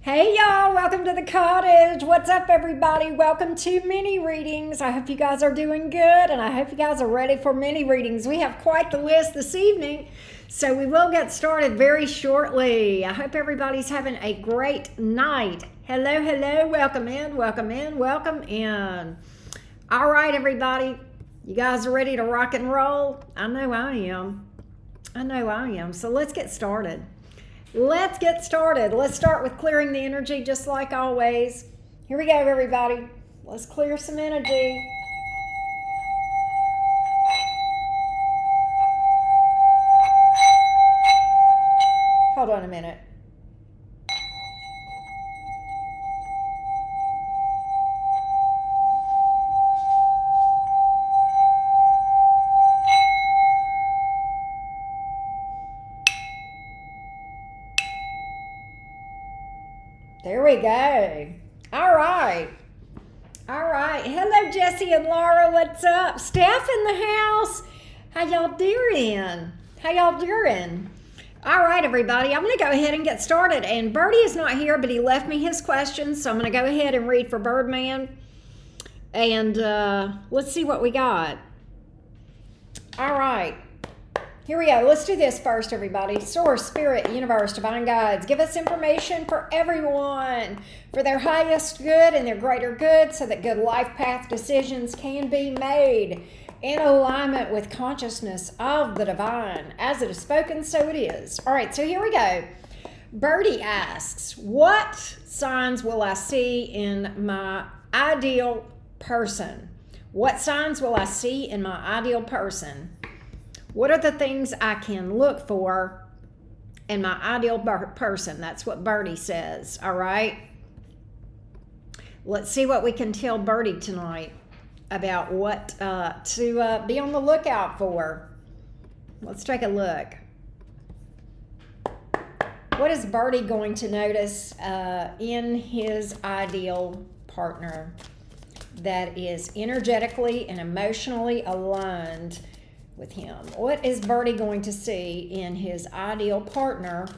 Hey y'all, welcome to the cottage. What's up, everybody? Welcome to mini readings. I hope you guys are doing good and I hope you guys are ready for mini readings. We have quite the list this evening, so we will get started very shortly. I hope everybody's having a great night. Hello, hello, welcome in, welcome in, welcome in. All right, everybody, you guys are ready to rock and roll? I know I am. So let's get started. Let's get started. Let's start with clearing the energy just like always. Here we go, everybody. Let's clear some energy. Hold on a minute. There we go. All right. Hello, Jesse and Laura. What's up? Steph in the house. How y'all doing? All right, everybody. I'm going to go ahead and get started. And Birdie is not here, but he left me his questions. So I'm going to go ahead and read for Birdman. And let's see what we got. All right. Here we go. Let's do this first, everybody. Source, Spirit, Universe, Divine Guides, give us information for everyone, for their highest good and their greater good, so that good life path decisions can be made in alignment with consciousness of the divine. As it is spoken, so it is. All right, so here we go. Birdie asks, what signs will I see in my ideal person? What signs will I see in my ideal person? What are the things I can look for in my ideal person? That's what Birdie says, all right? Let's see what we can tell Birdie tonight about what to be on the lookout for. Let's take a look. What is Birdie going to notice in his ideal partner that is energetically and emotionally aligned with him? What is Birdie going to see in his ideal partner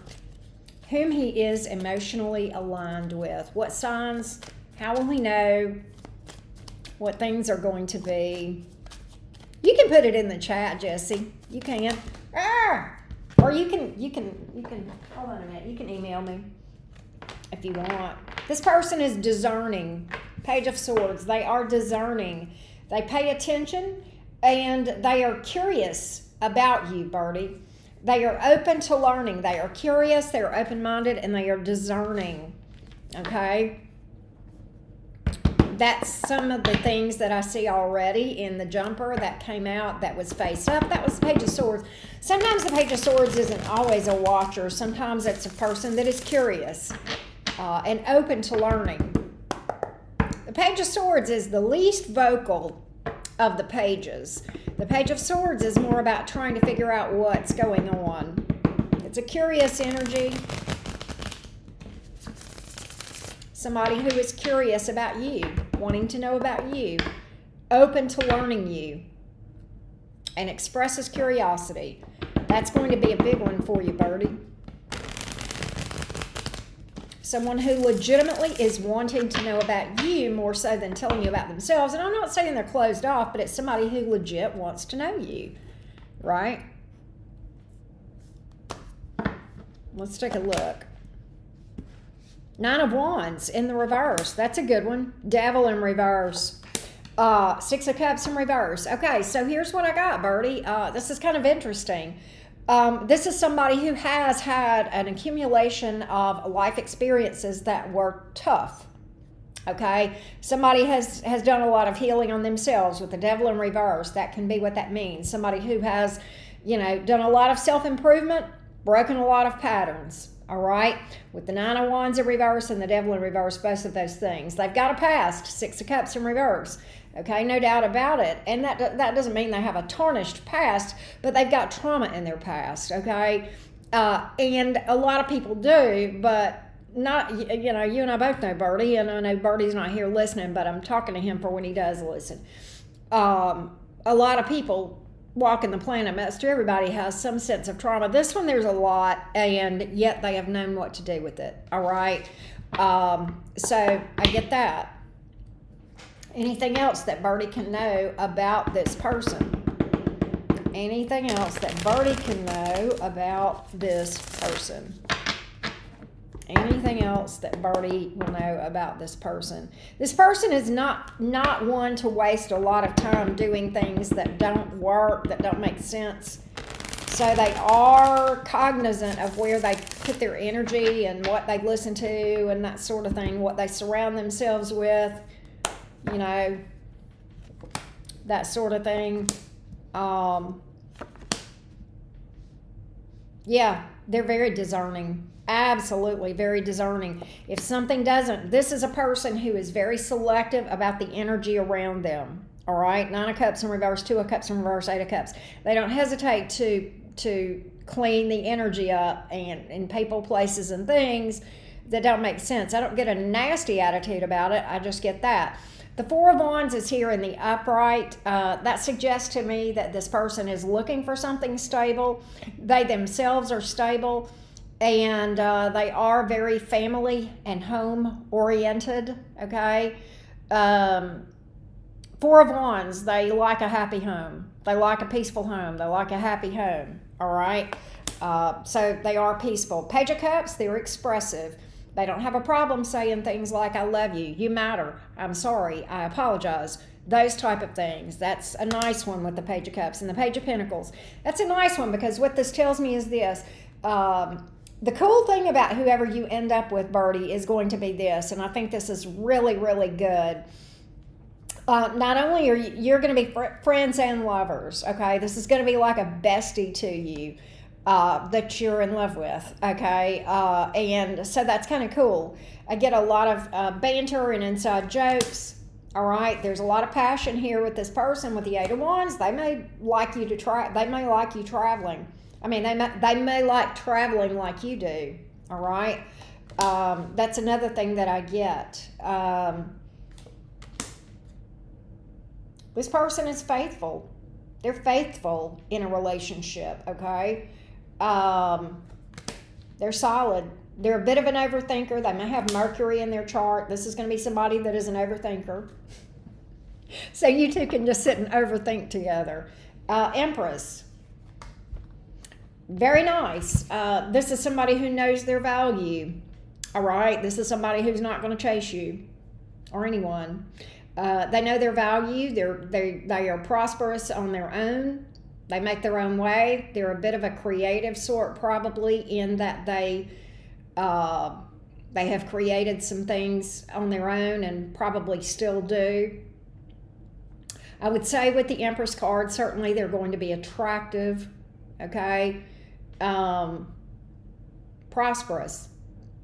whom he is emotionally aligned with? What signs? How will he know what things are going to be? You can put it in the chat, Jesse. You can. Or you can hold on a minute. You can email me if you want. This person is discerning. Page of Swords. They are discerning. They pay attention. And they are curious about you, Birdie. They are open to learning. They are curious, they are open-minded, and they are discerning. Okay? That's some of the things that I see already in the jumper that came out that was face up. That was the Page of Swords. Sometimes the Page of Swords isn't always a watcher. Sometimes it's a person that is curious and open to learning. The Page of Swords is the least vocal of the pages. The Page of Swords is more about trying to figure out what's going on. It's a curious energy. Somebody who is curious about you, wanting to know about you, open to learning you, and expresses curiosity. That's going to be a big one for you, Birdie. Someone who legitimately is wanting to know about you more so than telling you about themselves. And I'm not saying they're closed off, but it's somebody who legit wants to know you, right? Let's take a look. Nine of Wands in the reverse. That's a good one. Devil in reverse. Six of Cups in reverse. Okay, so here's what I got, Birdie. This is kind of interesting. This is somebody who has had an accumulation of life experiences that were tough. Okay, somebody has done a lot of healing on themselves with the Devil in reverse. That can be what that means. Somebody who has, done a lot of self-improvement, broken a lot of patterns. All right, with the Nine of Wands in reverse and the Devil in reverse, both of those things. They've got a past, Six of Cups in reverse. Okay, no doubt about it. And that doesn't mean they have a tarnished past, but they've got trauma in their past, okay? And a lot of people do, but not, you and I both know Birdie, and I know Birdie's not here listening, but I'm talking to him for when he does listen. A lot of people walking the planet, most everybody has some sense of trauma. This one, there's a lot, and yet they have known what to do with it. All right. So I get that. Anything else that Birdie can know about this person? Anything else that Birdie can know about this person? Anything else that Birdie will know about this person? This person is not one to waste a lot of time doing things that don't work, that don't make sense. So they are cognizant of where they put their energy and what they listen to and that sort of thing, what they surround themselves with, you know, that sort of thing. Yeah, they're very discerning. Absolutely very discerning. If something doesn't, this is a person who is very selective about the energy around them. All right, 9 of Cups in reverse, 2 of Cups in reverse, 8 of Cups. They don't hesitate to clean the energy up and in people, places, and things that don't make sense. I don't get a nasty attitude about it. I just get that. The 4 of Wands is here in the upright. That suggests to me that this person is looking for something stable. They themselves are stable, and they are very family and home oriented. Okay. 4 of Wands, they like a happy home. They like a peaceful home. They like a happy home. All right. So they are peaceful. Page of Cups, they're expressive. They don't have a problem saying things like, I love you, you matter, I'm sorry, I apologize, those type of things. That's a nice one with the Page of Cups. And the Page of Pentacles, that's a nice one, because what this tells me is this. The cool thing about whoever you end up with, Birdie, is going to be this, and I think this is really, really good. Not only are you're going to be friends and lovers, okay? This is going to be like a bestie to you. That you're in love with, okay? And so that's kind of cool. I get a lot of banter and inside jokes, all right? There's a lot of passion here with this person with the 8 of Wands. They may like you to try. They may like you traveling. I mean, they may like traveling like you do, all right? That's another thing that I get. This person is faithful. They're faithful in a relationship, okay? They're solid. They're a bit of an overthinker. They may have Mercury in their chart. This is going to be somebody that is an overthinker. So you two can just sit and overthink together. Empress. Very nice. This is somebody who knows their value. All right. This is somebody who's not going to chase you or anyone. They know their value. They are prosperous on their own. They make their own way. They're a bit of a creative sort, probably, in that they have created some things on their own and probably still do. I would say with the Empress card, certainly they're going to be attractive, okay? Prosperous.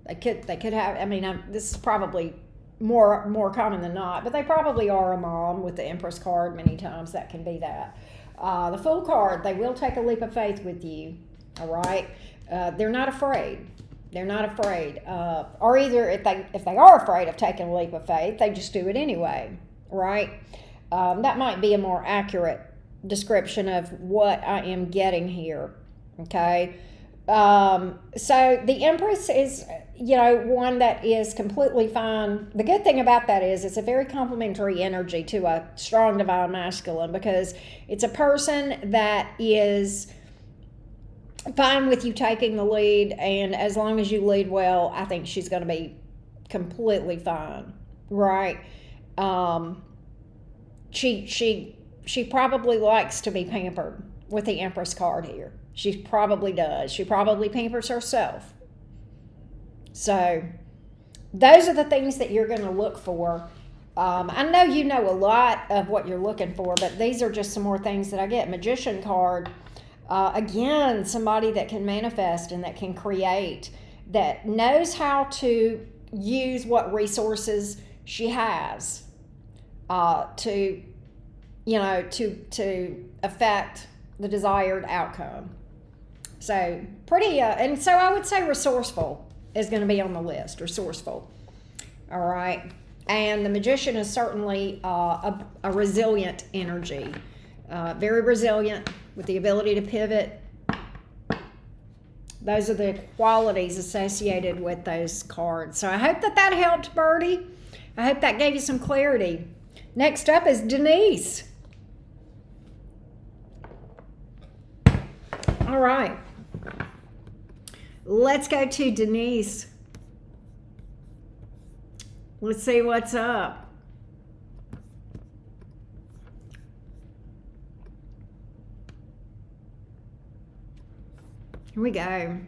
They could have, I mean, this is probably more common than not, but they probably are a mom with the Empress card many times. That can be that. The Fool card, they will take a leap of faith with you, all right? They're not afraid. They're not afraid. Or either if they are afraid of taking a leap of faith, they just do it anyway, right? That might be a more accurate description of what I am getting here, okay? So the Empress is, you know, one that is completely fine. The good thing about that is it's a very complementary energy to a strong divine masculine, because it's a person that is fine with you taking the lead, and as long as you lead well, I think she's going to be completely fine, right? She probably likes to be pampered with the Empress card here. She probably does. She probably pampers herself. So those are the things that you're going to look for. I know you know a lot of what you're looking for, but these are just some more things that I get. Magician card. Again, somebody that can manifest and that can create, that knows how to use what resources she has to affect the desired outcome. So pretty, and so I would say resourceful is going to be on the list. Resourceful, all right. And the Magician is certainly a resilient energy, very resilient, with the ability to pivot. Those are the qualities associated with those cards. So I hope that helped, Birdie. I hope that gave you some clarity. Next up is Denise. All right. Let's go to Denise. Let's see what's up. Here we go.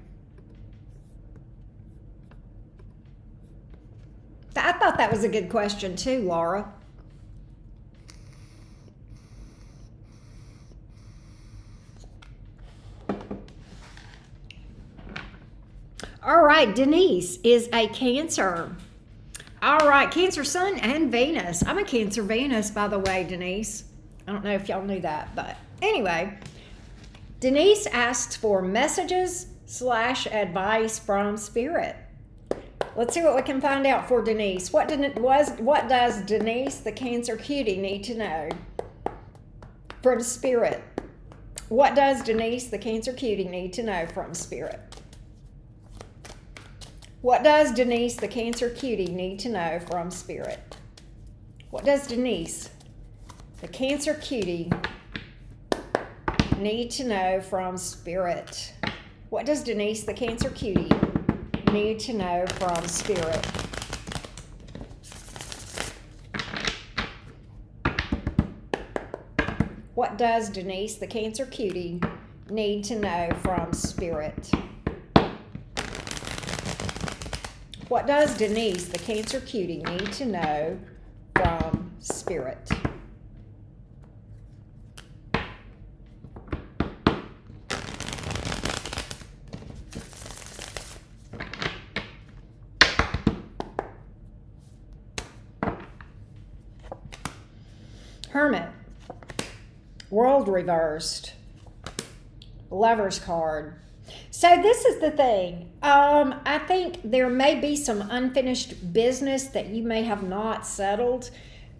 I thought that was a good question too, Laura. All right, Denise is a Cancer. All right, Cancer Sun and Venus. I'm a Cancer Venus, by the way, Denise. I don't know if y'all knew that, but anyway. Denise asks for messages / advice from Spirit. Let's see what we can find out for Denise. What does Denise, the Cancer cutie, need to know from Spirit? What does Denise, the Cancer cutie, need to know from Spirit? What does Denise, the Cancer cutie, need to know from Spirit? What does Denise, the Cancer cutie, need to know from Spirit? What does Denise, the Cancer cutie, need to know from Spirit? What does Denise, the Cancer cutie, need to know from Spirit? What does Denise, the Cancer cutie, need to know from Spirit? Hermit, World reversed, Lover's card. So this is the thing. I think there may be some unfinished business that you may have not settled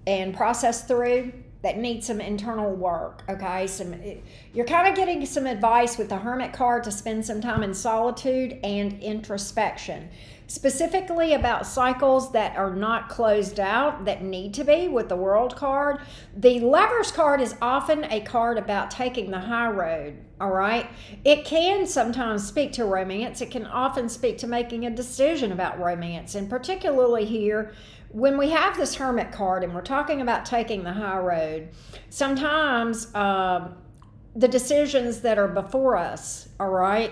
and processed through that needs some internal work, okay? You're kind of getting some advice with the Hermit card to spend some time in solitude and introspection, specifically about cycles that are not closed out, that need to be with the World card. The Lover's card is often a card about taking the high road, all right? It can sometimes speak to romance. It can often speak to making a decision about romance, and particularly here, when we have this Hermit card and we're talking about taking the high road, sometimes the decisions that are before us, all right,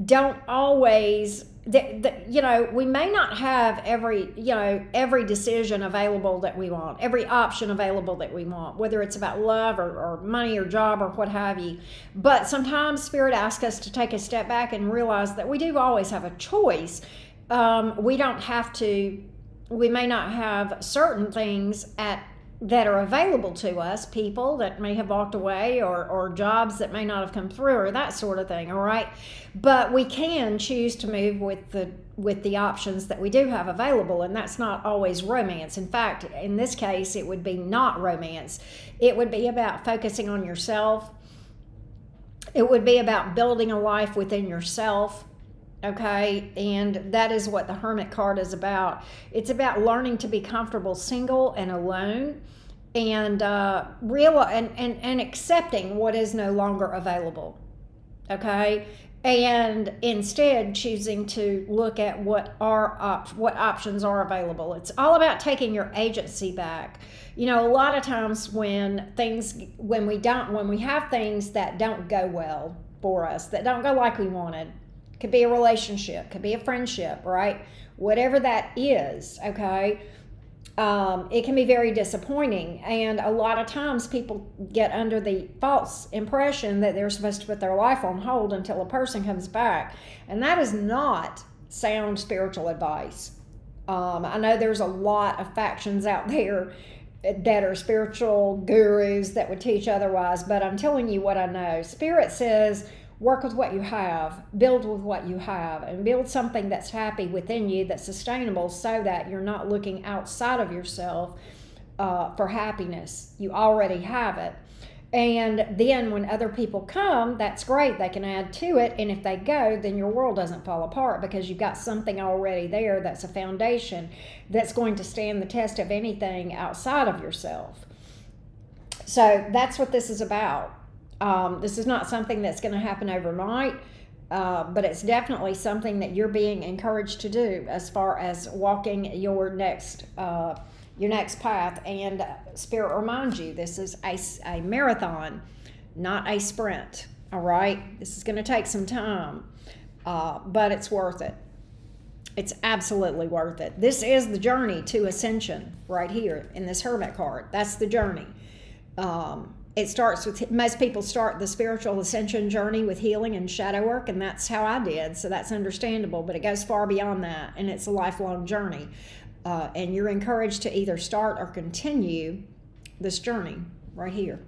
don't always, we may not have every decision available that we want, every option available that we want, whether it's about love or money or job or what have you. But sometimes Spirit asks us to take a step back and realize that we do always have a choice. We may not have certain things that are available to us, people that may have walked away or jobs that may not have come through or that sort of thing, all right? But we can choose to move with the options that we do have available, and that's not always romance. In fact, in this case, it would be not romance. It would be about focusing on yourself. It would be about building a life within yourself. Okay, and that is what the Hermit card is about. It's about learning to be comfortable single and alone, and and accepting what is no longer available. Okay, and instead choosing to look at what options are available. It's all about taking your agency back. A lot of times when we have things that don't go well for us, that don't go like we wanted. Could be a relationship, could be a friendship, right? Whatever that is, okay? It can be very disappointing. And a lot of times people get under the false impression that they're supposed to put their life on hold until a person comes back. And that is not sound spiritual advice. I know there's a lot of factions out there that are spiritual gurus that would teach otherwise, but I'm telling you what I know. Spirit says, work with what you have, build with what you have, and build something that's happy within you, that's sustainable, so that you're not looking outside of yourself for happiness. You already have it. And then when other people come, that's great. They can add to it. And if they go, then your world doesn't fall apart because you've got something already there that's a foundation that's going to stand the test of anything outside of yourself. So that's what this is about. This is not something that's going to happen overnight, but it's definitely something that you're being encouraged to do as far as walking your next path. And Spirit reminds you, this is a marathon, not a sprint. All right, this is going to take some time, but it's worth it. It's absolutely worth it. This is the journey to ascension right here in this Hermit card. That's the journey. It starts with, most people start the spiritual ascension journey with healing and shadow work, and that's how I did, so that's understandable, but it goes far beyond that, and it's a lifelong journey. And you're encouraged to either start or continue this journey right here.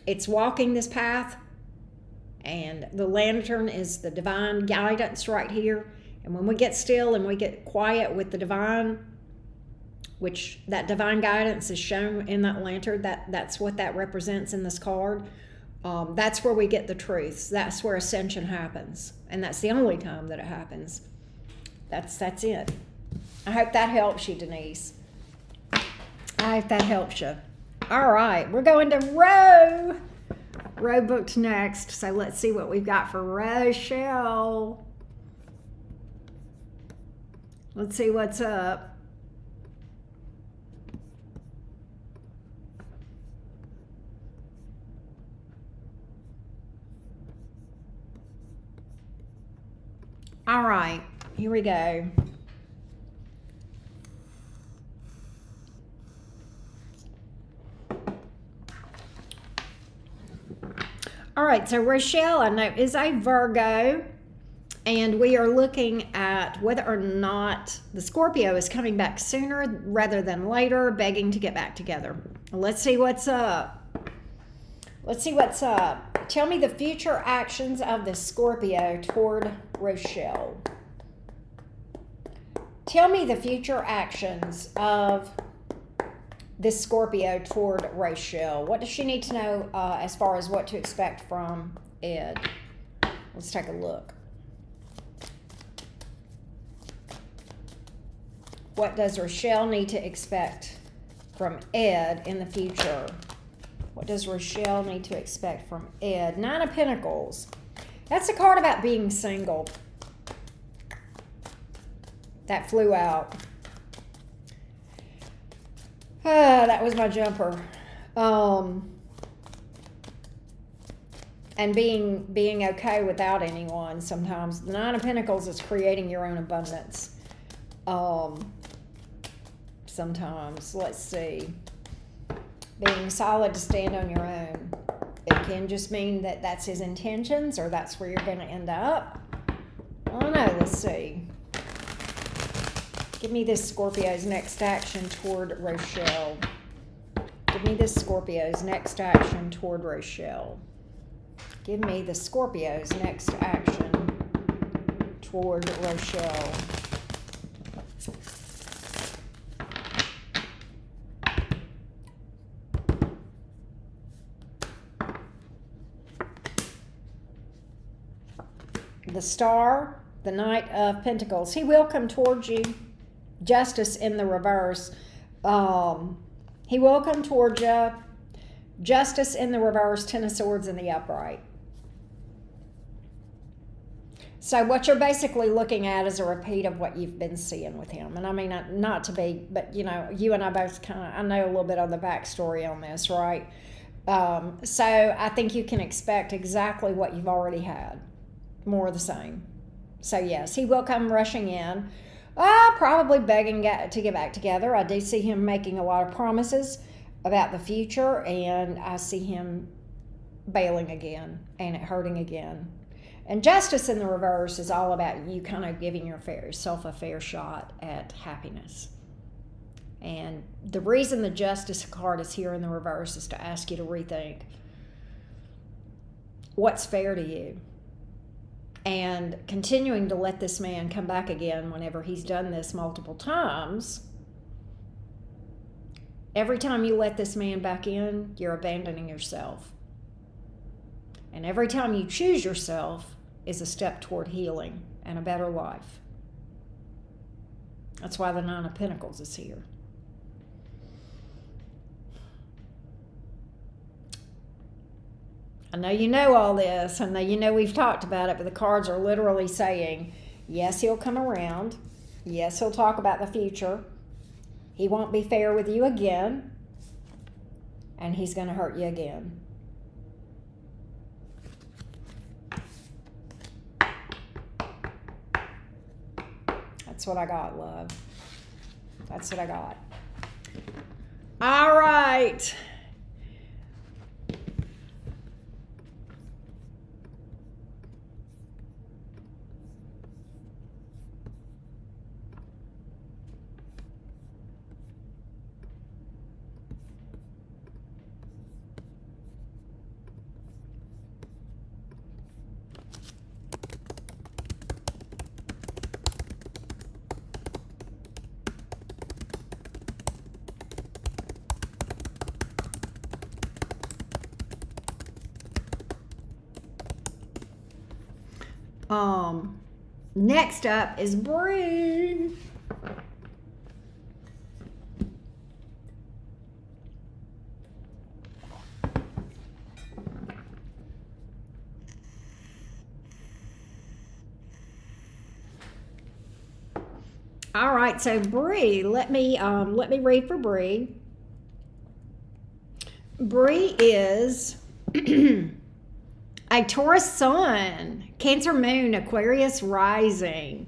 It's walking this path, and the lantern is the divine guidance right here. And when we get still and we get quiet with the divine, which that divine guidance is shown in that lantern, that's what that represents in this card. That's where we get the truths. That's where ascension happens. And that's the only time that it happens. That's it. I hope that helps you, Denise. I hope that helps you. All right, we're going to Ro. Ro booked next, so let's see what we've got for Rochelle. Let's see what's up. All right, here we go. All right, so Rochelle, I know, is a Virgo, and we are looking at whether or not the Scorpio is coming back sooner rather than later, begging to get back together. Let's see what's up. Let's see what's up. Tell me the future actions of the Scorpio toward Rochelle. Tell me the future actions of this Scorpio toward Rochelle. What does she need to know as far as what to expect from Ed? Let's take a look. What does Rochelle need to expect from Ed in the future? What does Rochelle need to expect from Ed? 9 of Pentacles. That's a card about being single. That flew out. That was my jumper. And being okay without anyone sometimes. The 9 of Pentacles is creating your own abundance. Sometimes, let's see. Being solid to stand on your own. It can just mean that that's his intentions or that's where you're going to end up. I don't know. Let's see. Give me this Scorpio's next action toward Rochelle. Give me this Scorpio's next action toward Rochelle. Give me the Scorpio's next action toward Rochelle. The Star, the Knight of Pentacles. He will come towards you. Justice in the reverse. He will come towards you. Justice in the reverse. 10 of Swords in the upright. So what you're basically looking at is a repeat of what you've been seeing with him. And I mean, not to be, but you know, you and I both I know a little bit of the backstory on this, right? So I think you can expect exactly what you've already had. More of the same. So yes, he will come rushing in. Probably begging to get back together. I do see him making a lot of promises about the future, and I see him bailing again and it hurting again. And Justice in the reverse is all about you kind of giving yourself a fair shot at happiness. And the reason the Justice card is here in the reverse is to ask you to rethink what's fair to you. And continuing to let this man come back again whenever he's done this multiple times Every time you let this man back in, you're abandoning yourself. And every time you choose yourself is a step toward healing and a better life. That's why the Nine of Pentacles is here. I know you know all this. I know you know we've talked about it, but the cards are literally saying, yes, he'll come around. Yes, he'll talk about the future. He won't be fair with you again. And he's going to hurt you again. That's what I got, love. That's what I got. All right. Next up is Bree. All right, so Bree, let me read for Bree. Bree is a Taurus sun, Cancer moon, Aquarius rising.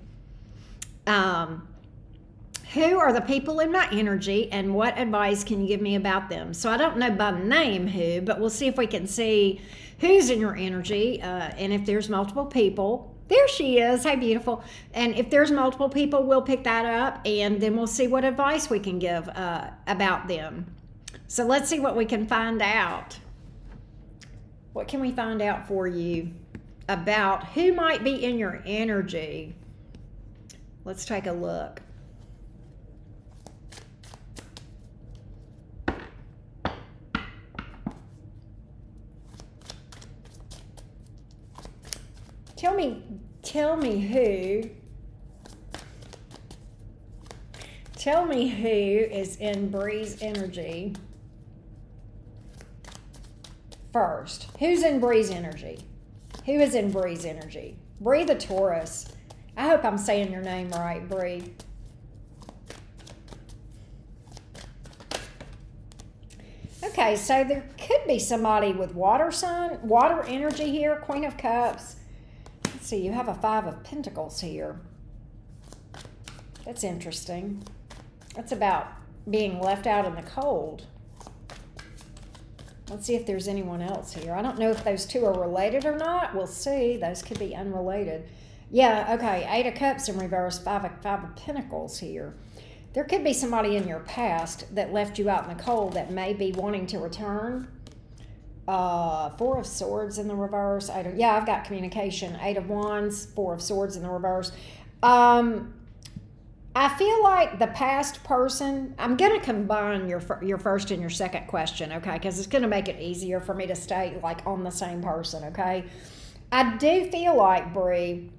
Who are the people in my energy and what advice can you give me about them? So I don't know by name who, but we'll see if we can see who's in your energy. And if there's multiple people, there she is. Hey, beautiful. And if there's multiple people, we'll pick that up and then we'll see what advice we can give about them. So let's see what we can find out. What can we find out for you about who might be in your energy? Let's take a look. Tell me who is in Bree's energy first. Who's in Bree's energy? Who is in Bree's energy? Bree the Taurus. I hope I'm saying your name right, Bree. Okay, so there could be somebody with water energy here, Queen of Cups. Let's see, you have a Five of Pentacles here. That's interesting. That's about being left out in the cold. Let's see if there's anyone else here. I don't know if those two are related or not. We'll see. Those could be unrelated. Yeah, okay. Eight of Cups in reverse, Five of Pentacles here. There could be somebody in your past that left you out in the cold that may be wanting to return. Four of Swords in the reverse. Yeah, I've got communication. Eight of Wands, Four of Swords in the reverse. I feel like the past person, I'm going to combine your first and your second question, okay? Because it's going to make it easier for me to stay like on the same person, okay? I do feel like, Bree,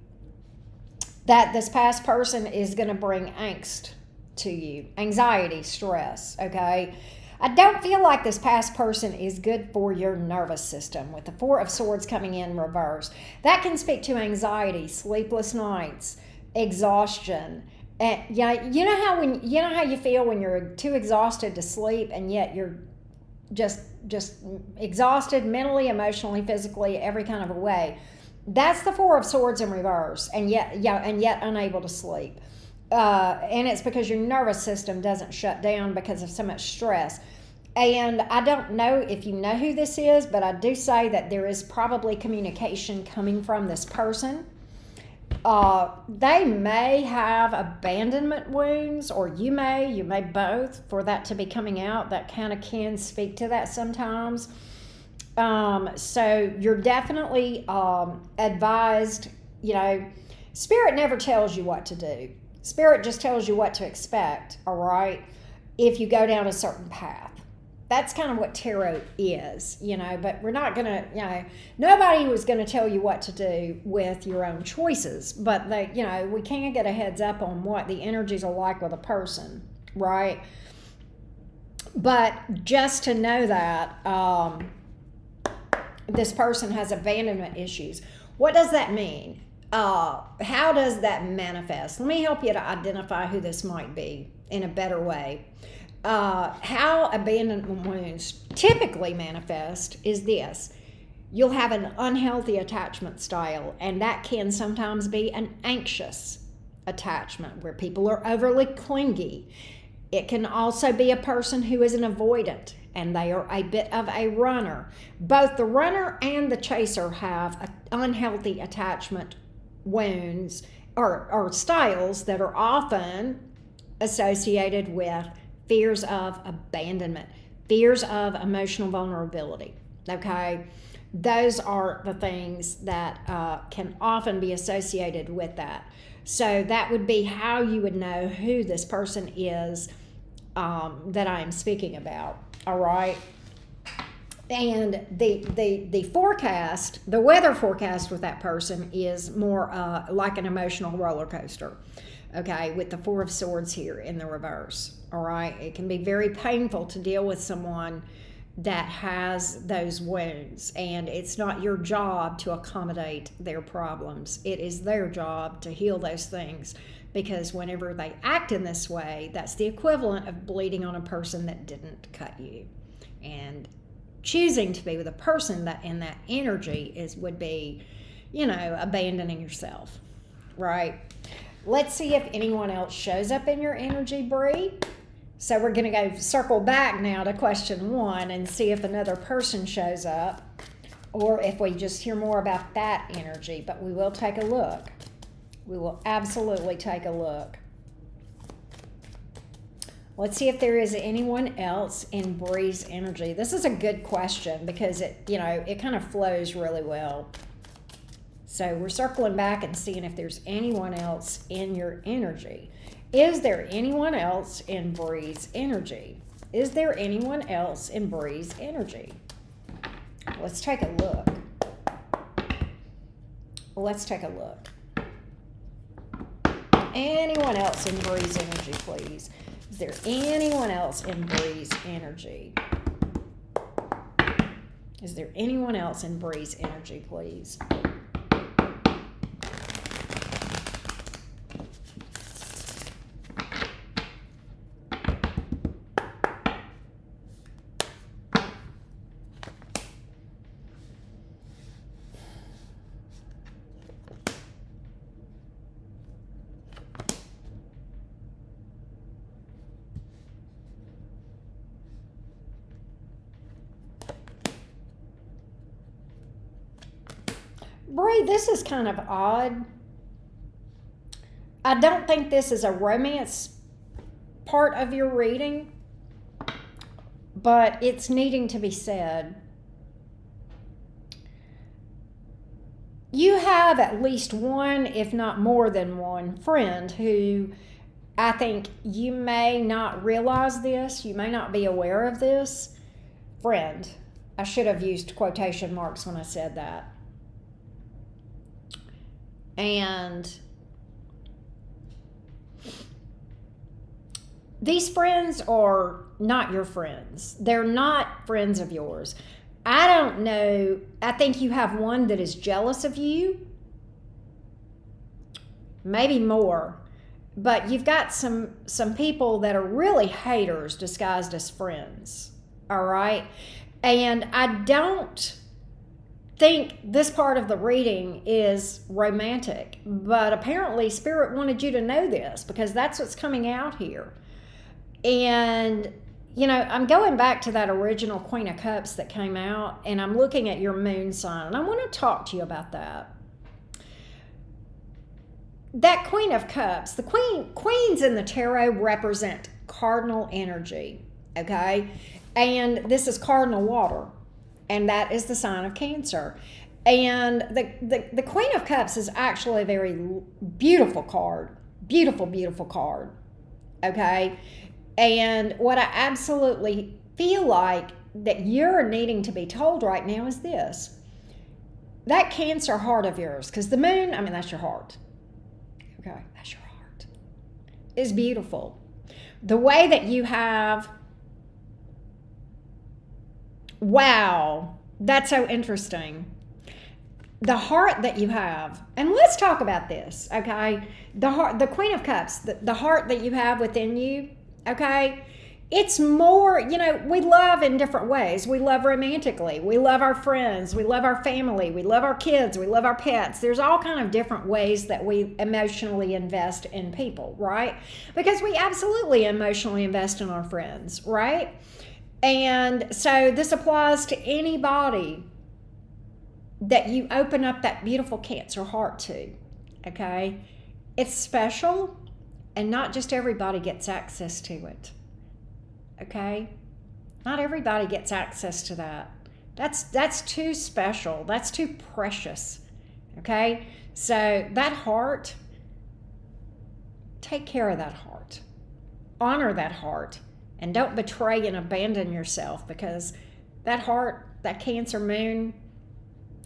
that this past person is going to bring angst to you, anxiety, stress, okay? I don't feel like this past person is good for your nervous system with the Four of Swords coming in reverse. That can speak to anxiety, sleepless nights, exhaustion. And yeah, you know how you feel when you're too exhausted to sleep, and yet you're just exhausted mentally, emotionally, physically, every kind of a way. That's the Four of Swords in reverse, and yet unable to sleep. And it's because your nervous system doesn't shut down because of so much stress. And I don't know if you know who this is, but I do say that there is probably communication coming from this person. They may have abandonment wounds, or you may both, for that to be coming out. That kind of can speak to that sometimes. So you're definitely advised, Spirit never tells you what to do. Spirit just tells you what to expect, all right? if you go down a certain path. That's kind of what tarot is, but we're not going to, nobody was going to tell you what to do with your own choices, but we can get a heads up on what the energies are like with a person, right? But just to know that this person has abandonment issues, what does that mean? How does that manifest? Let me help you to identify who this might be in a better way. How abandonment wounds typically manifest is this. You'll have an unhealthy attachment style, and that can sometimes be an anxious attachment where people are overly clingy. It can also be a person who is an avoidant, and they are a bit of a runner. Both the runner and the chaser have unhealthy attachment wounds or styles that are often associated with fears of abandonment, fears of emotional vulnerability, okay? Those are the things that can often be associated with that. So that would be how you would know who this person is that I am speaking about, all right? And the forecast, the weather forecast with that person is more like an emotional roller coaster, okay, with the Four of Swords here in the reverse, all right? It can be very painful to deal with someone that has those wounds, and it's not your job to accommodate their problems. It is their job to heal those things, because whenever they act in this way, that's the equivalent of bleeding on a person that didn't cut you. And choosing to be with a person that in that energy would be, abandoning yourself, right? Let's see if anyone else shows up in your energy, Bree. So we're going to go circle back now to question 1 and see if another person shows up or if we just hear more about that energy. But we will take a look. We will absolutely take a look. Let's see if there is anyone else in Bree's energy. This is a good question because it kind of flows really well. So we're circling back and seeing if there's anyone else in your energy. Is there anyone else in Bree's energy? Is there anyone else in Bree's energy? Let's take a look. Let's take a look. Anyone else in Bree's energy, please? Is there anyone else in Bree's energy? Is there anyone else in Bree's energy, please? Bree, this is kind of odd. I don't think this is a romance part of your reading, but it's needing to be said. You have at least one, if not more than one, friend who I think you may not realize this, you may not be aware of this. Friend. I should have used quotation marks when I said that. And these friends are not your friends. They're not friends of yours. I don't know. I think you have one that is jealous of you. Maybe more. But you've got some people that are really haters disguised as friends. All right? And I don't think this part of the reading is romantic, but apparently Spirit wanted you to know this because that's what's coming out here. And I'm going back to that original Queen of Cups that came out, and I'm looking at your moon sign, and I want to talk to you about that. That Queen of Cups, the queens in the tarot represent cardinal energy, okay? And this is cardinal water. And that is the sign of Cancer. And the Queen of Cups is actually a very beautiful card. Beautiful, beautiful card. Okay? And what I absolutely feel like that you're needing to be told right now is this. That Cancer heart of yours, because the moon, I mean, that's your heart. Okay, that's your heart. Is beautiful. The way that you have, wow, that's so interesting. The heart that you have, and let's talk about this, okay? The heart, the Queen of Cups, the heart that you have within you, okay? It's more, you know, we love in different ways. We love romantically. We love our friends. We love our family. We love our kids. We love our pets. There's all kind of different ways that we emotionally invest in people, right? Because we absolutely emotionally invest in our friends, right? And so this applies to anybody that you open up that beautiful Cancer heart to, okay? It's special, and not just everybody gets access to it. Okay? Not everybody gets access to that. That's too special. That's too precious. Okay? So that heart, take care of that heart. Honor that heart. And don't betray and abandon yourself, because that heart, that Cancer moon,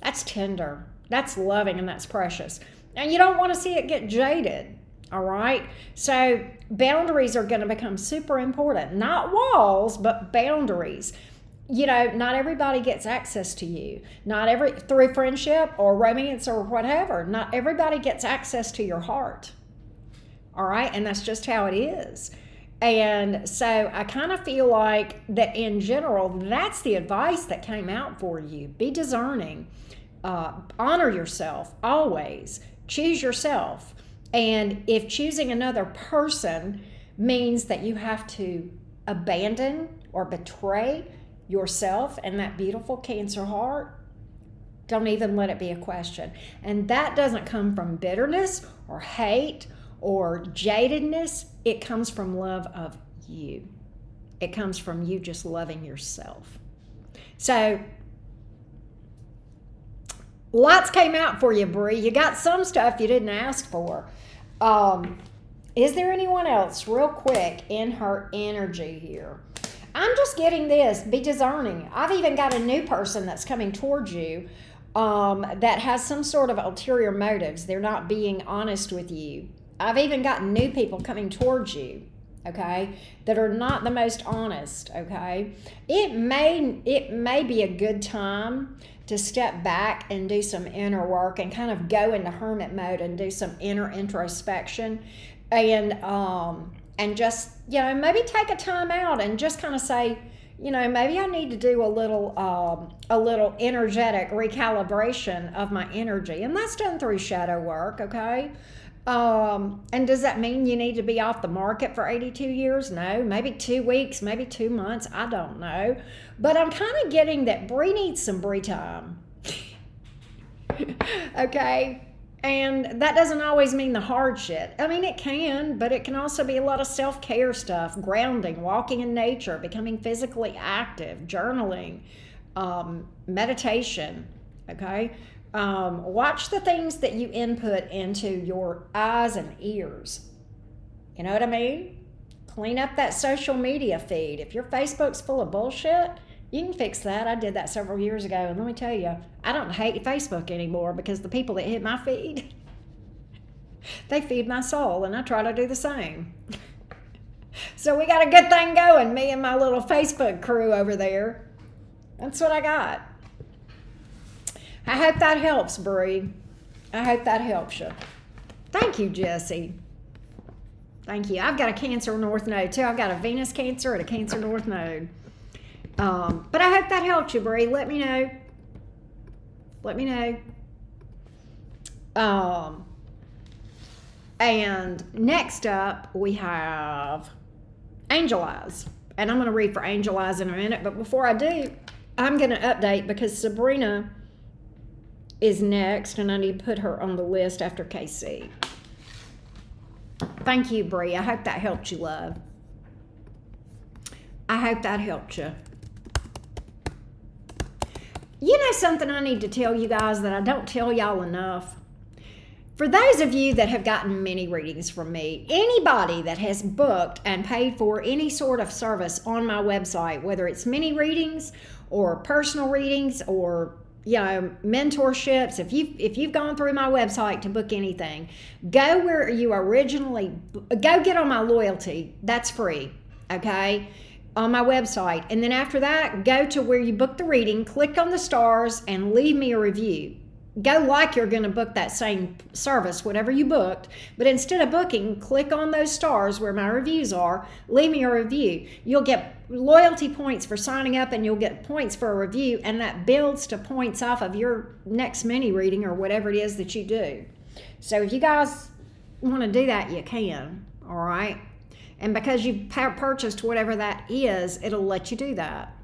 that's tender. That's loving, and that's precious. And you don't want to see it get jaded. All right. So boundaries are going to become super important. Not walls, but boundaries. You know, not everybody gets access to you. Through friendship or romance or whatever. Not everybody gets access to your heart. All right. And that's just how it is. And so I kind of feel like that in general, that's the advice that came out for you. Be discerning. Honor yourself always. Choose yourself. And if choosing another person means that you have to abandon or betray yourself and that beautiful Cancer heart, don't even let it be a question. And that doesn't come from bitterness or hate or jadedness. It comes from love of you. It comes from you just loving yourself. So lots came out for you, Bree. You got some stuff you didn't ask for. Is there anyone else, real quick, in her energy here? I'm just getting this. Be discerning. I've even got a new person that's coming towards you that has some sort of ulterior motives. They're not being honest with you. I've even got new people coming towards you, okay, that are not the most honest, okay? It may be a good time to step back and do some inner work and kind of go into hermit mode and do some inner introspection and just, you know, maybe take a time out and just kind of say, you know, maybe I need to do a little energetic recalibration of my energy. And that's done through shadow work, okay? And does that mean you need to be off the market for 82 years? No, maybe 2 weeks, maybe 2 months. I don't know. But I'm kind of getting that Bree needs some Bree time. Okay? And that doesn't always mean the hard shit. I mean, it can, but it can also be a lot of self-care stuff, grounding, walking in nature, becoming physically active, journaling, meditation, okay? Watch the things that you input into your eyes and ears. You know what I mean? Clean up that social media feed. If your Facebook's full of bullshit, you can fix that. I did that several years ago, and let me tell you, I don't hate Facebook anymore because the people that hit my feed, they feed my soul, and I try to do the same. So we got a good thing going, me and my little Facebook crew over there. That's what I got. I hope that helps, Bree. I hope that helps you. Thank you, Jessie. Thank you. I've got a Cancer North Node, too. I've got a Venus Cancer and a Cancer North Node. But I hope that helped you, Bree. Let me know. Let me know. And next up, we have Angel Eyes. And I'm going to read for Angel Eyes in a minute. But before I do, I'm going to update because Sabrina is next, and I need to put her on the list after KC. Thank you, Bree. I hope that helped you, love. I hope that helped you. You know something I need to tell you guys that I don't tell y'all enough? For those of you that have gotten mini readings from me, anybody that has booked and paid for any sort of service on my website, whether it's mini readings or personal readings or mentorships, if you've gone through my website to book anything, go where you originally go get on my loyalty. That's free, okay? On my website. And then after that, go to where you booked the reading, click on the stars, and leave me a review. Go like you're going to book that same service, whatever you booked, but instead of booking, click on those stars where my reviews are, leave me a review. You'll get loyalty points for signing up, and you'll get points for a review, and that builds to points off of your next mini reading or whatever it is that you do. So if you guys want to do that, you can, all right? And because you've purchased whatever that is, it'll let you do that.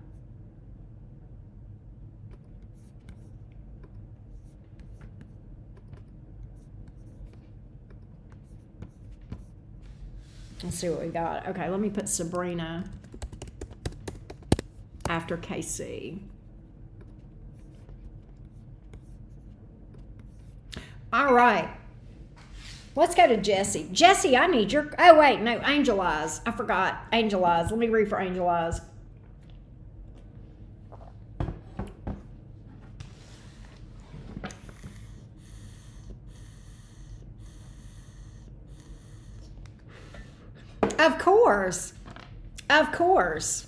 Let's see what we got. Okay, let me put Sabrina after KC. All right. Let's go to Jesse. Jesse, I need your... Oh, wait, no, Angel Eyes. I forgot. Angel Eyes. Let me read for Angel Eyes. Of course. Of course.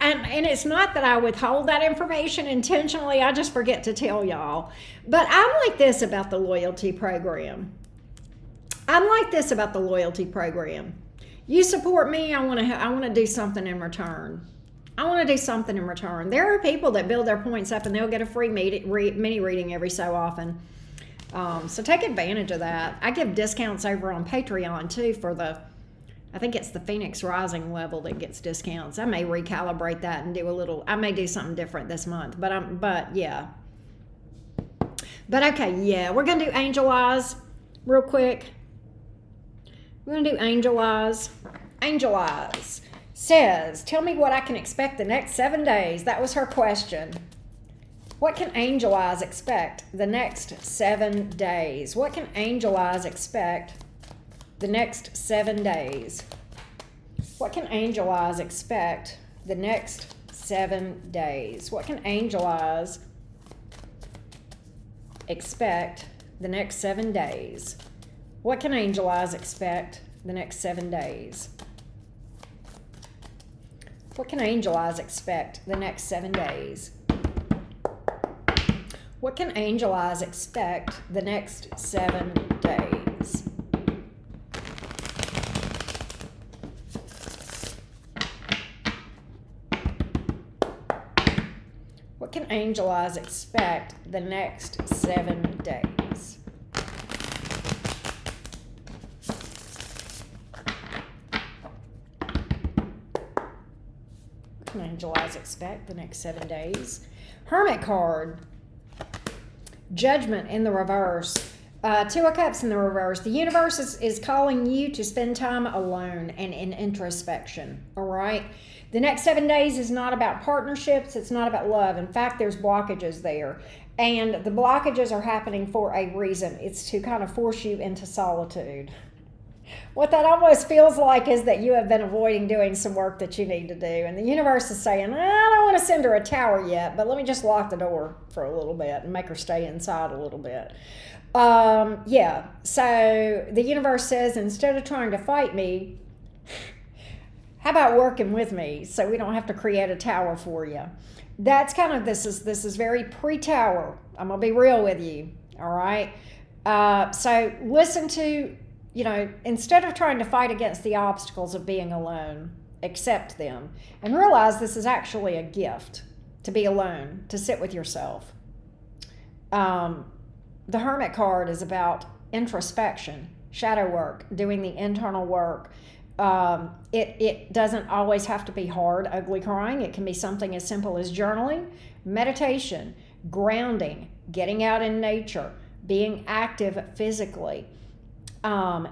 And it's not that I withhold that information intentionally. I just forget to tell y'all. But I'm like this about the loyalty program. You support me, I want to do something in return. There are people that build their points up and they'll get a free mini reading every so often. So take advantage of that. I give discounts over on Patreon too for I think it's the Phoenix Rising level that gets discounts. I may recalibrate that and I may do something different this month, but yeah. But okay, yeah, we're going to do Angel Eyes real quick. We're going to do Angel Eyes. Angel Eyes says, tell me what I can expect the next 7 days. That was her question. What can Angel Eyes expect the next 7 days? What can Angel Eyes expect the next 7 days? What can Angel Eyes expect the next 7 days? What can Angel Eyes expect the next 7 days? What can Angel Eyes expect the next 7 days? What can Angel Eyes expect the next 7 days? What can Angel Eyes expect the next 7 days? What can Angel Eyes expect the next 7 days? What can Angel Eyes expect the next 7 days? Hermit card. Judgment in the reverse. Two of Cups in the reverse. The universe is calling you to spend time alone and in introspection. All right? The next 7 days is not about partnerships. It's not about love. In fact, there's blockages there. And the blockages are happening for a reason. It's to kind of force you into solitude. What that almost feels like is that you have been avoiding doing some work that you need to do. And the universe is saying, I don't want to send her a tower yet, but let me just lock the door for a little bit and make her stay inside a little bit. Yeah, so the universe says, instead of trying to fight me, how about working with me so we don't have to create a tower for you? That's kind of, this is very pre-tower. I'm going to be real with you, all right? So listen to, instead of trying to fight against the obstacles of being alone, accept them and realize this is actually a gift to be alone, to sit with yourself. The Hermit card is about introspection, shadow work, doing the internal work. It doesn't always have to be hard, ugly crying. It can be something as simple as journaling, meditation, grounding, getting out in nature, being active physically,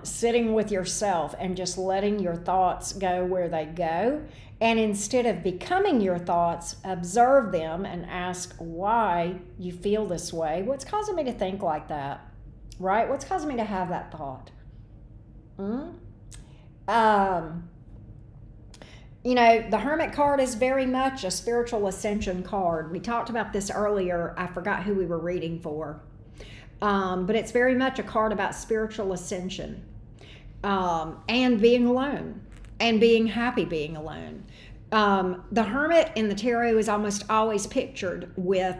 sitting with yourself and just letting your thoughts go where they go. And instead of becoming your thoughts, observe them and ask why you feel this way. What's causing me to think like that? right? What's causing me to have that thought? You know, the Hermit card is very much a spiritual ascension card. We talked about this earlier. I forgot who we were reading for. But it's very much a card about spiritual ascension, and being alone and being happy being alone. The Hermit in the tarot is almost always pictured with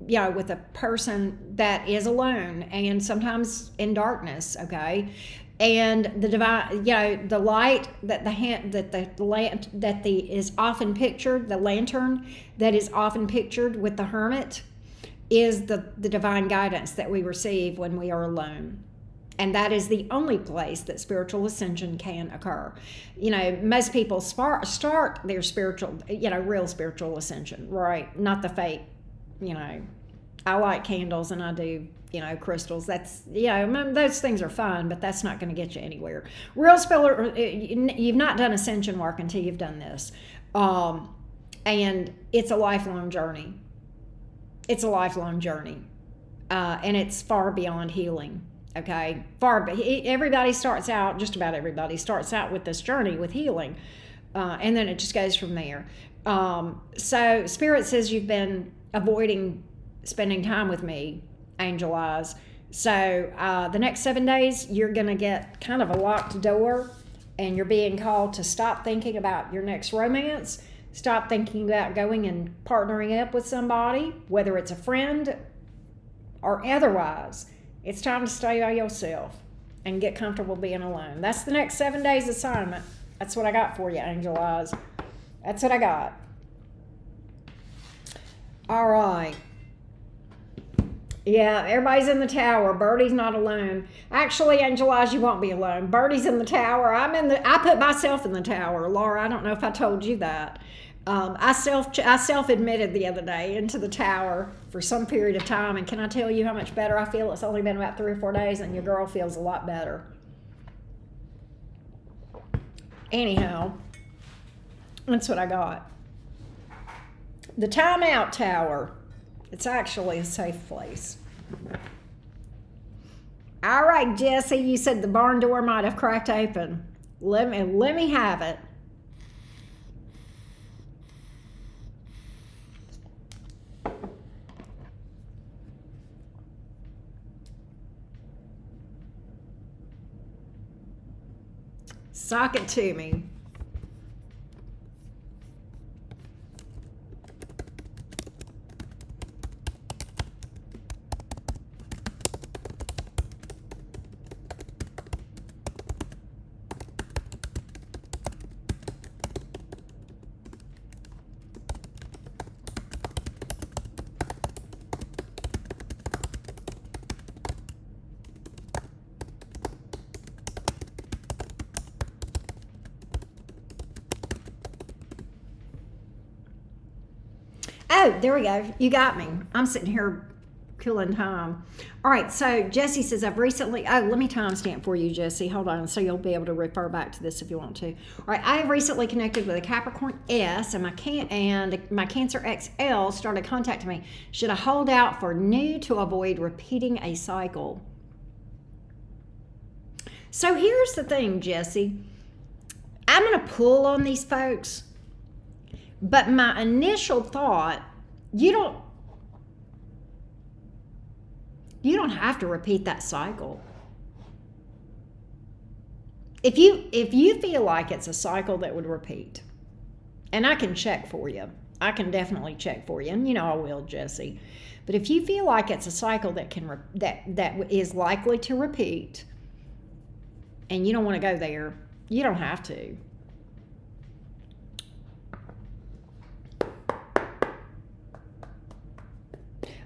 with a person that is alone and sometimes in darkness, okay? And the divine, the light that is often pictured, the lantern that is often pictured with the Hermit is the divine guidance that we receive when we are alone. And that is the only place that spiritual ascension can occur. You know, most people start their spiritual, real spiritual ascension, right? Not the fake, I like candles and I do, crystals. That's, those things are fun, but that's not going to get you anywhere. Real you've not done ascension work until you've done this. And it's a lifelong journey. It's a lifelong journey. And it's far beyond healing. Okay, everybody starts out, just about everybody starts out with this journey with healing, and then it just goes from there. So Spirit says you've been avoiding spending time with me, Angel Eyes. So the next 7 days, you're going to get kind of a locked door, and you're being called to stop thinking about your next romance, stop thinking about going and partnering up with somebody, whether it's a friend or otherwise. It's time to stay by yourself and get comfortable being alone. That's the next 7 days assignment. That's what I got for you, Angel Eyes. That's what I got. All right. Yeah, everybody's in the tower. Birdie's not alone. Actually, Angel Eyes, you won't be alone. Birdie's in the tower. I put myself in the tower. Laura, I don't know if I told you that. I self-admitted the other day into the tower for some period of time, and can I tell you how much better I feel? It's only been about 3 or 4 days, and your girl feels a lot better. Anyhow, that's what I got. The timeout tower. It's actually a safe place. All right, Jesse, you said the barn door might have cracked open. Let me have it. Sock it to me. Oh, there we go. You got me. I'm sitting here killing time. All right, so Jesse says, let me timestamp for you, Jesse. Hold on, so you'll be able to refer back to this if you want to. All right, I have recently connected with a Capricorn S, and my Cancer XL started contacting me. Should I hold out for new to avoid repeating a cycle? So here's the thing, Jesse. I'm going to pull on these folks. But my initial thought, you don't have to repeat that cycle. If you feel like it's a cycle that would repeat, and I can check for you. I can definitely check for you, and I will, Jesse. But if you feel like it's a cycle that that is likely to repeat, and you don't want to go there, you don't have to.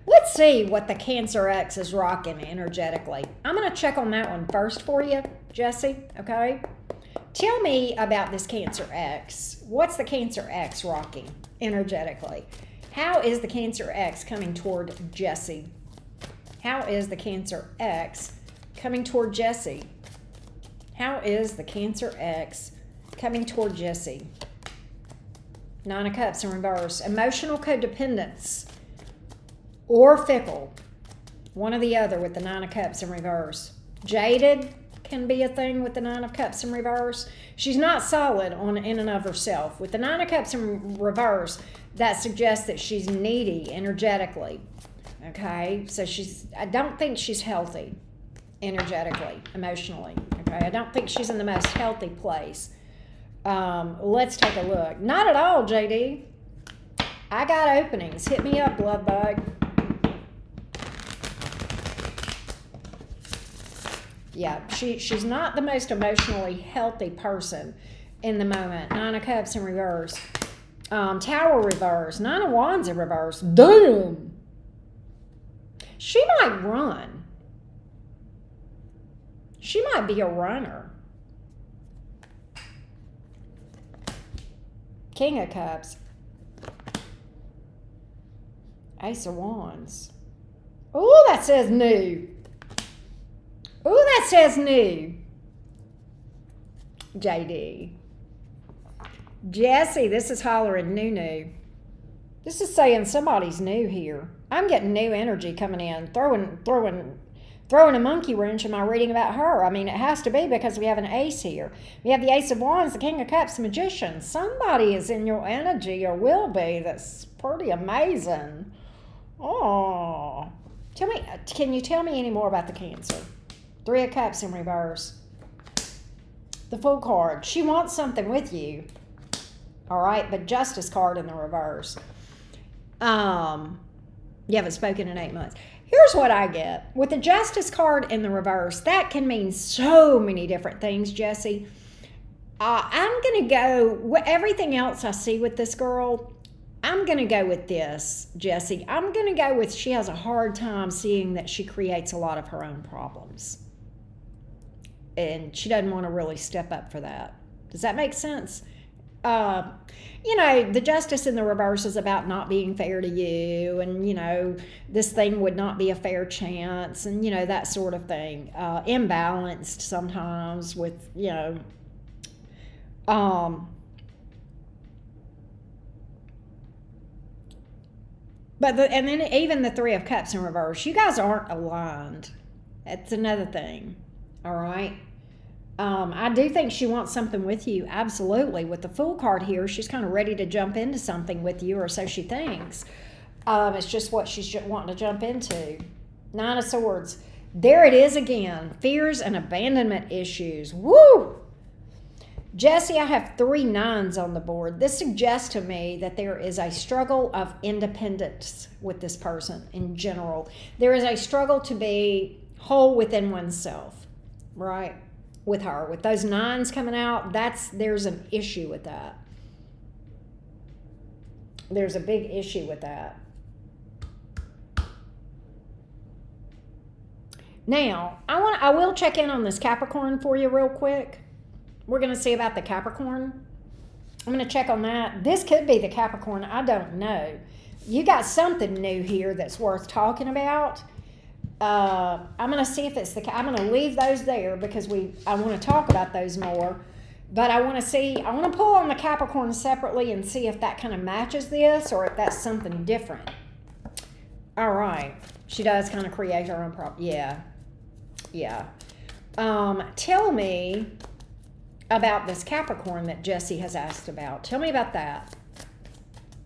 Let's see what the Cancer X is rocking energetically. I'm going to check on that one first for you, Jesse, okay? Tell me about this Cancer X. What's the Cancer X rocking energetically? How is the Cancer X coming toward Jesse? How is the Cancer X coming toward Jesse? How is the Cancer X coming toward Jesse? 9 of Cups in reverse. Emotional codependence. Or fickle. One or the other with the Nine of Cups in reverse. Jaded can be a thing with the Nine of Cups in reverse. She's not solid in and of herself. With the Nine of Cups in reverse, that suggests that she's needy energetically. Okay, so I don't think she's healthy energetically, emotionally. Okay, I don't think she's in the most healthy place. Let's take a look. Not at all, JD. I got openings. Hit me up, love bug. Yeah, she's not the most emotionally healthy person in the moment. Nine of Cups in reverse. Tower reverse. Nine of Wands in reverse. Damn. She might run. She might be a runner. King of Cups. Ace of Wands. Oh, that says new. Oh, that says new. JD. Jesse, this is hollering new. This is saying somebody's new here. I'm getting new energy coming in, throwing a monkey wrench in my reading about her. I mean, it has to be because we have an ace here. We have the Ace of Wands, the King of Cups, Magician. Somebody is in your energy or will be that's pretty amazing. Oh. Can you tell me any more about the Cancer? Three of Cups in reverse. The Fool card. She wants something with you. All right, but Justice card in the reverse. You haven't spoken in 8 months. Here's what I get. With the Justice card in the reverse, that can mean so many different things, Jesse. I'm going to go, everything else I see with this girl, I'm going to go with this, Jesse. I'm going to go with she has a hard time seeing that she creates a lot of her own problems. And she doesn't want to really step up for that. Does that make sense? The Justice in the reverse is about not being fair to you, and this thing would not be a fair chance, and that sort of thing. Imbalanced sometimes with and then even the Three of Cups in reverse, you guys aren't aligned. That's another thing. All right. I do think she wants something with you, absolutely. With the Fool card here, she's kind of ready to jump into something with you, or so she thinks. It's just what she's wanting to jump into. Nine of Swords. There it is again. Fears and abandonment issues. Woo! Jesse, I have 3 nines on the board. This suggests to me that there is a struggle of independence with this person in general. There is a struggle to be whole within oneself, right? With her, with those nines coming out, there's an issue with that. There's a big issue with that. Now, I will check in on this Capricorn for you real quick. We're going to see about the Capricorn. I'm going to check on that. This could be the Capricorn. I don't know. You got something new here that's worth talking about. I'm going to see if it's I'm going to leave those there because I want to talk about those more. But I want to pull on the Capricorn separately and see if that kind of matches this or if that's something different. All right. She does kind of create her own problem. Yeah. Yeah. Tell me about this Capricorn that Jesse has asked about. Tell me about that.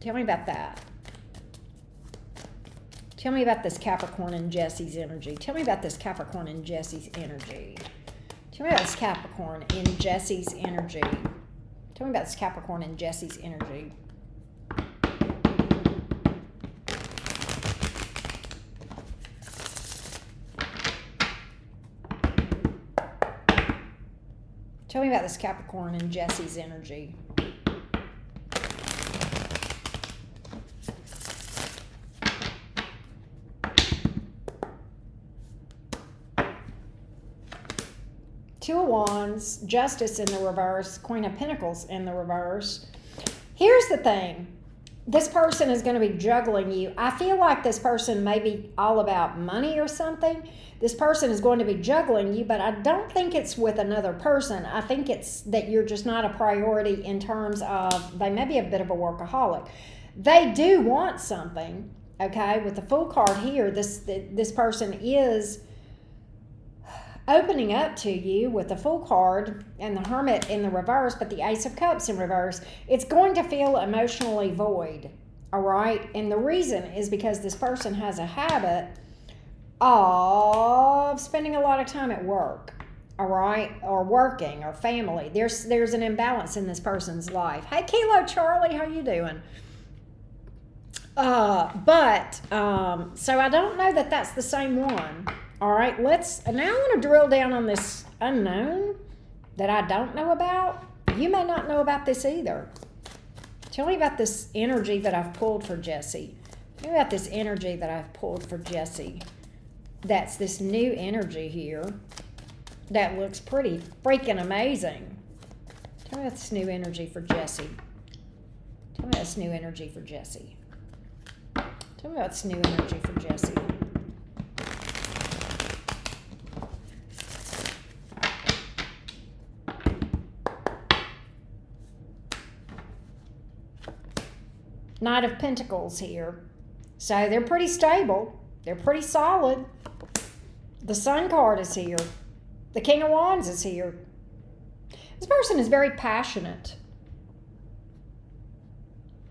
Tell me about that. Tell me about this Capricorn and Jesse's energy. Tell me about this Capricorn and Jesse's energy. Tell me about this Capricorn in Jesse's energy. Tell me about this Capricorn and Jesse's energy. Tell me about this Capricorn and Jesse's energy. Two of Wands, Justice in the reverse, Queen of Pentacles in the reverse. Here's the thing. This person is going to be juggling you. I feel like this person may be all about money or something. This person is going to be juggling you, but I don't think it's with another person. I think it's that you're just not a priority in terms of they may be a bit of a workaholic. They do want something, Okay, with the Fool card here, this person is opening up to you with the Fool card and the Hermit in the reverse, but the Ace of Cups in reverse. It's going to feel emotionally void, all right? And the reason is because this person has a habit of spending a lot of time at work, all right, or working, or family. There's an imbalance in this person's life. Hey, Kilo Charlie, how you doing? So I don't know that that's the same one. All right, now I want to drill down on this unknown that I don't know about. You may not know about this either. Tell me about this energy that I've pulled for Jesse. Tell me about this energy that I've pulled for Jesse. That's this new energy here that looks pretty freaking amazing. Tell me about this new energy for Jesse. Tell me about this new energy for Jesse. Tell me about this new energy for Jesse. Knight of Pentacles here. So they're pretty stable. They're pretty solid. The Sun card is here. The King of Wands is here. This person is very passionate.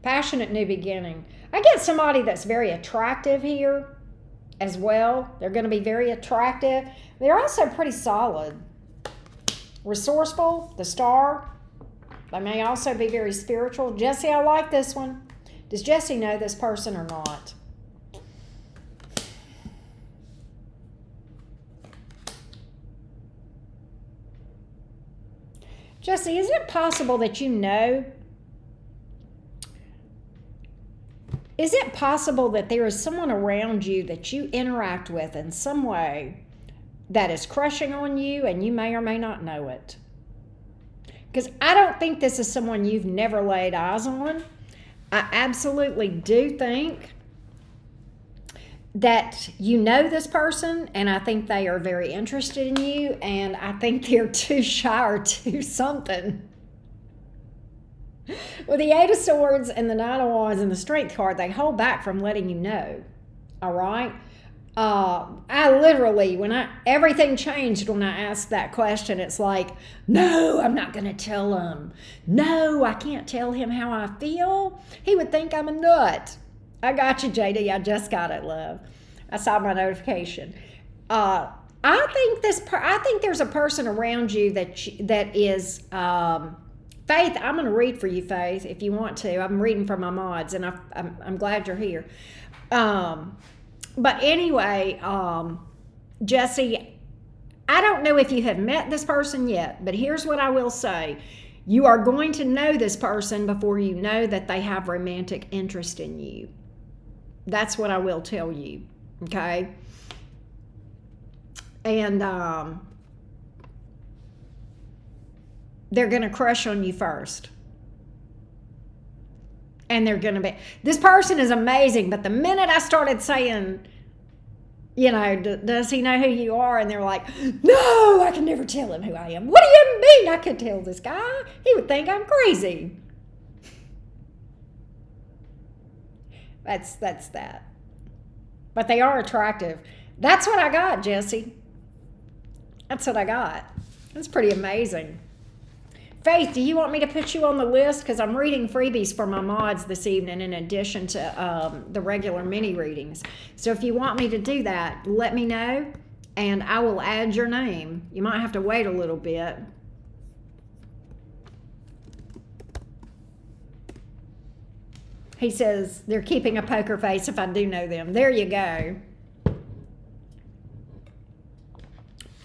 Passionate new beginning. I get somebody that's very attractive here as well. They're going to be very attractive. They're also pretty solid. Resourceful, the Star. They may also be very spiritual. Jesse, I like this one. Does Jesse know this person or not? Jesse, is it possible that you know? Is it possible that there is someone around you that you interact with in some way that is crushing on you and you may or may not know it? Because I don't think this is someone you've never laid eyes on. I absolutely do think that you know this person, and I think they are very interested in you, and I think they're too shy or too something. With the Eight of Swords and the Nine of Wands and the Strength card, they hold back from letting you know. All right? I literally, everything changed when I asked that question. It's like, no, I'm not going to tell him. No, I can't tell him how I feel. He would think I'm a nut. I got you, JD. I just got it, love. I saw my notification. I think there's a person around you that is Faith. I'm going to read for you, Faith, if you want to. I'm reading from my mods, and I'm glad you're here. But anyway, Jesse, I don't know if you have met this person yet, but here's what I will say. You are going to know this person before you know that they have romantic interest in you. That's what I will tell you, okay? And they're going to crush on you first. And they're going to be, this person is amazing, but the minute I started saying, you know, does he know who you are? And they're like, no, I can never tell him who I am. What do you mean I could tell this guy? He would think I'm crazy. That's that. But they are attractive. That's what I got, Jesse. That's what I got. That's pretty amazing. Faith, do you want me to put you on the list? Because I'm reading freebies for my mods this evening in addition to the regular mini readings. So if you want me to do that, let me know, and I will add your name. You might have to wait a little bit. He says they're keeping a poker face if I do know them. There you go.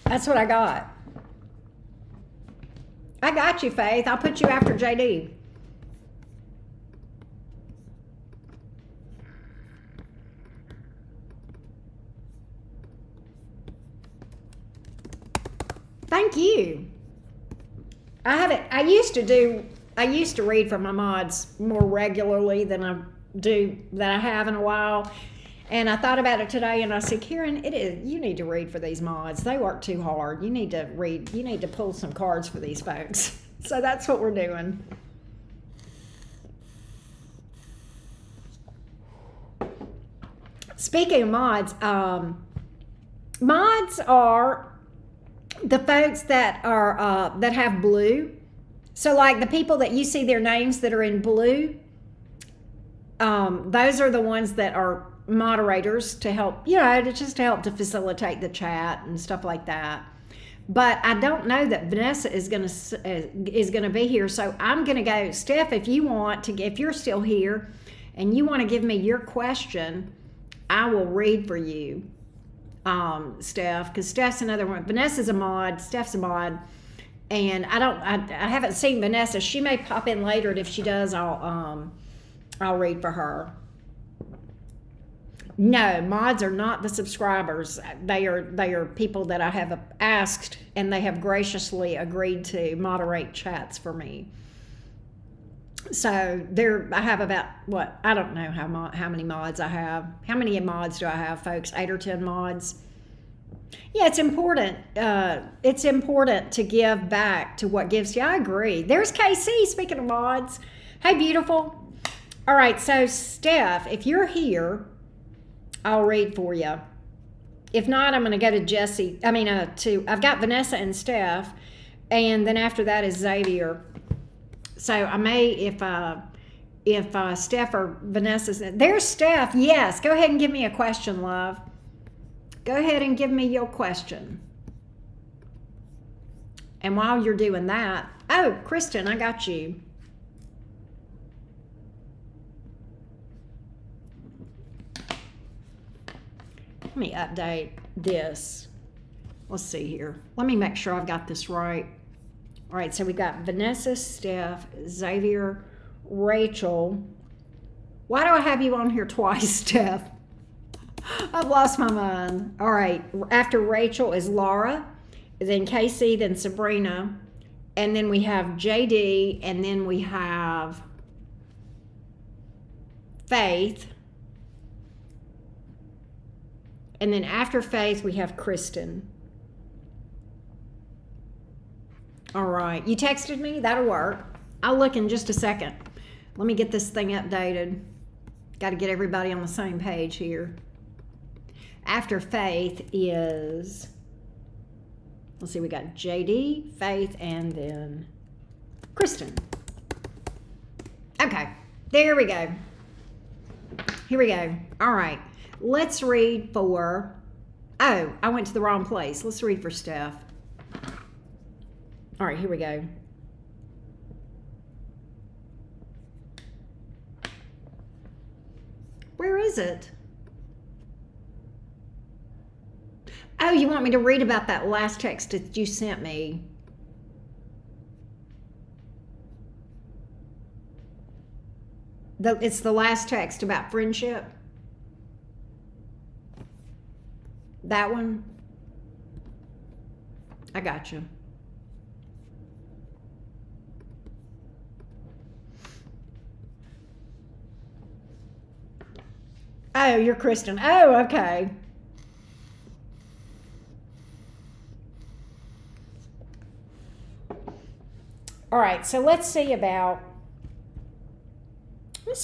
That's what I got. I got you, Faith. I'll put you after JD. Thank you. I used to read from my mods more regularly than I have in a while. And I thought about it today, and I said, Karen, you need to read for these mods. They work too hard. You need to read. You need to pull some cards for these folks. So that's what we're doing. Speaking of mods, mods are the folks that are that have blue. So like the people that you see their names that are in blue, those are the ones that are moderators to help, just to help to facilitate the chat and stuff like that. But I don't know that Vanessa is gonna be here, so I'm gonna go. Steph, if you're still here and you want to give me your question, I will read for you, Steph, because Steph's another one. Vanessa's a mod, Steph's a mod, and I haven't seen Vanessa. She may pop in later, and if she does, I'll read for her. No, mods are not the subscribers. They are people that I have asked, and they have graciously agreed to moderate chats for me. So I have about, I don't know how many mods I have. How many mods do I have, folks? 8 or 10 mods. Yeah, it's important. It's important to give back to what gives you. I agree. There's KC, speaking of mods. Hey, beautiful. All right, so Steph, if you're here, I'll read for you. If not, I'm going to go to Jesse. I've got Vanessa and Steph, and then after that is Xavier. So I may, if Steph or Vanessa's, there's Steph. Yes, go ahead and give me a question, love. Go ahead and give me your question. And while you're doing that, oh, Kristen, I got you. Let me update this. Let's see here. Let me make sure I've got this right. All right, so we got Vanessa, Steph, Xavier, Rachel. Why do I have you on here twice, Steph? I've lost my mind. All right, after Rachel is Laura, then Casey, then Sabrina, and then we have JD, and then we have Faith. And then after Faith, we have Kristen. All right, you texted me? That'll work. I'll look in just a second. Let me get this thing updated. Got to get everybody on the same page here. After Faith is, let's see, we got JD, Faith, and then Kristen. Okay, there we go. Here we go. All right, let's read for, oh, I went to the wrong place. Let's read for Steph. All right, here we go. Where is it? Oh, you want me to read about that last text that you sent me? It's the last text about friendship. That one? I got you. Oh, you're Kristen. Oh, okay. All right, so let's see about this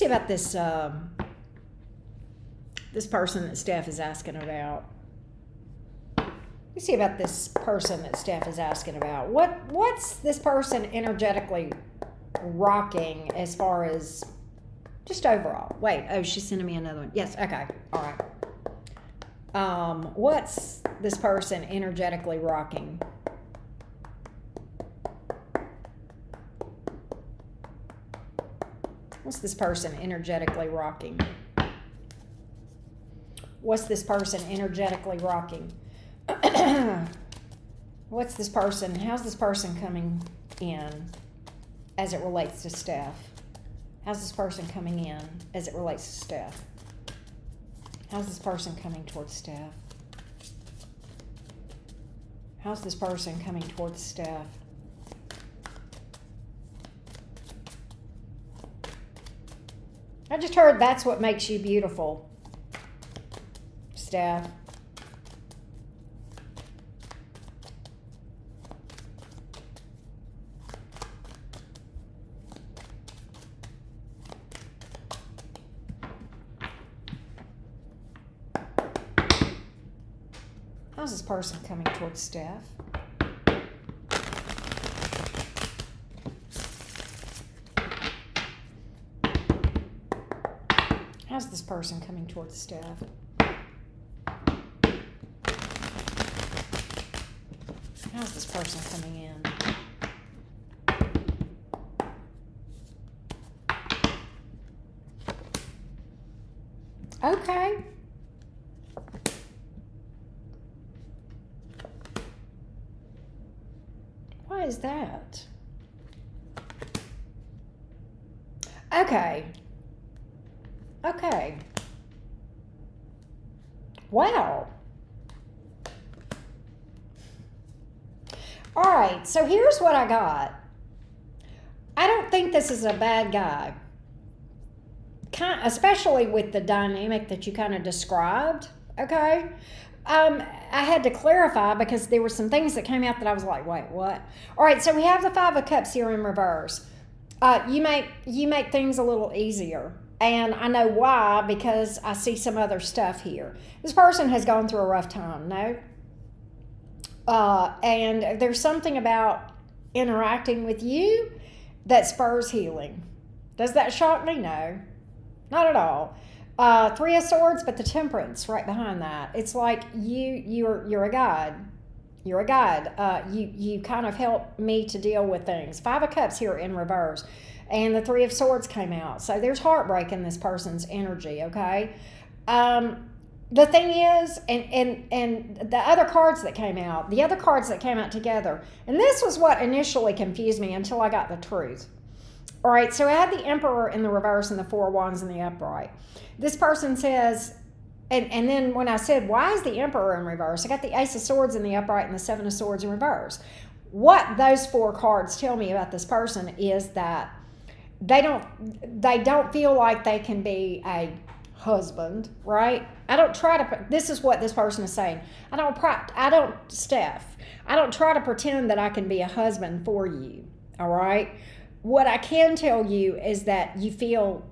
this person that Steph is asking about. Let's see about this person that Steph is asking about. What's this person energetically rocking as far as just overall? Wait, oh, she's sending me another one. Yes, okay, all right. What's this person energetically rocking? What's this person energetically rocking? What's this person energetically rocking? What's this person? How's this person coming in as it relates to Steph? How's this person coming in as it relates to Steph? How's this person coming towards Steph? How's this person coming towards Steph? I just heard that's what makes you beautiful, Steph. How's this person coming towards Steph? How's this person coming towards Steph? How's this person coming in? Okay. Why is that? Okay. Okay. Wow. All right, so here's what I got. I don't think this is a bad guy. Especially with the dynamic that you kind of described, okay? I had to clarify because there were some things that came out that I was like, wait, what? All right, so we have the Five of Cups here in reverse. You make things a little easier. And I know why, because I see some other stuff here. This person has gone through a rough time, no? And there's something about interacting with you that spurs healing. Does that shock me? No. Not at all. Three of Swords, but the Temperance right behind that. It's like you're a guide. You're a guide. You kind of help me to deal with things. Five of Cups here in reverse, and the Three of Swords came out. So there's heartbreak in this person's energy. Okay. The thing is, and the other cards that came out, together, and this was what initially confused me until I got the truth. All right, so I had the Emperor in the reverse and the Four of Wands in the upright. This person says, and then when I said, why is the Emperor in reverse? I got the Ace of Swords in the upright and the Seven of Swords in reverse. What those four cards tell me about this person is that they don't feel like they can be a husband, right? This is what this person is saying. Steph, I don't try to pretend that I can be a husband for you, all right? What I can tell you is that you feel,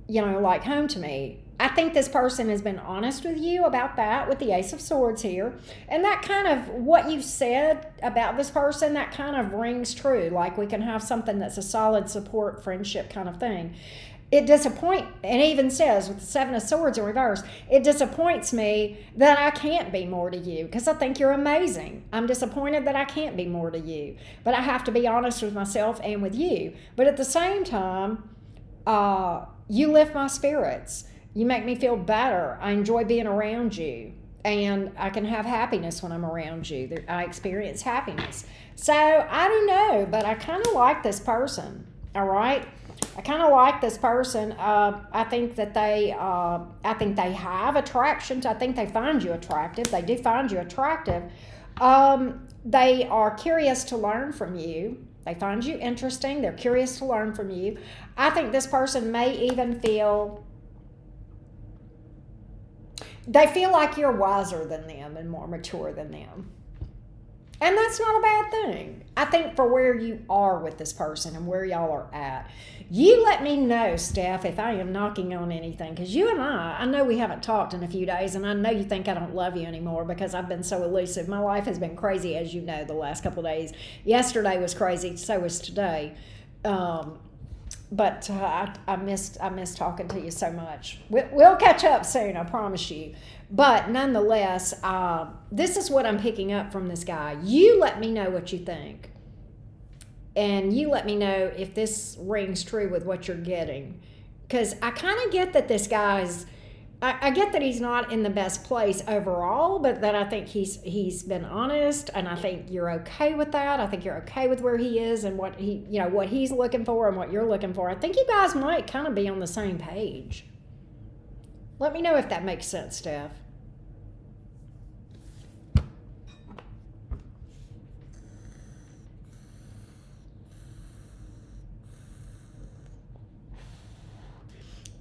like home to me. I think this person has been honest with you about that with the Ace of Swords here. And that kind of, what you've said about this person, that kind of rings true. Like we can have something that's a solid support, friendship kind of thing. It disappoints, and it even says with the Seven of Swords in reverse, it disappoints me that I can't be more to you because I think you're amazing. I'm disappointed that I can't be more to you, but I have to be honest with myself and with you. But at the same time, you lift my spirits. You make me feel better. I enjoy being around you, and I can have happiness when I'm around you. I experience happiness. So I don't know, but I kind of like this person, all right? I kind of like this person. I think that they have attraction. I think they find you attractive. They do find you attractive. They are curious to learn from you. They find you interesting. They're curious to learn from you. I think this person may even feel like you're wiser than them and more mature than them. And that's not a bad thing. I think for where you are with this person and where y'all are at, you let me know, Steph, if I am knocking on anything. Because you and I know we haven't talked in a few days, and I know you think I don't love you anymore because I've been so elusive. My life has been crazy, as you know, the last couple of days. Yesterday was crazy, so was today. But I missed talking to you so much. We'll catch up soon, I promise you. But nonetheless, this is what I'm picking up from this guy. You let me know what you think. And you let me know if this rings true with what you're getting. Because I kind of get that this guy's, I get that he's not in the best place overall, but that I think he's been honest, and I think you're okay with that. I think you're okay with where he is and what he's looking for and what you're looking for. I think you guys might kind of be on the same page. Let me know if that makes sense, Steph.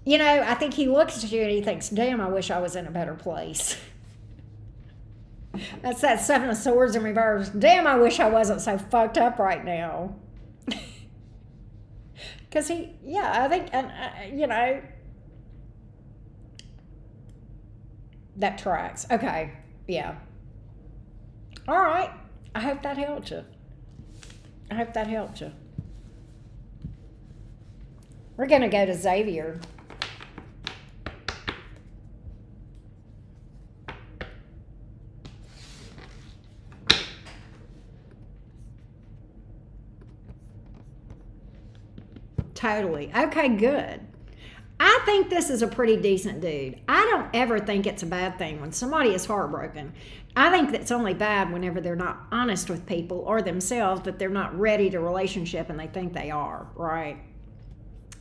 I think he looks at you and he thinks, damn, I wish I was in a better place. That's that Seven of Swords in reverse. Damn, I wish I wasn't so fucked up right now. Because I think, that tracks. Okay, yeah. All right. I hope that helped you. I hope that helped you. We're going to go to Xavier. Totally. Okay, good. I think this is a pretty decent dude. I don't ever think it's a bad thing when somebody is heartbroken. I think that's only bad whenever they're not honest with people or themselves, but they're not ready to relationship and they think they are, right?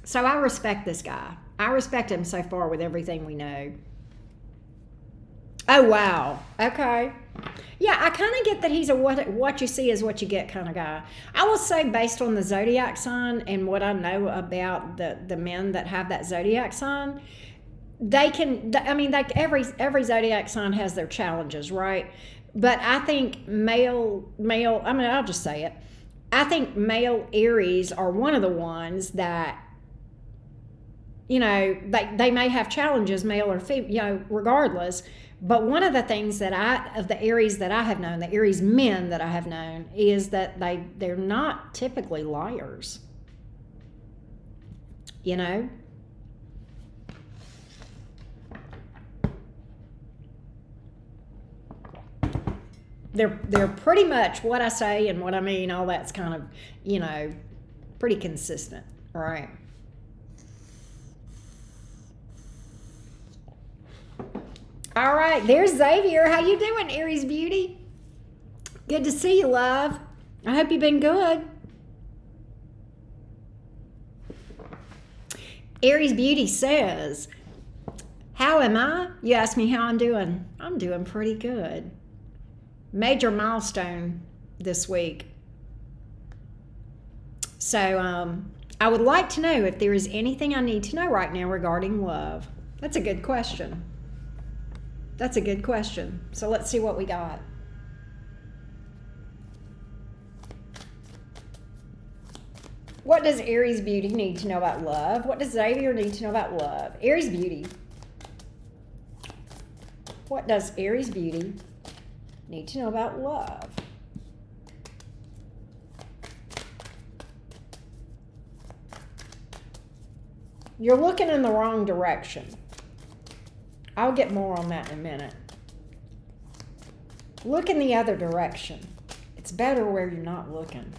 So I respect this guy. I respect him so far with everything we know. Oh, wow. Okay. Yeah, I kind of get that he's a what you see is what you get kind of guy. I will say, based on the zodiac sign and what I know about the men that have that zodiac sign, they can, I mean, like every zodiac sign has their challenges, right? But I think male, I mean, I'll just say it. I think male Aries are one of the ones that, you know, they may have challenges, male or female, you know, regardless. But one of the things that of the Aries that I have known, the Aries men that I have known, is that they're not typically liars. You know? They're pretty much what I say and what I mean, all that's kind of, you know, pretty consistent, right? All right, there's Xavier. How you doing, Aries Beauty? Good to see you, love. I hope you've been good. Aries Beauty says, how am I? You asked me how I'm doing. I'm doing pretty good. Major milestone this week. So I would like to know if there is anything I need to know right now regarding love. That's a good question. That's a good question. So let's see what we got. What does Aries Beauty need to know about love? What does Xavier need to know about love? Aries Beauty. What does Aries Beauty need to know about love? You're looking in the wrong direction. I'll get more on that in a minute. Look in the other direction. It's better where you're not looking.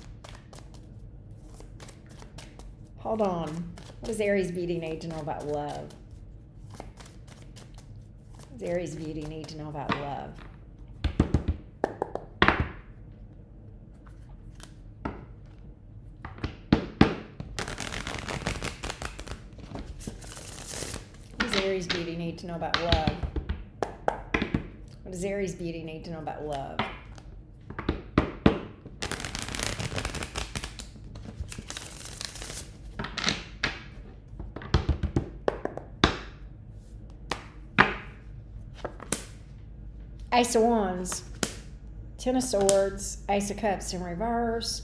Hold on. What does Aries Beauty need to know about love? What does Aries Beauty need to know about love? What does Aries Beauty need to know about love? What does Aries Beauty need to know about love? Ace of Wands, Ten of Swords, Ace of Cups in reverse,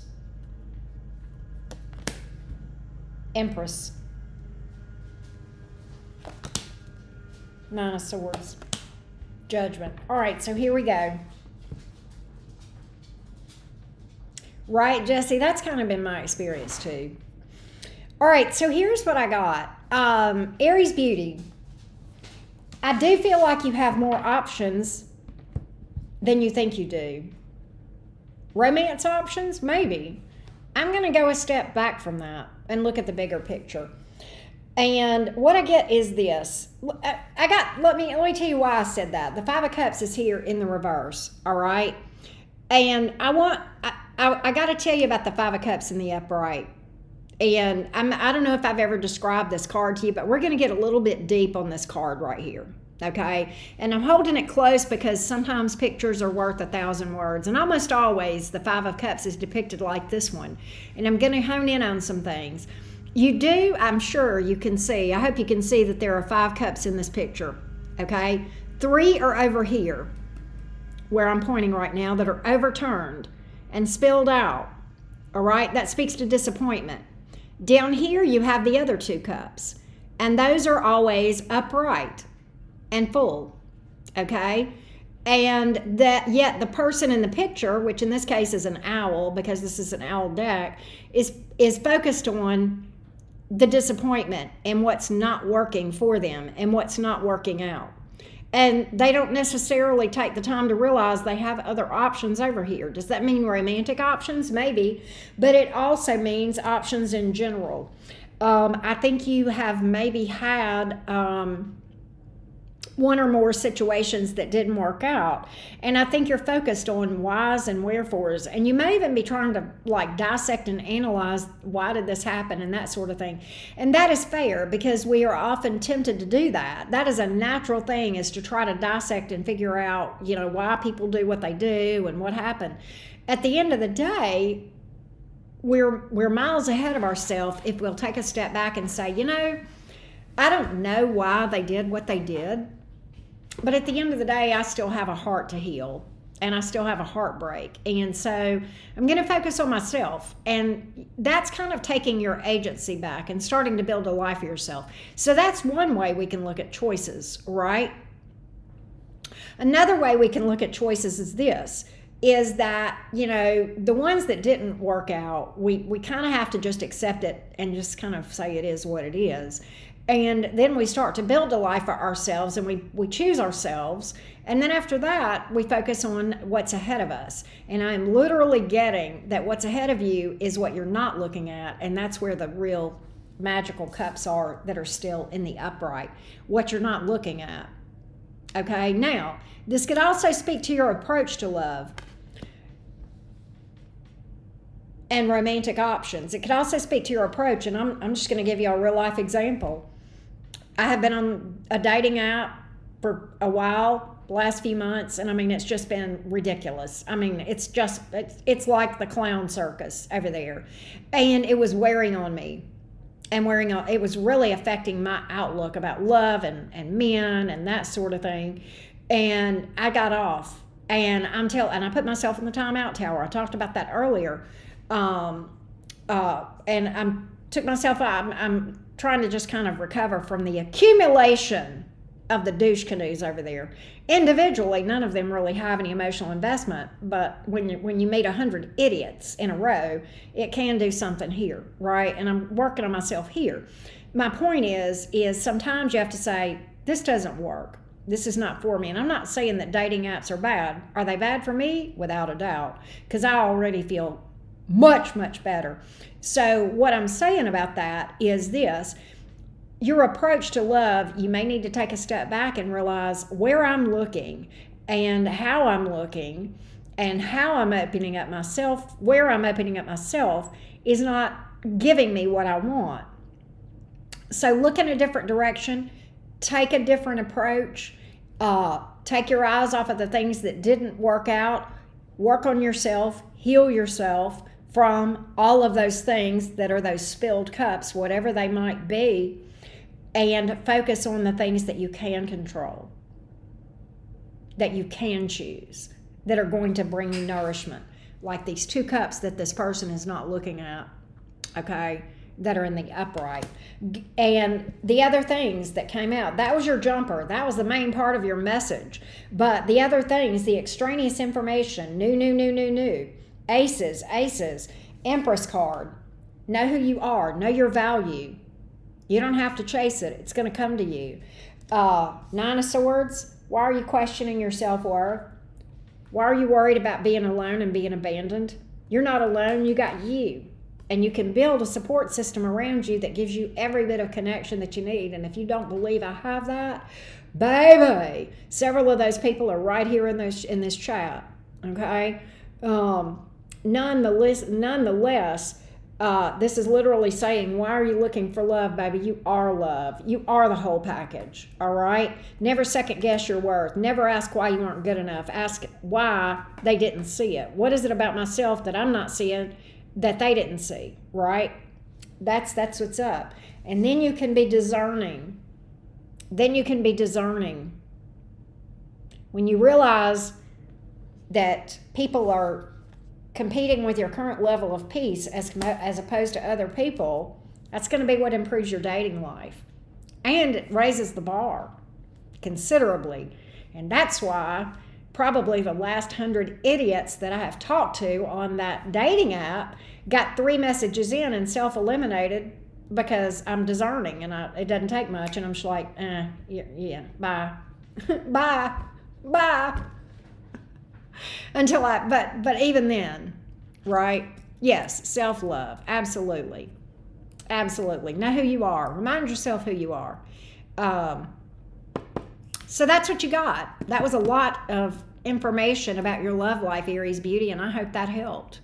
Empress, Nine of Swords, Judgment. All right, so here we go. Right, Jesse, that's kind of been my experience too. All right, so here's what I got. Aries Beauty, I do feel like you have more options than you think you do. Romance options? Maybe. I'm going to go a step back from that and look at the bigger picture. And what I get is this. Let me tell you why I said that. The Five of Cups is here in the reverse, all right? And I got to tell you about the Five of Cups in the upright. And I don't know if I've ever described this card to you, but we're going to get a little bit deep on this card right here. Okay, and I'm holding it close because sometimes pictures are worth 1,000 words, and almost always the Five of Cups is depicted like this one. And I'm going to hone in on some things. You do, I'm sure you can see, I hope you can see that there are 5 cups in this picture, okay? 3 are over here, where I'm pointing right now, that are overturned and spilled out, all right? That speaks to disappointment. Down here, you have the other 2 cups, and those are always upright and full, okay? And that yet the person in the picture, which in this case is an owl, because this is an owl deck, is focused on the disappointment and what's not working for them and what's not working out. And they don't necessarily take the time to realize they have other options over here. Does that mean romantic options? Maybe, but it also means options in general. I think you have maybe had one or more situations that didn't work out, and I think you're focused on whys and wherefores, and you may even be trying to like dissect and analyze why did this happen and that sort of thing. And that is fair, because we are often tempted to do that. That is a natural thing, is to try to dissect and figure out, you know, why people do what they do and what happened. At the end of the day, we're miles ahead of ourselves if we'll take a step back and say, you know, I don't know why they did what they did, but at the end of the day, I still have a heart to heal, and I still have a heartbreak. And so I'm going to focus on myself. And that's kind of taking your agency back and starting to build a life for yourself. So that's one way we can look at choices, right? Another way we can look at choices is this, is that, you know, the ones that didn't work out, we kind of have to just accept it and just kind of say it is what it is. And then we start to build a life for ourselves, and we choose ourselves. And then after that, we focus on what's ahead of us. And I'm literally getting that what's ahead of you is what you're not looking at. And that's where the real magical cups are that are still in the upright, what you're not looking at. Okay, now, this could also speak to your approach to love and romantic options. It could also speak to your approach, and I'm just going to give you a real life example. I have been on a dating app for a while, the last few months, and I mean, it's just been ridiculous. I mean, it's like the clown circus over there. And it was wearing on me, and it was really affecting my outlook about love and men and that sort of thing. And I got off, and I put myself in the timeout tower. I talked about that earlier. And took myself out. I'm trying to just kind of recover from the accumulation of the douche canoes over there. Individually, none of them really have any emotional investment, but when you meet 100 idiots in a row, it can do something here, right? And I'm working on myself here. My point is sometimes you have to say, this doesn't work. This is not for me. And I'm not saying that dating apps are bad. Are they bad for me? Without a doubt, because I already feel much, much better. So what I'm saying about that is this: your approach to love, you may need to take a step back and realize where I'm looking and how I'm looking and how I'm opening up myself, where I'm opening up myself is not giving me what I want. So look in a different direction, take a different approach, take your eyes off of the things that didn't work out, work on yourself, heal yourself from all of those things that are those spilled cups, whatever they might be, and focus on the things that you can control, that you can choose, that are going to bring you nourishment, like these 2 cups that this person is not looking at, okay, that are in the upright. And the other things that came out, that was your jumper. That was the main part of your message. But the other things, the extraneous information, new, aces, Empress card, know who you are, know your value. You don't have to chase it. It's going to come to you. 9 of Swords, why are you questioning your self-worth? Why are you worried about being alone and being abandoned? You're not alone. You got you. And you can build a support system around you that gives you every bit of connection that you need. And if you don't believe I have that, baby, several of those people are right here in this chat. Okay? Nonetheless, this is literally saying, why are you looking for love, baby? You are love. You are the whole package, all right? Never second guess your worth. Never ask why you aren't good enough. Ask why they didn't see it. What is it about myself that I'm not seeing that they didn't see, right? That's what's up. And then you can be discerning. When you realize that people are competing with your current level of peace as opposed to other people, that's going to be what improves your dating life. And it raises the bar considerably. And that's why probably the last 100 idiots that I have talked to on that dating app got 3 messages in and self-eliminated because I'm discerning and it doesn't take much. And I'm just like, yeah, bye. bye. Until but even then, right? Yes, self-love, absolutely. Absolutely. Know who you are. Remind yourself who you are. So that's what you got. That was a lot of information about your love life, Aries Beauty, and I hope that helped.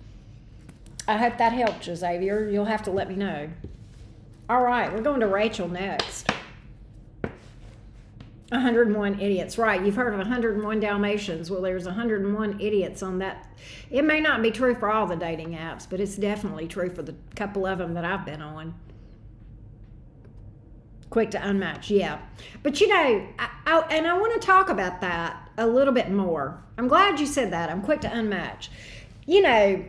I hope that helped you, Xavier. You'll have to let me know. All right, we're going to Rachel next. 101 idiots. Right, you've heard of 101 Dalmatians. Well, there's 101 idiots on that. It may not be true for all the dating apps, but it's definitely true for the couple of them that I've been on. Quick to unmatch, yeah. But you know, I want to talk about that a little bit more. I'm glad you said that. I'm quick to unmatch. You know,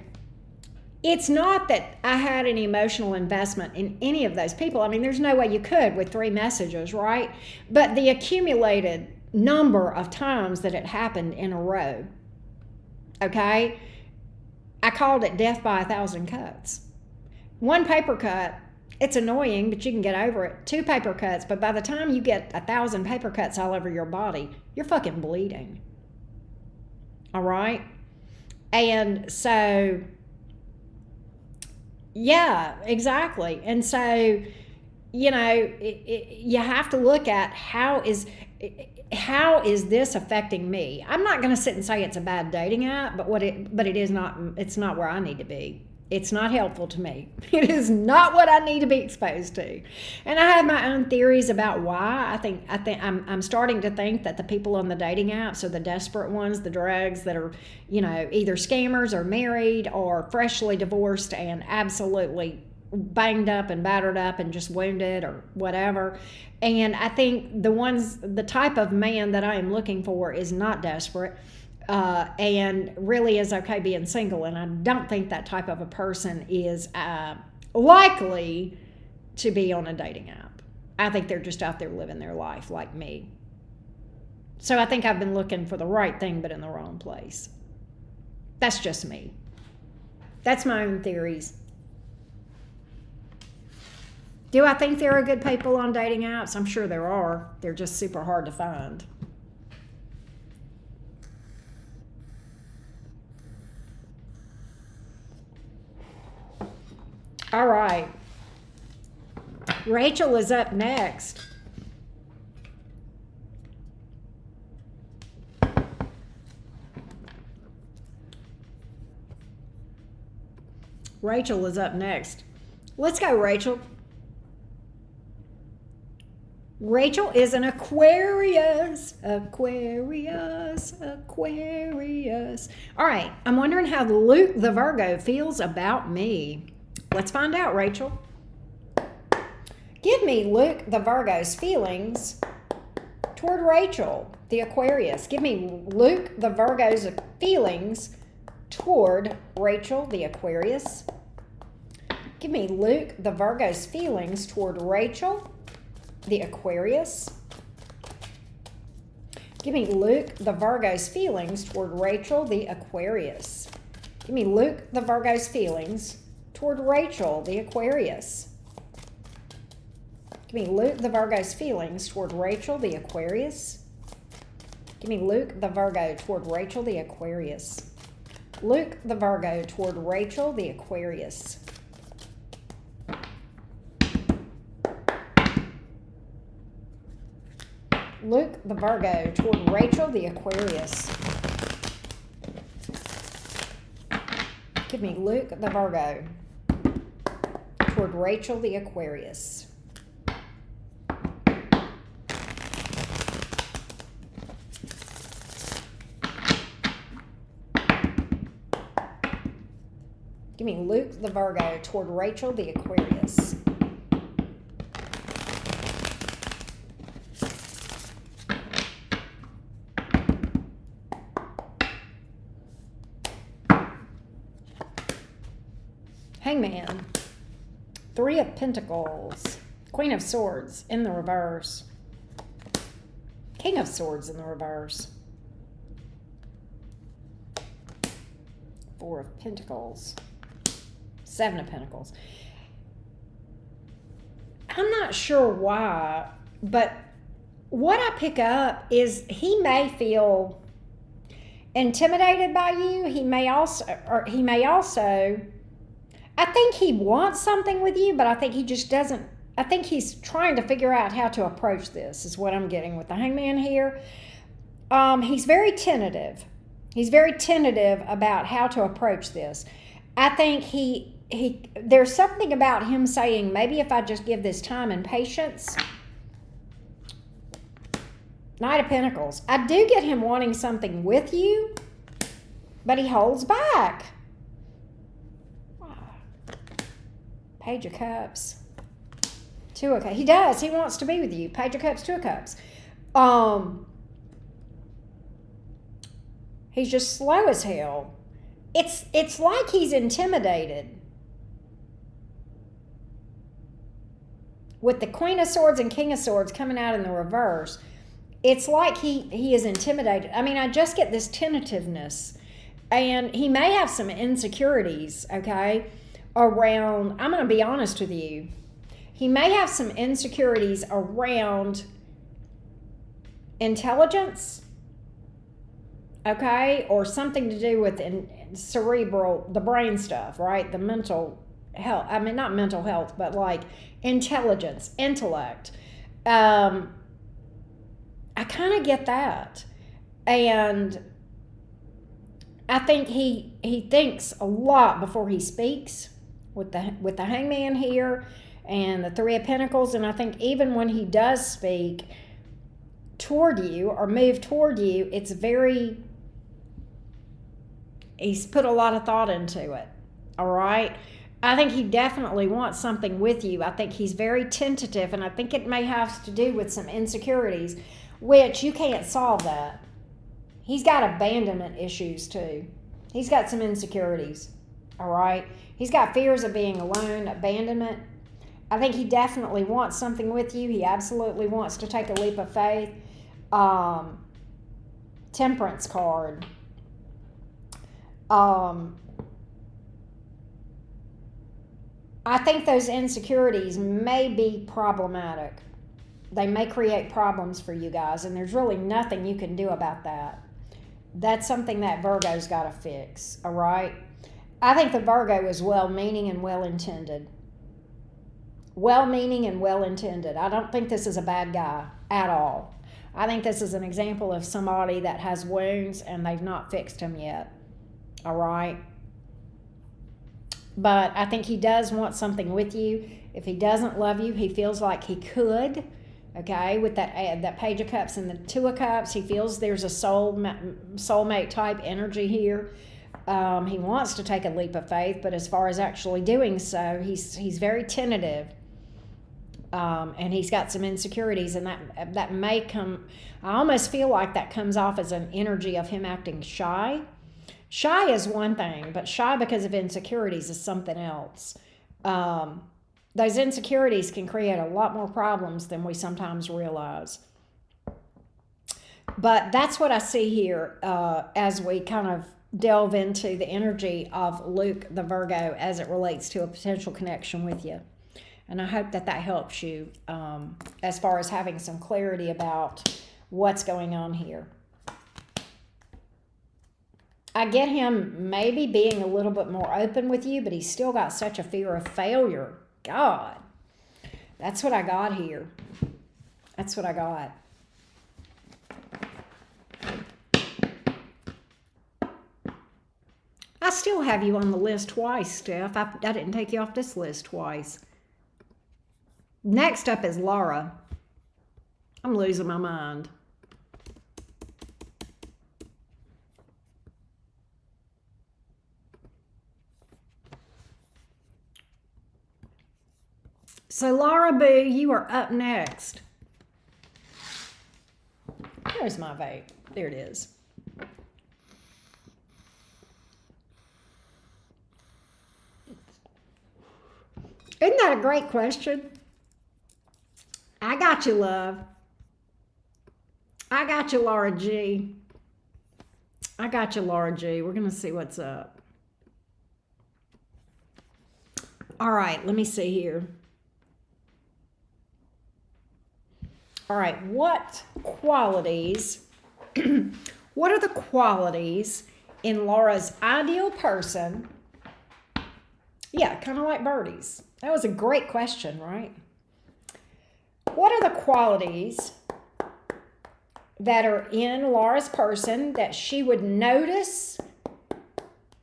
it's not that I had any emotional investment in any of those people. I mean, there's no way you could with 3 messages, right? But the accumulated number of times that it happened in a row, okay? I called it death by 1,000 cuts. 1 paper cut, it's annoying, but you can get over it. 2 paper cuts, but by the time you get 1,000 paper cuts all over your body, you're fucking bleeding. All right? And so, yeah, exactly. And so, you know, you have to look at how is this affecting me? I'm not going to sit and say it's a bad dating app, but it is not. It's not where I need to be. It's not helpful to me. It is not what I need to be exposed to. And I have my own theories about why. I think I'm starting to think that the people on the dating apps are the desperate ones, the drugs that are, you know, either scammers or married or freshly divorced and absolutely banged up and battered up and just wounded or whatever. And I think the type of man that I am looking for is not desperate. And really is okay being single. And I don't think that type of a person is likely to be on a dating app. I think they're just out there living their life like me. So I think I've been looking for the right thing, but in the wrong place. That's just me. That's my own theories. Do I think there are good people on dating apps? I'm sure there are. They're just super hard to find. All right. Rachel is up next. Rachel is up next. Let's go, Rachel. Rachel is an Aquarius. Aquarius. All right. I'm wondering how Luke the Virgo feels about me. Let's find out, Rachel. Give me Luke the Virgo's feelings toward Rachel the Aquarius. Give me Luke the Virgo's feelings toward Rachel the Aquarius. Give me Luke the Virgo's feelings toward Rachel the Aquarius. Give me Luke the Virgo's feelings toward Rachel the Aquarius. Give me Luke the Virgo's feelings toward Rachel the Aquarius. Give me Luke the Virgo's feelings toward Rachel the Aquarius. Give me Luke the Virgo toward Rachel the Aquarius. Luke the Virgo toward Rachel the Aquarius. Luke the Virgo toward Rachel the Aquarius. Give me Luke the Virgo toward Rachel the Aquarius. Give me Luke the Virgo toward Rachel the Aquarius. Hangman. 3 of Pentacles. Queen of Swords in the reverse. King of Swords in the reverse. Four of Pentacles. Seven of Pentacles. I'm not sure why, but what I pick up is he may feel intimidated by you. He may also, I think he wants something with you, but I think he just doesn't, I think he's trying to figure out how to approach this, is what I'm getting with the Hangman here. He's very tentative. He's very tentative about how to approach this. I think there's something about him saying, maybe if I just give this time and patience. Knight of Pentacles. I do get him wanting something with you, but he holds back. Page of Cups. Two of Cups. He does. He wants to be with you. Page of Cups, Two of Cups. He's just slow as hell. It's like he's intimidated. With the Queen of Swords and King of Swords coming out in the reverse, it's like he is intimidated. I mean, I just get this tentativeness. And he may have some insecurities, okay, around, I'm going to be honest with you. He may have some insecurities around intelligence, okay, or something to do with cerebral, the brain stuff, right? The mental health. I mean, not mental health, but like intelligence, intellect. I kind of get that. And I think he thinks a lot before he speaks with the Hangman here and the Three of Pentacles. And I think even when he does speak toward you or move toward you, it's he's put a lot of thought into it. All right. I think he definitely wants something with you. I think he's very tentative, and I think it may have to do with some insecurities, which you can't solve that. He's got abandonment issues too. He's got some insecurities. All right. He's got fears of being alone, abandonment. I think he definitely wants something with you. He absolutely wants to take a leap of faith. Temperance card. I think those insecurities may be problematic. They may create problems for you guys, and there's really nothing you can do about that. That's something that Virgo's got to fix, all right? I think the Virgo is well-meaning and well-intended. Well-meaning and well-intended. I don't think this is a bad guy at all. I think this is an example of somebody that has wounds and they've not fixed them yet, all right? But I think he does want something with you. If he doesn't love you, he feels like he could. Okay, with that Page of Cups and the Two of Cups, he feels there's a soulmate type energy here. He wants to take a leap of faith, but as far as actually doing so, he's very tentative. And he's got some insecurities, and that may come. I almost feel like that comes off as an energy of him acting shy. Shy is one thing, but shy because of insecurities is something else. Those insecurities can create a lot more problems than we sometimes realize. But that's what I see here as we kind of delve into the energy of Luke the Virgo as it relates to a potential connection with you. And I hope that helps you as far as having some clarity about what's going on here. I get him maybe being a little bit more open with you, but he's still got such a fear of failure. God, that's what I got here. That's what I got. I still have you on the list twice, Steph. I didn't take you off this list twice. Next up is Laura. I'm losing my mind. So Laura Boo, you are up next. There's my vape. There it is. Isn't that a great question? I got you, love. I got you, Laura G. I got you, Laura G. We're going to see what's up. All right, let me see here. All right, what qualities, what are the qualities in Laura's ideal person? Yeah, kind of like Birdie's. That was a great question, right? What are the qualities that are in Laura's person that she would notice,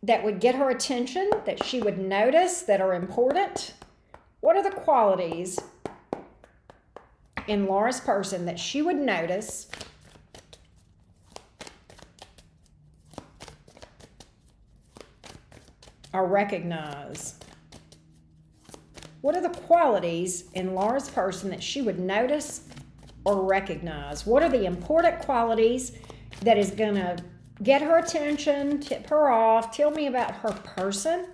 that would get her attention, that she would notice, that are important? What are the qualities in Laura's person that she would notice or recognize? What are the qualities in Laura's person that she would notice or recognize? What are the important qualities that is going to get her attention, tip her off? Tell me about her person.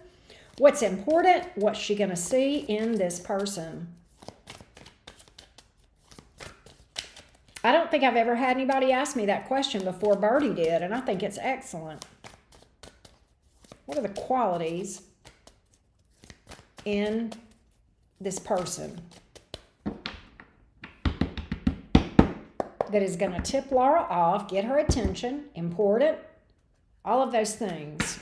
What's important? What's she going to see in this person? I don't think I've ever had anybody ask me that question before Birdie did, and I think it's excellent. What are the qualities in this person that is going to tip Laura off, get her attention, important, all of those things?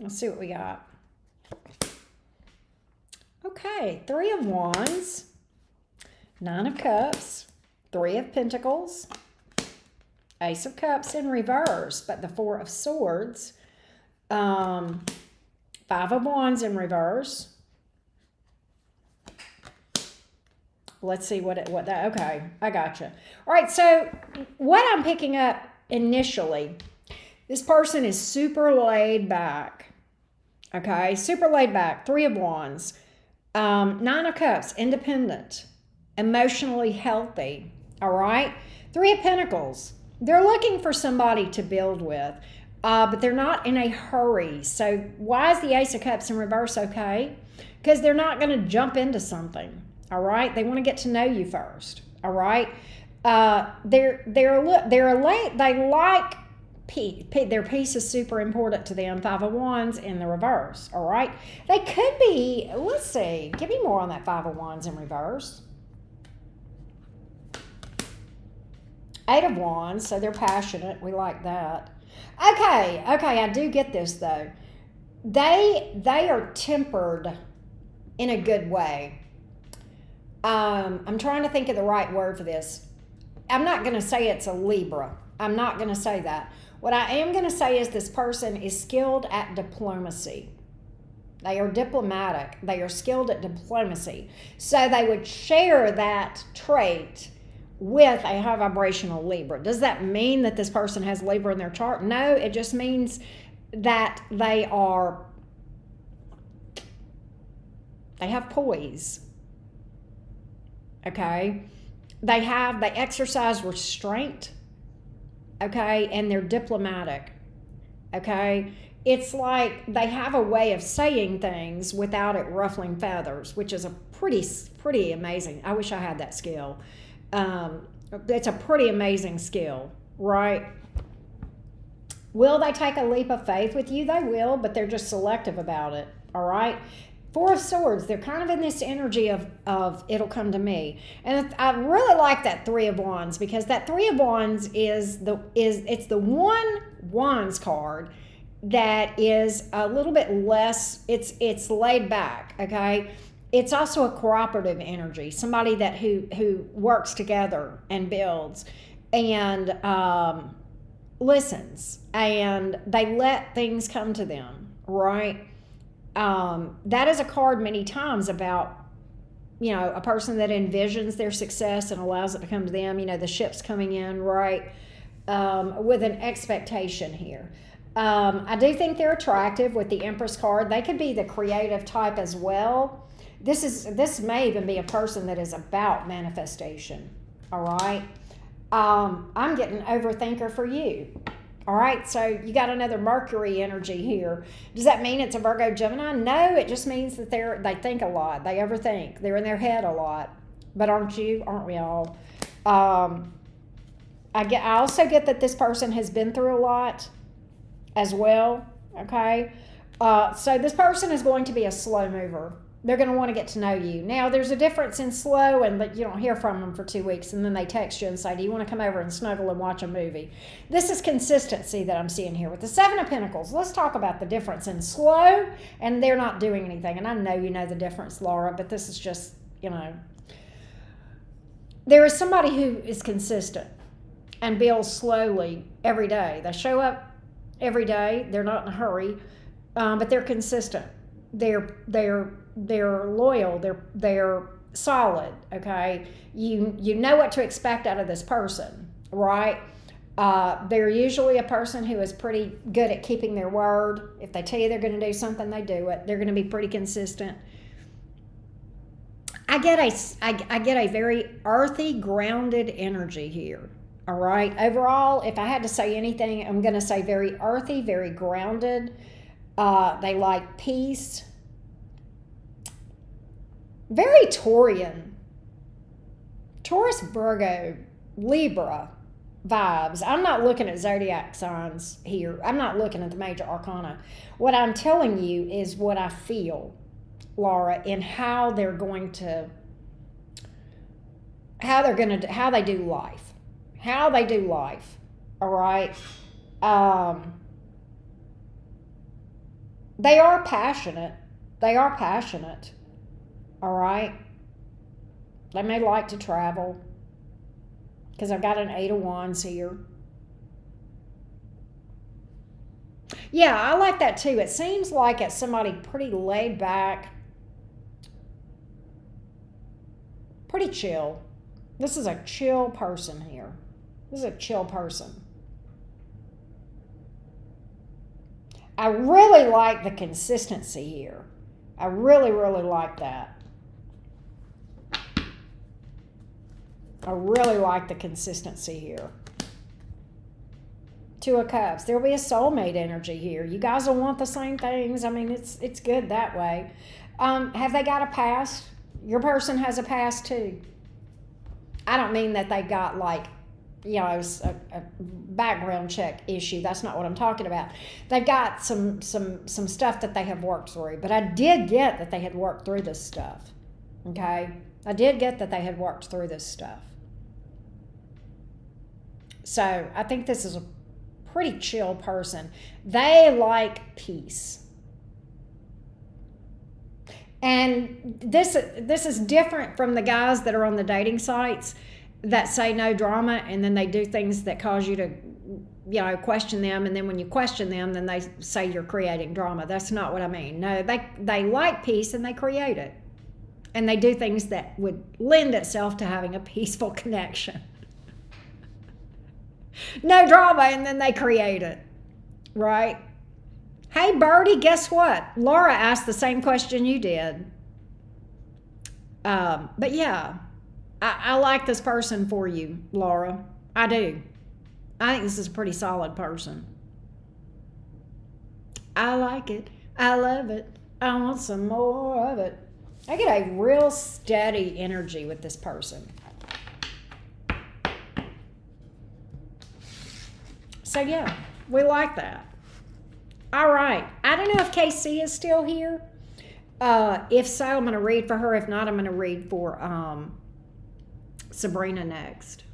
Let's see what we got. Okay, 3 of Wands, 9 of Cups, 3 of Pentacles, Ace of Cups in reverse, but the 4 of Swords, 5 of Wands in reverse. Let's see what that, okay, I gotcha. All right, so what I'm picking up initially, this person is super laid back. Okay, super laid back. 3 of Wands. 9 of Cups, independent, emotionally healthy. All right. 3 of Pentacles. They're looking for somebody to build with, but they're not in a hurry. So why is the Ace of Cups in reverse okay? Because they're not going to jump into something. All right. They want to get to know you first. All right. They like their peace is super important to them. 5 of Wands in the reverse. All right. They could be, let's see, give me more on that 5 of Wands in reverse. 8 of Wands, so they're passionate. We like that. Okay, I do get this though. They are tempered in a good way. I'm trying to think of the right word for this. I'm not going to say it's a Libra. I'm not going to say that. What I am going to say is this person is skilled at diplomacy. They are diplomatic. They are skilled at diplomacy. So they would share that trait with a high vibrational Libra. Does that mean that this person has Libra in their chart? No, it just means that they have poise. Okay? They exercise restraint. Okay, and they're diplomatic. Okay, it's like they have a way of saying things without it ruffling feathers, which is a pretty amazing. I wish I had that skill. It's a pretty amazing skill, right? Will they take a leap of faith with you? They will, but they're just selective about it. All right. 4 of Swords, they're kind of in this energy of it'll come to me. And I really like that 3 of Wands, because that 3 of Wands it's the one Wands card that is a little bit less, it's laid back, okay? It's also a cooperative energy, somebody that who works together and builds and listens, and they let things come to them, right? That is a card many times about, a person that envisions their success and allows it to come to them, the ship's coming in, right? With an expectation here. I do think they're attractive with the Empress card. They could be the creative type as well. This may even be a person that is about manifestation, all right? I'm getting overthinker for you. All right, so you got another Mercury energy here. Does that mean it's a Virgo Gemini? No, it just means that they think a lot. They overthink. They're in their head a lot. But aren't you? Aren't we all? I also get that this person has been through a lot as well. Okay, so this person is going to be a slow mover. They're going to want to get to know you. Now, there's a difference in slow and that you don't hear from them for 2 weeks and then they text you and say, do you want to come over and snuggle and watch a movie? This is consistency that I'm seeing here. With the Seven of Pentacles, let's talk about the difference in slow and they're not doing anything. And I know you know the difference, Laura, but this is just, there is somebody who is consistent and builds slowly every day. They show up every day. They're not in a hurry, but they're consistent. They're loyal. They're solid. Okay, you know what to expect out of this person, right? They're usually a person who is pretty good at keeping their word. If they tell you they're going to do something, they do it. They're going to be pretty consistent. I get a very earthy, grounded energy here. All right. Overall, if I had to say anything, I'm going to say very earthy, very grounded. They like peace. Very Taurian. Taurus, Virgo, Libra vibes. I'm not looking at zodiac signs here. I'm not looking at the major arcana. What I'm telling you is what I feel, Laura, in how they do life. How they do life. All right. They are passionate. All right. They may like to travel because I've got an 8 of Wands here. Yeah, I like that too. It seems like it's somebody pretty laid back, pretty chill. This is a chill person here. This is a chill person. I really like the consistency here. I really, really like that. I really like the consistency here. 2 of Cups. There'll be a soulmate energy here. You guys will want the same things. I mean, it's good that way. Have they got a past? Your person has a past too. I don't mean that they've got like, a background check issue. That's not what I'm talking about. They've got some stuff that they have worked through. But I did get that they had worked through this stuff. Okay? I did get that they had worked through this stuff. So I think this is a pretty chill person. They like peace. And this is different from the guys that are on the dating sites that say no drama, and then they do things that cause you to, question them. And then when you question them, then they say you're creating drama. That's not what I mean. No, they like peace and they create it. And they do things that would lend itself to having a peaceful connection. No drama, and then they create it, right? Hey, Birdie, guess what? Laura asked the same question you did. But yeah, I like this person for you, Laura. I do. I think this is a pretty solid person. I like it. I love it. I want some more of it. I get a real steady energy with this person. So yeah, we like that. All right. I don't know if KC is still here. If so, I'm going to read for her. If not, I'm going to read for Sabrina next.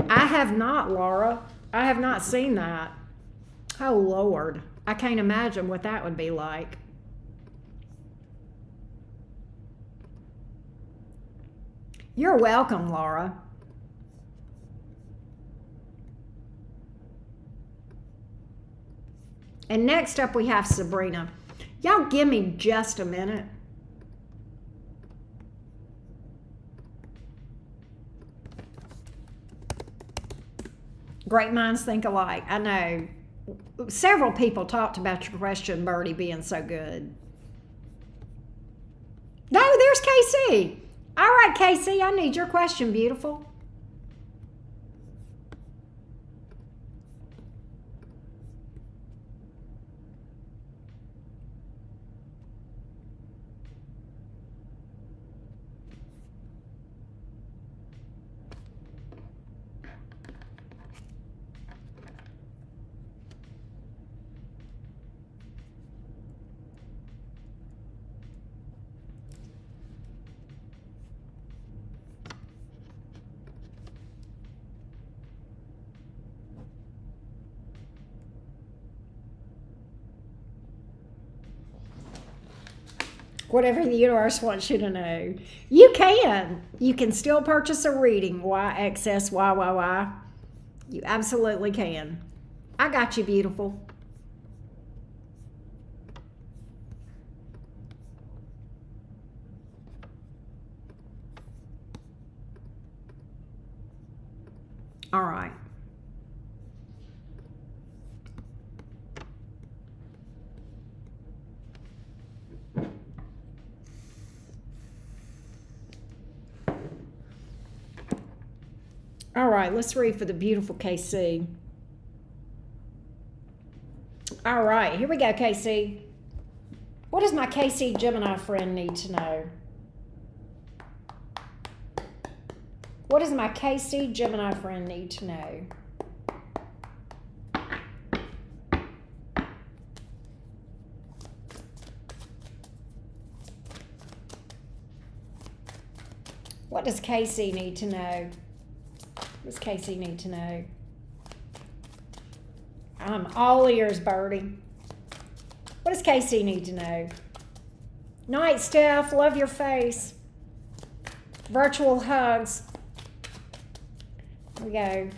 I have not, Laura. I have not seen that. Oh, Lord. I can't imagine what that would be like. You're welcome, Laura. And next up we have Sabrina. Y'all give me just a minute. Great minds think alike. I know. Several people talked about your question, Birdie, being so good. No, there's KC. All right, KC, I need your question, beautiful. Whatever the universe wants you to know. You can. You can still purchase a reading. YXSYYY. You absolutely can. I got you, beautiful. All right. All right, let's read for the beautiful KC. All right, here we go, KC. What does my KC Gemini friend need to know? What does my KC Gemini friend need to know? What does KC need to know? What does KC need to know? I'm all ears, Birdie. What does KC need to know? Night, Steph. Love your face. Virtual hugs. Here we go.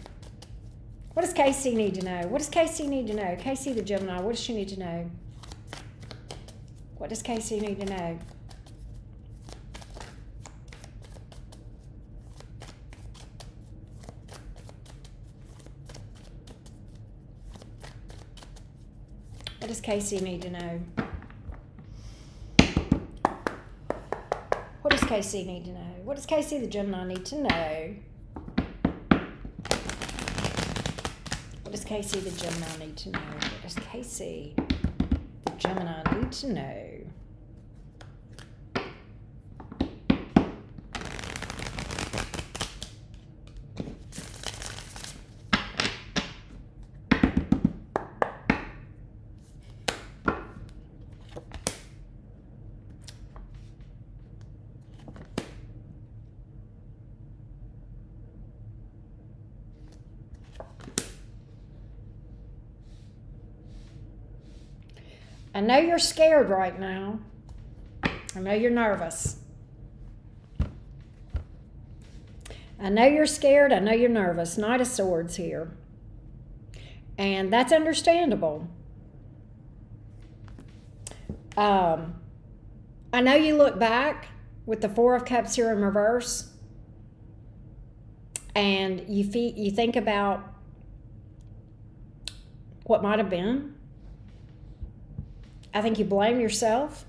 What does KC need to know? What does KC need to know? KC the Gemini, what does she need to know? What does KC need to know? What does KC need to know? What does KC need to know? What does KC the Gemini need to know? What does KC the Gemini need to know? What does KC the Gemini need to know? I know you're scared right now. I know you're nervous. I know you're scared. I know you're nervous. Knight of Swords here. And that's understandable. I know you look back with the Four of Cups here in reverse. And you think about what might have been. I think you blame yourself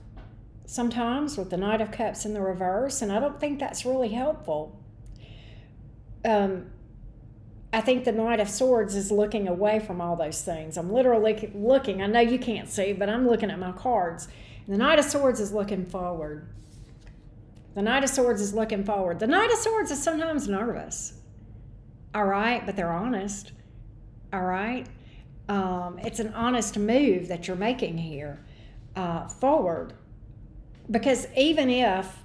sometimes with the Knight of Cups in the reverse, and I don't think that's really helpful. I think the Knight of Swords is looking away from all those things. I'm literally looking. I know you can't see, but I'm looking at my cards. And the Knight of Swords is looking forward. The Knight of Swords is looking forward. The Knight of Swords is sometimes nervous. All right, but they're honest. All right? It's an honest move that you're making here. Forward, because even if,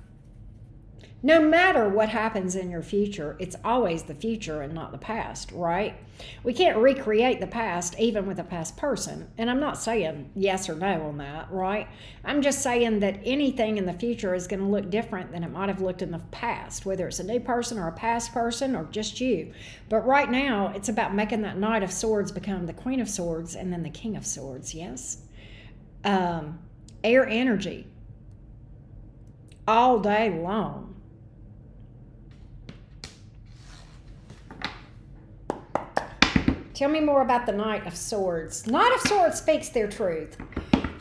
no matter what happens in your future, it's always the future and not the past, right? We can't recreate the past even with a past person, and I'm not saying yes or no on that, right? I'm just saying that anything in the future is going to look different than it might have looked in the past, whether it's a new person or a past person or just you. But right now, it's about making that Knight of Swords become the Queen of Swords and then the King of Swords, yes? Air energy all day long. Tell me more about the Knight of Swords. Knight of Swords speaks their truth.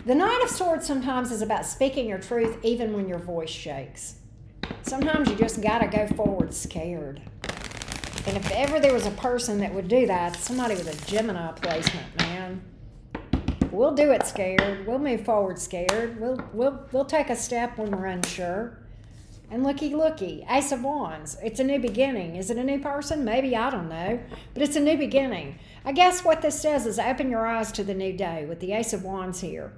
The Knight of Swords sometimes is about speaking your truth even when your voice shakes. Sometimes you just got to go forward scared. And if ever there was a person that would do that, somebody with a Gemini placement, man. We'll do it scared. We'll move forward scared. We'll take a step when we're unsure. And looky, Ace of Wands. It's a new beginning. Is it a new person? Maybe, I don't know. But it's a new beginning. I guess what this says is open your eyes to the new day with the Ace of Wands here.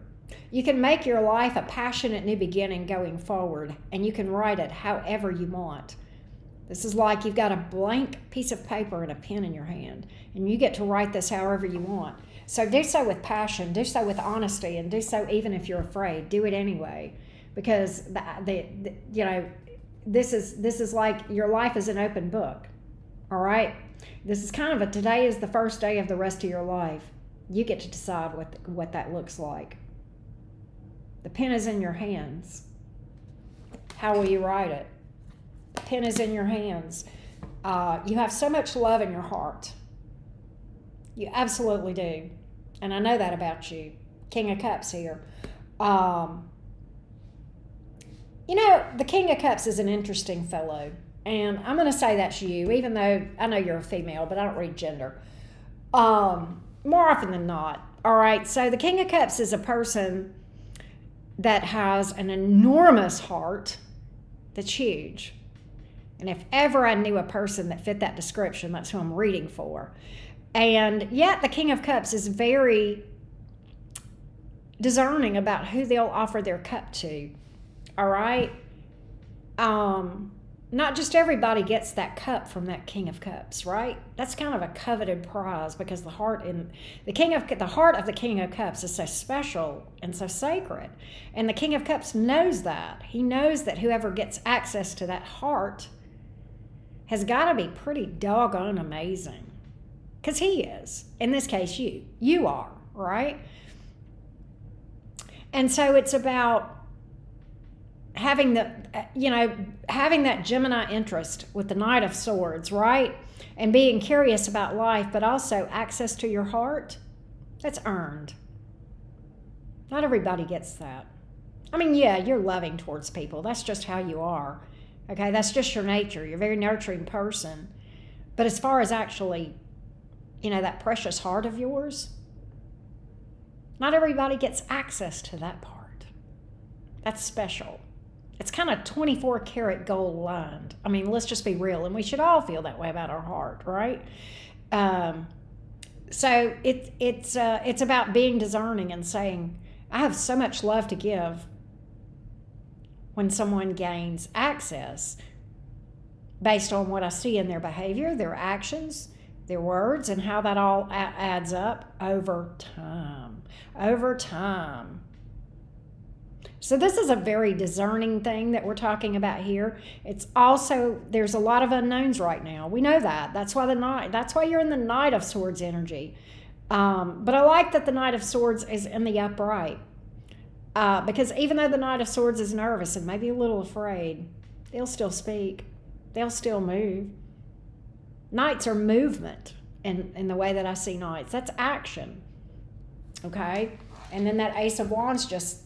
You can make your life a passionate new beginning going forward, and you can write it however you want. This is like you've got a blank piece of paper and a pen in your hand, and you get to write this however you want. So do so with passion, do so with honesty, and do so even if you're afraid. Do it anyway, because this is like your life is an open book. All right, this is kind of today is the first day of the rest of your life. You get to decide what that looks like. The pen is in your hands. How will you write it? The pen is in your hands. You have so much love in your heart. You absolutely do. And I know that about you. King of Cups here. The King of Cups is an interesting fellow. And I'm going to say that's you, even though I know you're a female, but I don't read gender. More often than not. All right, so the King of Cups is a person that has an enormous heart that's huge. And if ever I knew a person that fit that description, that's who I'm reading for. And yet the King of Cups is very discerning about who they'll offer their cup to. All right? Not just everybody gets that cup from that King of Cups, right? That's kind of a coveted prize because the heart of the King of Cups is so special and so sacred. And the King of Cups knows that. He knows that whoever gets access to that heart has got to be pretty doggone amazing. Because he is. In this case, you are, right? And so it's about having that Gemini interest with the Knight of Swords, right? And being curious about life, but also access to your heart, that's earned. Not everybody gets that. I mean, yeah, you're loving towards people. That's just how you are. Okay, that's just your nature. You're a very nurturing person. But as far as actually, that precious heart of yours, not everybody gets access to that part. That's special. It's kind of 24 karat gold lined. I mean, let's just be real. And we should all feel that way about our heart, right? So it's about being discerning and saying, I have so much love to give when someone gains access based on what I see in their behavior, their actions, their words, and how that all adds up over time. Over time. So this is a very discerning thing that we're talking about here. It's also, there's a lot of unknowns right now. We know that. That's why you're in the Knight of Swords energy. But I like that the Knight of Swords is in the upright. Because even though the Knight of Swords is nervous and maybe a little afraid, they'll still speak. They'll still move. Knights are movement in the way that I see knights. That's action. Okay? And then that Ace of Wands just,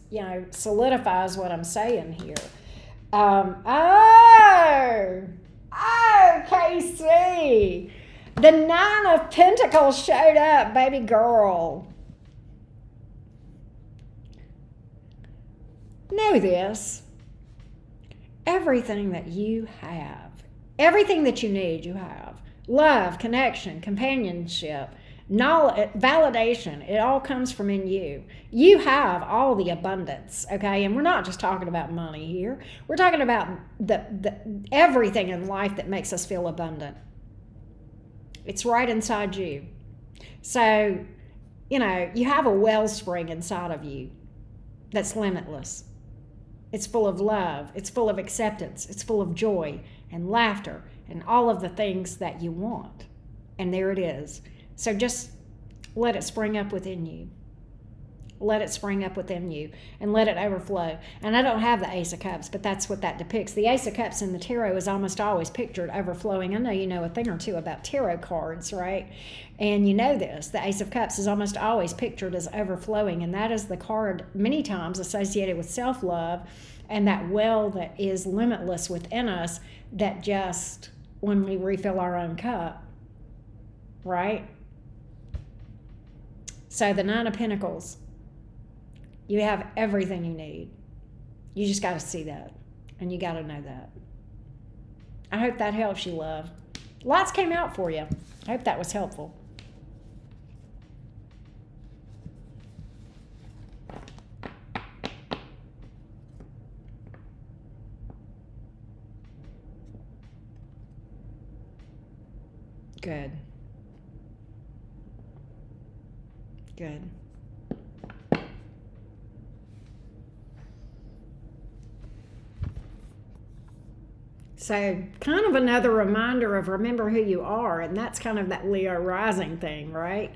solidifies what I'm saying here. KC. The Nine of Pentacles showed up, baby girl. Know this. Everything that you have, everything that you need, you have. Love, connection, companionship, knowledge, validation, it all comes from in you. You have all the abundance, okay? And we're not just talking about money here. We're talking about the everything in life that makes us feel abundant. It's right inside you. So, you have a wellspring inside of you that's limitless. It's full of love. It's full of acceptance. It's full of joy and laughter and all of the things that you want. And there it is. So just let it spring up within you. Let it spring up within you and let it overflow. And I don't have the Ace of Cups, but that's what that depicts. The Ace of Cups in the tarot is almost always pictured overflowing. I know you know a thing or two about tarot cards, right? And you know this. The Ace of Cups is almost always pictured as overflowing, and that is the card many times associated with self-love and that well that is limitless within us, that just when we refill our own cup, right? So the Nine of Pentacles, you have everything you need. You just got to see that, and you got to know that. I hope that helps you, love. Lots came out for you. I hope that was helpful. Good. Good. So kind of another reminder of remember who you are, and that's kind of that Leo rising thing, right?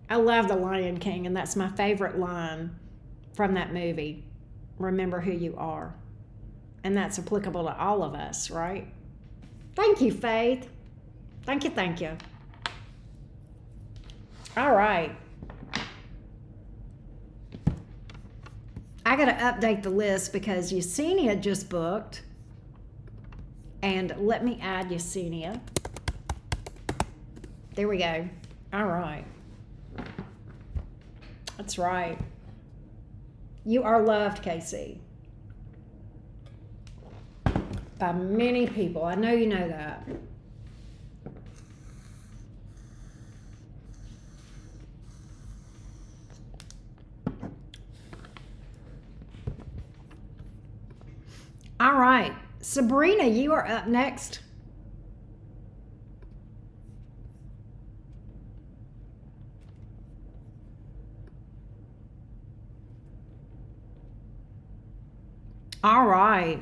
I love The Lion King, and that's my favorite line from that movie. Remember who you are. And that's applicable to all of us, right? Thank you, Faith. Thank you, thank you. All right. I got to update the list because Yesenia just booked. And let me add Yesenia. There we go. All right. That's right. You are loved, Casey. By many people. I know you know that. All right, Sabrina, you are up next. All right.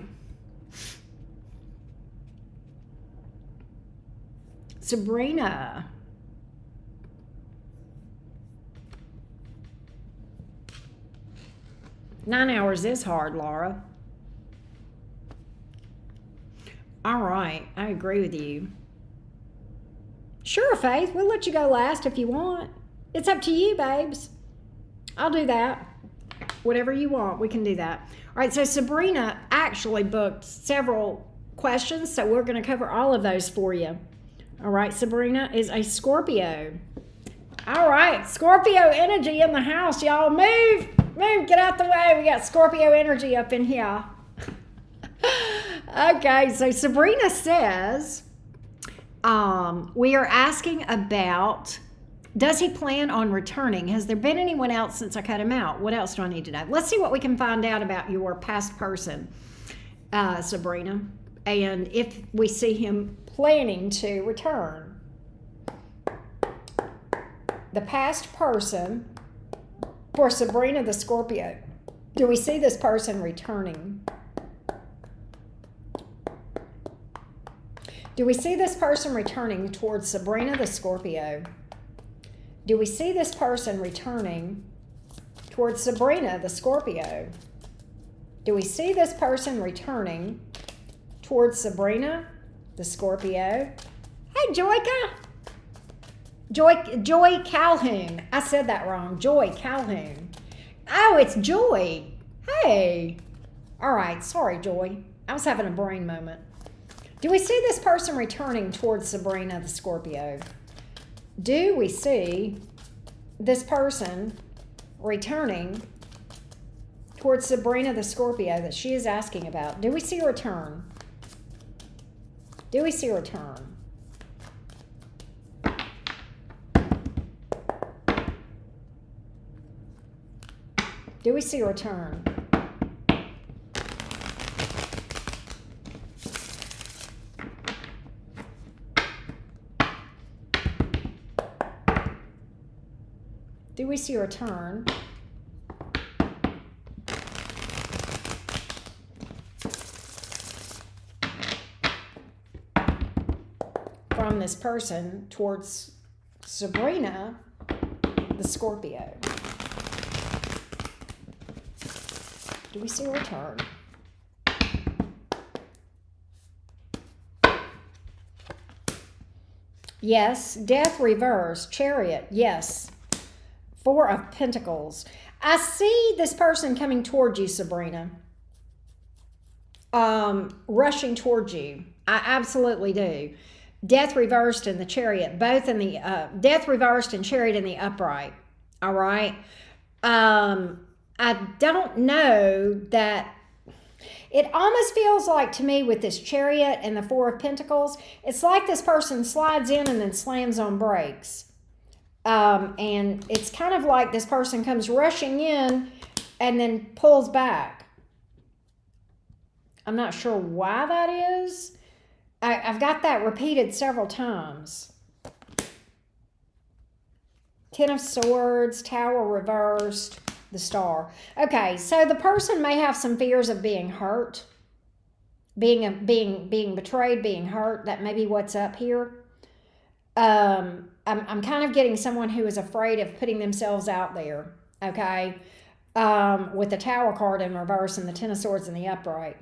Sabrina. Nine hours is hard, Laura. All right, I agree with you. Sure, Faith, we'll let you go last if you want. It's up to you, babes. I'll do that. Whatever you want, we can do that. All right, so Sabrina actually booked several questions, so we're going to cover all of those for you. All right, Sabrina is a Scorpio. All right, Scorpio energy in the house, y'all. Move, get out the way. We got Scorpio energy up in here. Okay, so Sabrina says, we are asking about, does he plan on returning? Has there been anyone else since I cut him out? What else do I need to know? Let's see what we can find out about your past person, Sabrina, and if we see him planning to return. The past person for Sabrina the Scorpio. Do we see this person returning? Do we see this person returning towards Sabrina the Scorpio? Do we see this person returning towards Sabrina the Scorpio? Do we see this person returning towards Sabrina the Scorpio? Hey, Joyka. Joy Calhoun. I said that wrong. Joy Calhoun. Oh, it's Joy. Hey. All right. Sorry, Joy. I was having a brain moment. Do we see this person returning towards Sabrina the Scorpio? Do we see this person returning towards Sabrina the Scorpio that she is asking about? Do we see a return? Do we see a return? Do we see a return? Do we see a return? From this person towards Sabrina the Scorpio. Do we see a return? Yes. Death reversed. Chariot. Yes. Four of Pentacles. I see this person coming towards you, Sabrina. Rushing towards you. I absolutely do. Death reversed and the Chariot, both in the Death reversed and Chariot in the upright. All right. I don't know that. It almost feels like to me with this Chariot and the Four of Pentacles, it's like this person slides in and then slams on brakes. And it's kind of like this person comes rushing in and then pulls back. I'm not sure why that is. I've got that repeated several times. Ten of Swords, Tower reversed, the Star. Okay, so the person may have some fears of being hurt, being betrayed, being hurt. That may be what's up here. I'm kind of getting someone who is afraid of putting themselves out there, okay, with the Tower card in reverse and the Ten of Swords in the upright.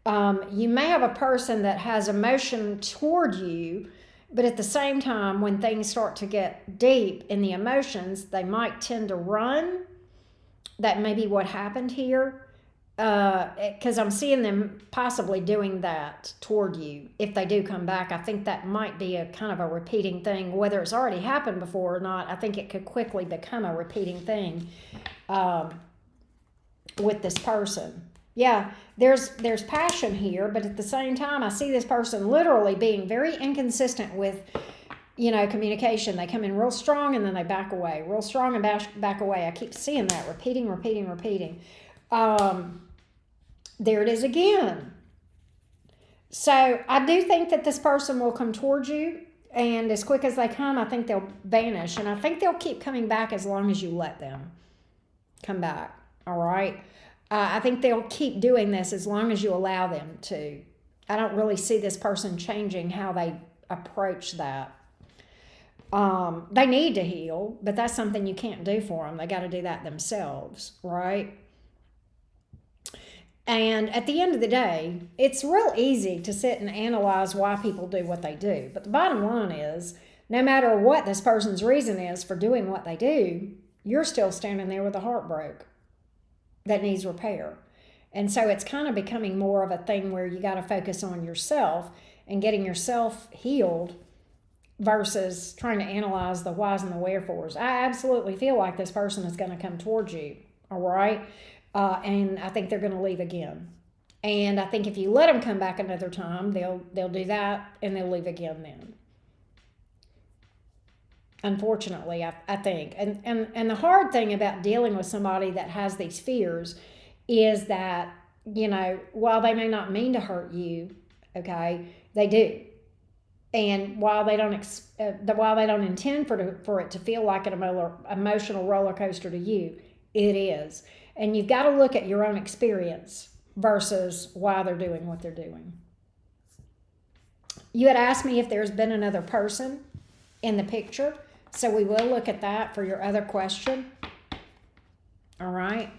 You may have a person that has emotion toward you, but at the same time, when things start to get deep in the emotions, they might tend to run. That may be what happened here, because I'm seeing them possibly doing that toward you. If they do come back, I think that might be a kind of a repeating thing. Whether it's already happened before or not, I think it could quickly become a repeating thing with this person. Yeah, there's passion here, but at the same time, I see this person literally being very inconsistent with, communication. They come in real strong and then they back away, real strong and back away. I keep seeing that repeating. There it is again. So I do think that this person will come towards you, and as quick as they come, I think they'll vanish, and I think they'll keep coming back as long as you let them come back. All right. I think they'll keep doing this as long as you allow them to. I don't really see this person changing how they approach that. They need to heal, but that's something you can't do for them. They got to do that themselves, right? And at the end of the day, it's real easy to sit and analyze why people do what they do. But the bottom line is, no matter what this person's reason is for doing what they do, you're still standing there with a heart broke that needs repair. And so it's kind of becoming more of a thing where you got to focus on yourself and getting yourself healed versus trying to analyze the whys and the wherefores. I absolutely feel like this person is going to come towards you, all right? And I think they're going to leave again. And I think if you let them come back another time, they'll do that and they'll leave again then. Unfortunately, I think. And the hard thing about dealing with somebody that has these fears is that, while they may not mean to hurt you, okay, they do. And while they don't intend for it to feel like an emotional roller coaster to you, it is. And you've got to look at your own experience versus why they're doing what they're doing. You had asked me if there's been another person in the picture. So we will look at that for your other question. All right.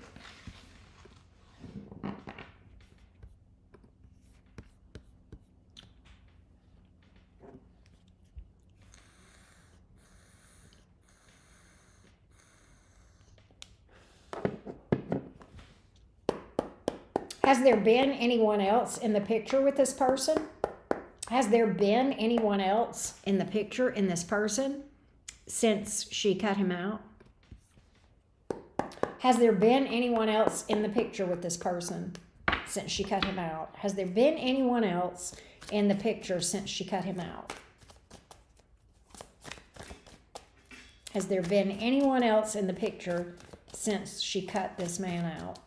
Has there been anyone else in the picture with this person? Has there been anyone else in the picture in this person since she cut him out? Has there been anyone else in the picture with this person since she cut him out? Has there been anyone else in the picture since she cut him out? Has there been anyone else in the picture since she cut this man out?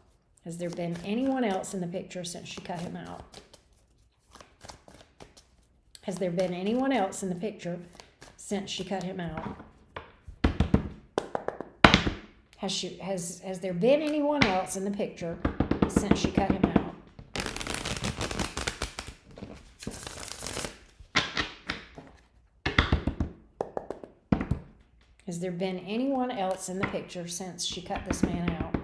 Has there been anyone else in the picture since she cut him out? Has there been anyone else in the picture since she cut him out? Has there been anyone else in the picture since she cut him out? Has there been anyone else in the picture since she cut this man out?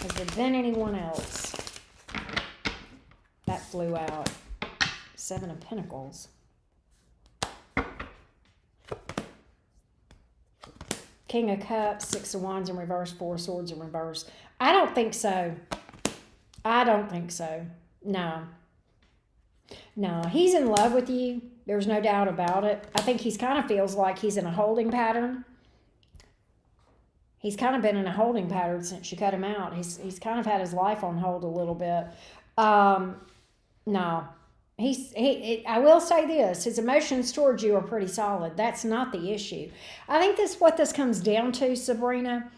Has there been anyone else? That flew out. 7 of Pentacles. King of Cups, 6 of Wands in reverse, 4 of Swords in reverse. I don't think so. I don't think so. No. No, he's in love with you. There's no doubt about it. I think he's kind of feels like he's in a holding pattern. He's kind of been in a holding pattern since you cut him out. He's kind of had his life on hold a little bit. No. I will say this, his emotions towards you are pretty solid. That's not the issue. I think what this comes down to, Sabrina,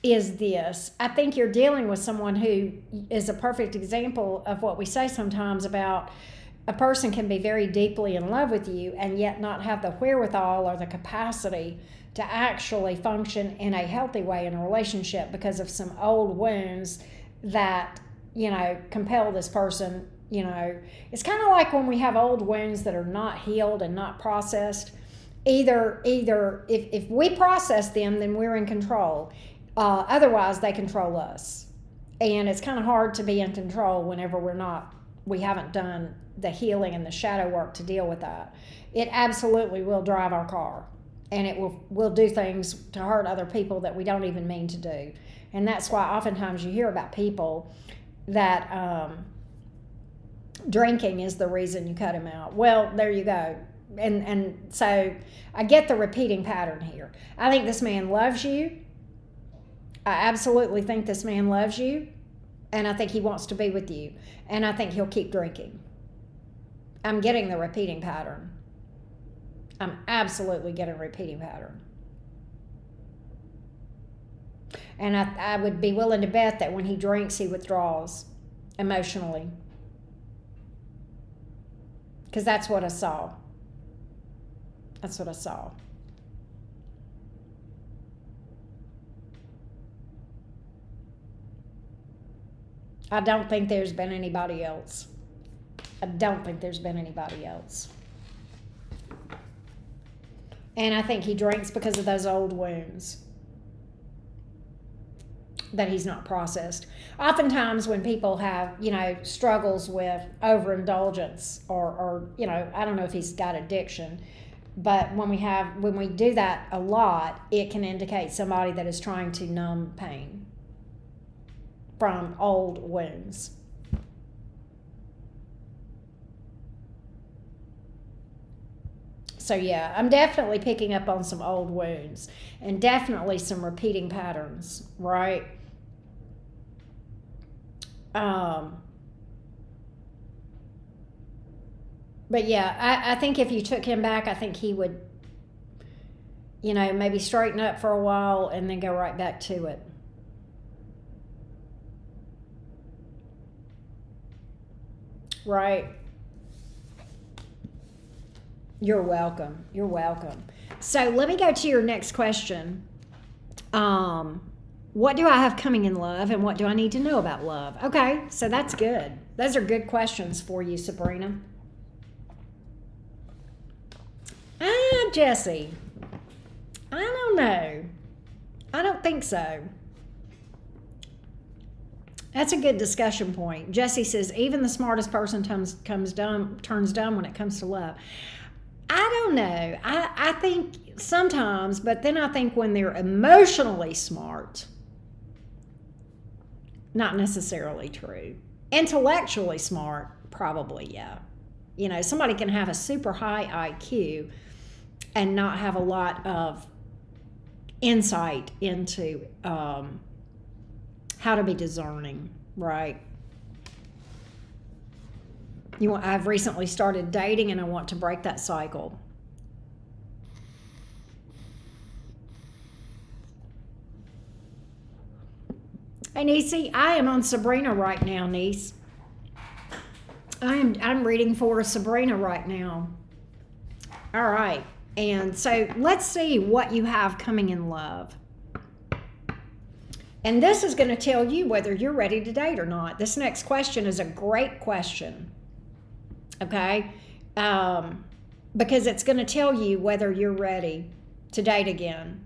is this. I think you're dealing with someone who is a perfect example of what we say sometimes about a person can be very deeply in love with you and yet not have the wherewithal or the capacity to actually function in a healthy way in a relationship because of some old wounds that, compel this person. It's kind of like when we have old wounds that are not healed and not processed. Either if we process them, then we're in control. Otherwise, they control us. And it's kind of hard to be in control whenever we haven't done the healing and the shadow work to deal with that. It absolutely will drive our car. And it will do things to hurt other people that we don't even mean to do. And that's why oftentimes you hear about people that drinking is the reason you cut him out. Well, there you go. And so I get the repeating pattern here. I think this man loves you. I absolutely think this man loves you. And I think he wants to be with you. And I think he'll keep drinking. I'm getting the repeating pattern. I'm absolutely getting a repeating pattern. And I would be willing to bet that when he drinks, he withdraws emotionally. Because that's what I saw. That's what I saw. I don't think there's been anybody else. I don't think there's been anybody else. And I think he drinks because of those old wounds that he's not processed. Oftentimes when people have, struggles with overindulgence or I don't know if he's got addiction, but when we do that a lot, it can indicate somebody that is trying to numb pain from old wounds. So yeah, I'm definitely picking up on some old wounds and definitely some repeating patterns, right? But yeah, I think if you took him back, I think he would, maybe straighten up for a while and then go right back to it. Right? You're welcome. You're welcome. So let me go to your next question. What do I have coming in love and what do I need to know about love? Okay, so that's good. Those are good questions for you, Sabrina. Jesse, I don't know. I don't think so. That's a good discussion point. Jesse says, even the smartest person turns dumb when it comes to love. I don't know. I think sometimes, but then I think when they're emotionally smart, not necessarily true. Intellectually smart, probably, yeah. Somebody can have a super high IQ and not have a lot of insight into how to be discerning, right? I've recently started dating and I want to break that cycle. Hey, Niecy, I am on Sabrina right now, niece. I'm reading for Sabrina right now. All right. And so let's see what you have coming in love. And this is going to tell you whether you're ready to date or not. This next question is a great question. Okay? because it's going to tell you whether you're ready to date again.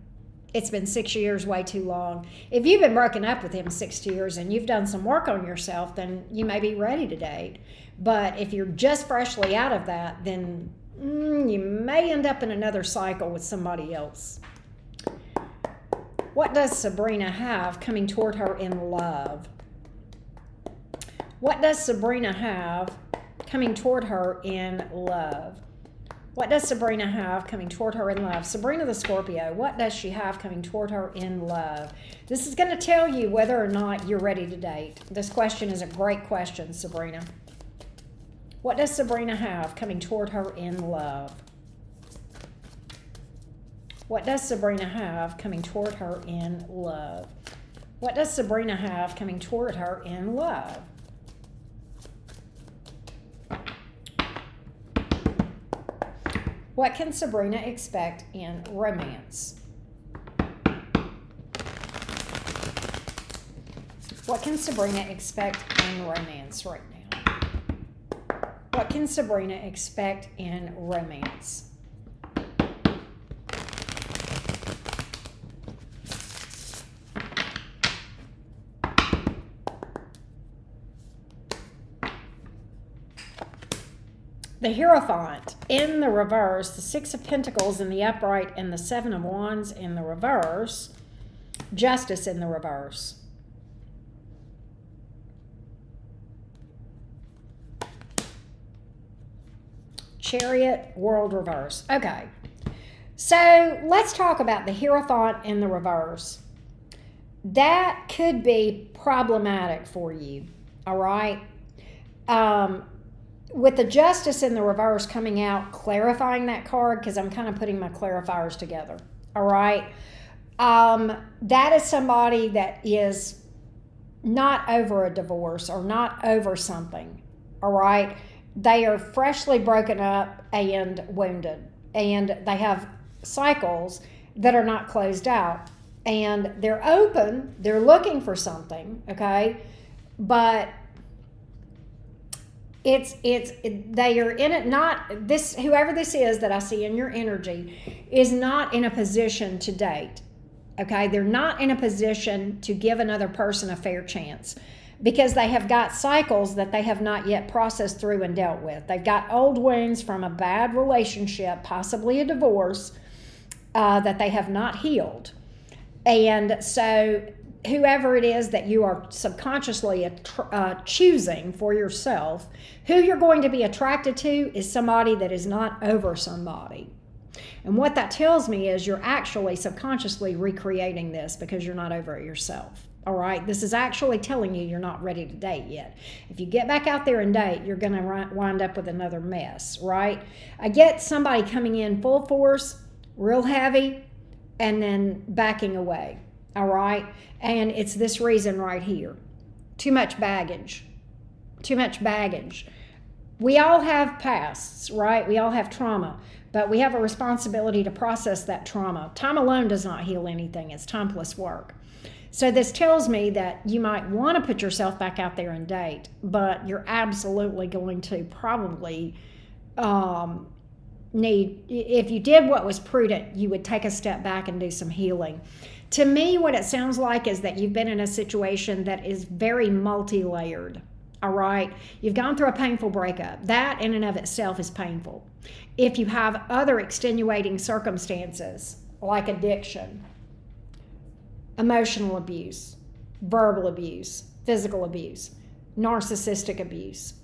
It's been 6 years, way too long. If you've been broken up with him 6 years and you've done some work on yourself, then you may be ready to date. But if you're just freshly out of that, then you may end up in another cycle with somebody else. What does Sabrina have coming toward her in love? What does Sabrina have coming toward her in love? What does Sabrina have coming toward her in love? Sabrina the Scorpio, what does she have coming toward her in love? This is going to tell you whether or not you're ready to date. This question is a great question, Sabrina. What does Sabrina have coming toward her in love? What does Sabrina have coming toward her in love? What does Sabrina have coming toward her in love? What can Sabrina expect in romance? What can Sabrina expect in romance right now? What can Sabrina expect in romance? The Hierophant in the reverse, the Six of Pentacles in the upright, and the Seven of Wands in the reverse. Justice in the reverse. Chariot, World reverse. Okay, so let's talk about the Hierophant in the reverse. That could be problematic for you, all right? With the Justice in the reverse coming out, clarifying that card, because I'm kind of putting my clarifiers together, all right? That is somebody that is not over a divorce or not over something, all right? They are freshly broken up and wounded, and they have cycles that are not closed out, and they're open, they're looking for something, okay? But they are in it, not this, whoever this is that I see in your energy is not in a position to date, okay? They're not in a position to give another person a fair chance because they have got cycles that they have not yet processed through and dealt with. They've got old wounds from a bad relationship, possibly a divorce, that they have not healed. And so whoever it is that you are subconsciously choosing for yourself, who you're going to be attracted to is somebody that is not over somebody. And what that tells me is you're actually subconsciously recreating this because you're not over it yourself. All right, this is actually telling you you're not ready to date yet. If you get back out there and date, you're going to wind up with another mess, right? I get somebody coming in full force, real heavy, and then backing away. All right, and it's this reason right here. Too much baggage. Too much baggage. We all have pasts, right? We all have trauma, but we have a responsibility to process that trauma. Time alone does not heal anything. It's time plus work. So this tells me that you might want to put yourself back out there and date, but you're absolutely going to probably need, if you did what was prudent, you would take a step back and do some healing. To me, what it sounds like is that you've been in a situation that is very multi-layered, all right? You've gone through a painful breakup. That in and of itself is painful. If you have other extenuating circumstances like addiction, emotional abuse, verbal abuse, physical abuse, narcissistic abuse,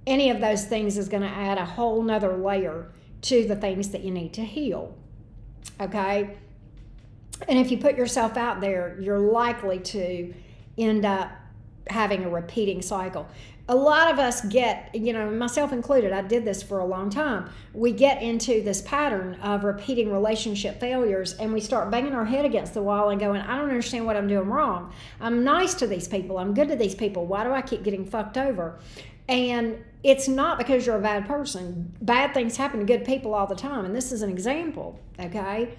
any of those things is going to add a whole nother layer to the things that you need to heal, okay? And if you put yourself out there, you're likely to end up having a repeating cycle. A lot of us get, myself included, I did this for a long time. We get into this pattern of repeating relationship failures and we start banging our head against the wall and going, I don't understand what I'm doing wrong. I'm nice to these people. I'm good to these people. Why do I keep getting fucked over? And it's not because you're a bad person. Bad things happen to good people all the time. And this is an example, okay?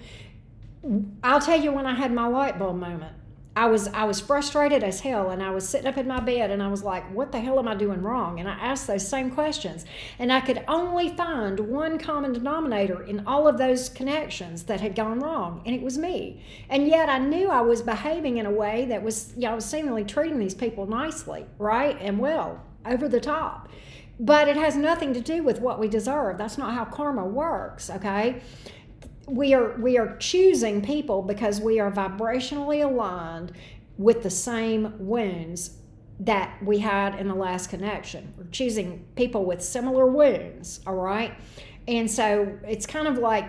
I'll tell you when I had my light bulb moment. I was frustrated as hell, and I was sitting up in my bed and I was like, what the hell am I doing wrong? And I asked those same questions, and I could only find one common denominator in all of those connections that had gone wrong, and it was me. And yet I knew I was behaving in a way that was, I was seemingly treating these people nicely, right, and well, over the top. But it has nothing to do with what we deserve. That's not how karma works, okay? We are choosing people because we are vibrationally aligned with the same wounds that we had in the last connection. We're choosing people with similar wounds, all right? And so it's kind of like,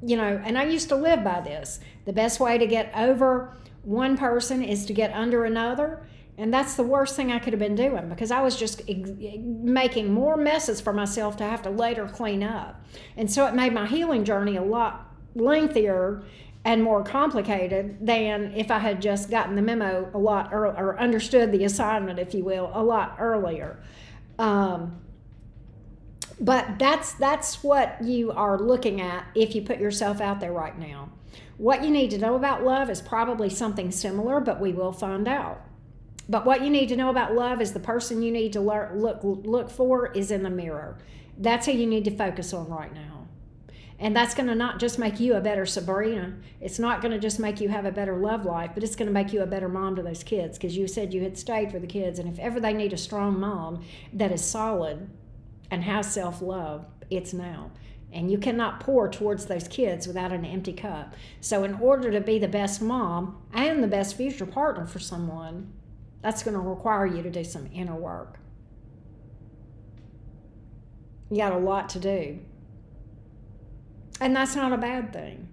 and I used to live by this. The best way to get over one person is to get under another. And that's the worst thing I could have been doing, because I was just making more messes for myself to have to later clean up. And so it made my healing journey a lot lengthier and more complicated than if I had just gotten the memo a lot earlier, or understood the assignment, if you will, a lot earlier. But that's what you are looking at if you put yourself out there right now. What you need to know about love is probably something similar, but we will find out. But what you need to know about love is the person you need to look for is in the mirror. That's who you need to focus on right now. And that's going to not just make you a better Sabrina. It's not going to just make you have a better love life, but it's going to make you a better mom to those kids, because you said you had stayed for the kids. And if ever they need a strong mom that is solid and has self-love, it's now. And you cannot pour towards those kids without an empty cup. So in order to be the best mom and the best future partner for someone, that's going to require you to do some inner work. You got a lot to do. And that's not a bad thing,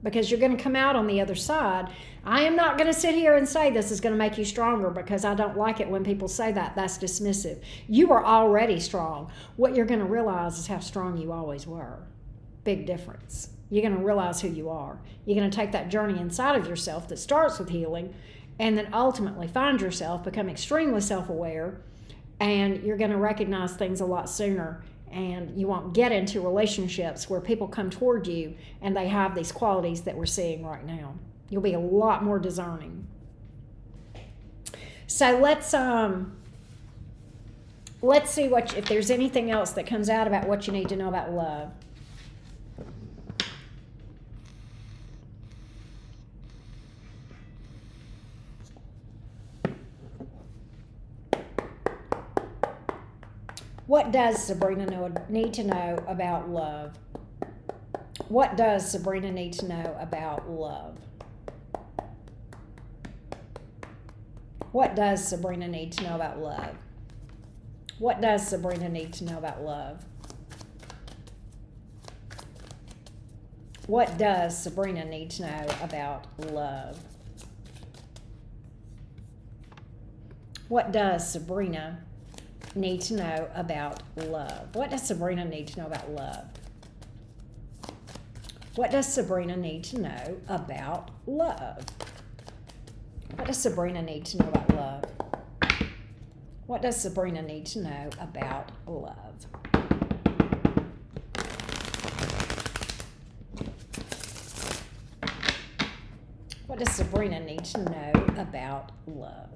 because you're going to come out on the other side. I am not going to sit here and say this is going to make you stronger, because I don't like it when people say that. That's dismissive. You are already strong. What you're going to realize is how strong you always were. Big difference. You're going to realize who you are. You're going to take that journey inside of yourself that starts with healing, and then ultimately find yourself, become extremely self-aware, and you're going to recognize things a lot sooner. And you won't get into relationships where people come toward you and they have these qualities that we're seeing right now. You'll be a lot more discerning. So let's see if there's anything else that comes out about what you need to know about love. What does Sabrina need to know about love? What does Sabrina need to know about love? What does Sabrina need to know about love? What does Sabrina need to know about love? What does Sabrina need to know about love? What does Sabrina need to know about love? What does Sabrina need to know about love? What does Sabrina need to know about love? What does Sabrina need to know about love? What does Sabrina need to know about love? What does Sabrina need to know about love?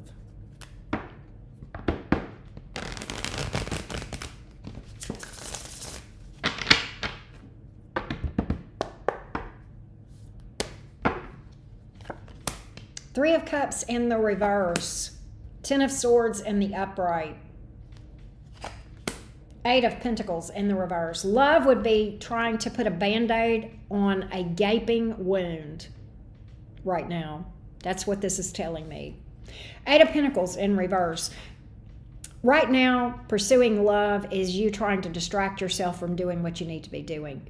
Three of Cups in the reverse. Ten of Swords in the upright. Eight of Pentacles in the reverse. Love would be trying to put a Band-Aid on a gaping wound right now. That's what this is telling me. Eight of Pentacles in reverse. Right now, pursuing love is you trying to distract yourself from doing what you need to be doing.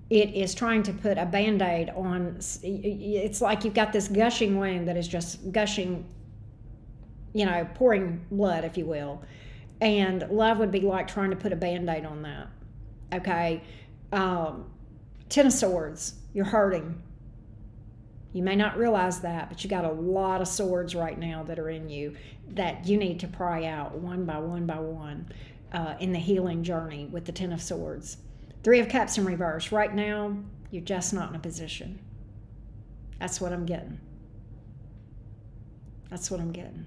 It is trying to put a Band-Aid on. It's like you've got this gushing wound that is just gushing, pouring blood, if you will. And love would be like trying to put a Band-Aid on that. Okay? Ten of Swords. You're hurting. You may not realize that, but you got a lot of swords right now that are in you that you need to pry out one by one by one in the healing journey with the Ten of Swords. Three of Cups in reverse. Right now, you're just not in a position. That's what I'm getting. That's what I'm getting.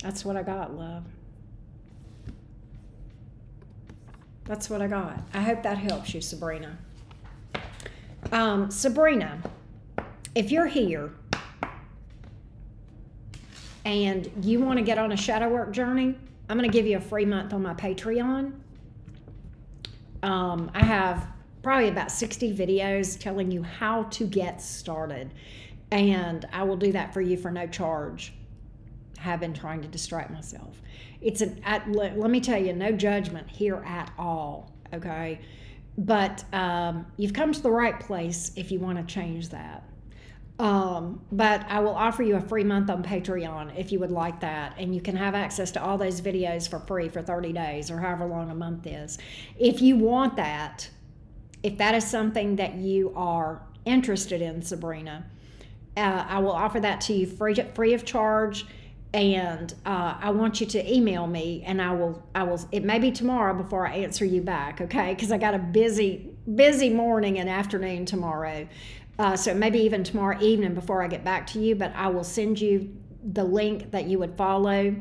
That's what I got, love. That's what I got. I hope that helps you, Sabrina. Sabrina, if you're here and you want to get on a shadow work journey, I'm going to give you a free month on my Patreon. I have probably about 60 videos telling you how to get started, and I will do that for you for no charge. I have been trying to distract myself. Let me tell you, no judgment here at all, okay? But you've come to the right place if you want to change that. But I will offer you a free month on Patreon if you would like that, and you can have access to all those videos for free for 30 days or however long a month is. If you want that, if that is something that you are interested in, Sabrina, I will offer that to you free of charge. And I want you to email me, and I will. It may be tomorrow before I answer you back, okay? Because I got a busy morning and afternoon tomorrow, so maybe even tomorrow evening before I get back to you. But I will send you the link that you would follow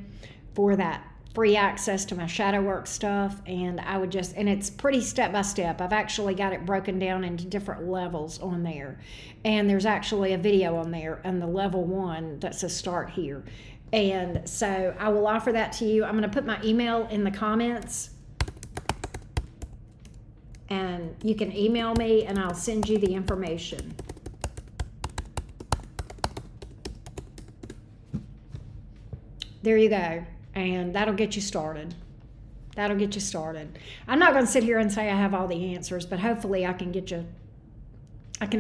for that free access to my shadow work stuff, and and it's pretty step by step. I've actually got it broken down into different levels on there, and there's actually a video on there on the level 1 that says start here. And so I will offer that to you. I'm going to put my email in the comments, and you can email me and I'll send you the information. There you go. And that'll get you started. That'll get you started. I'm not going to sit here and say I have all the answers, but hopefully I can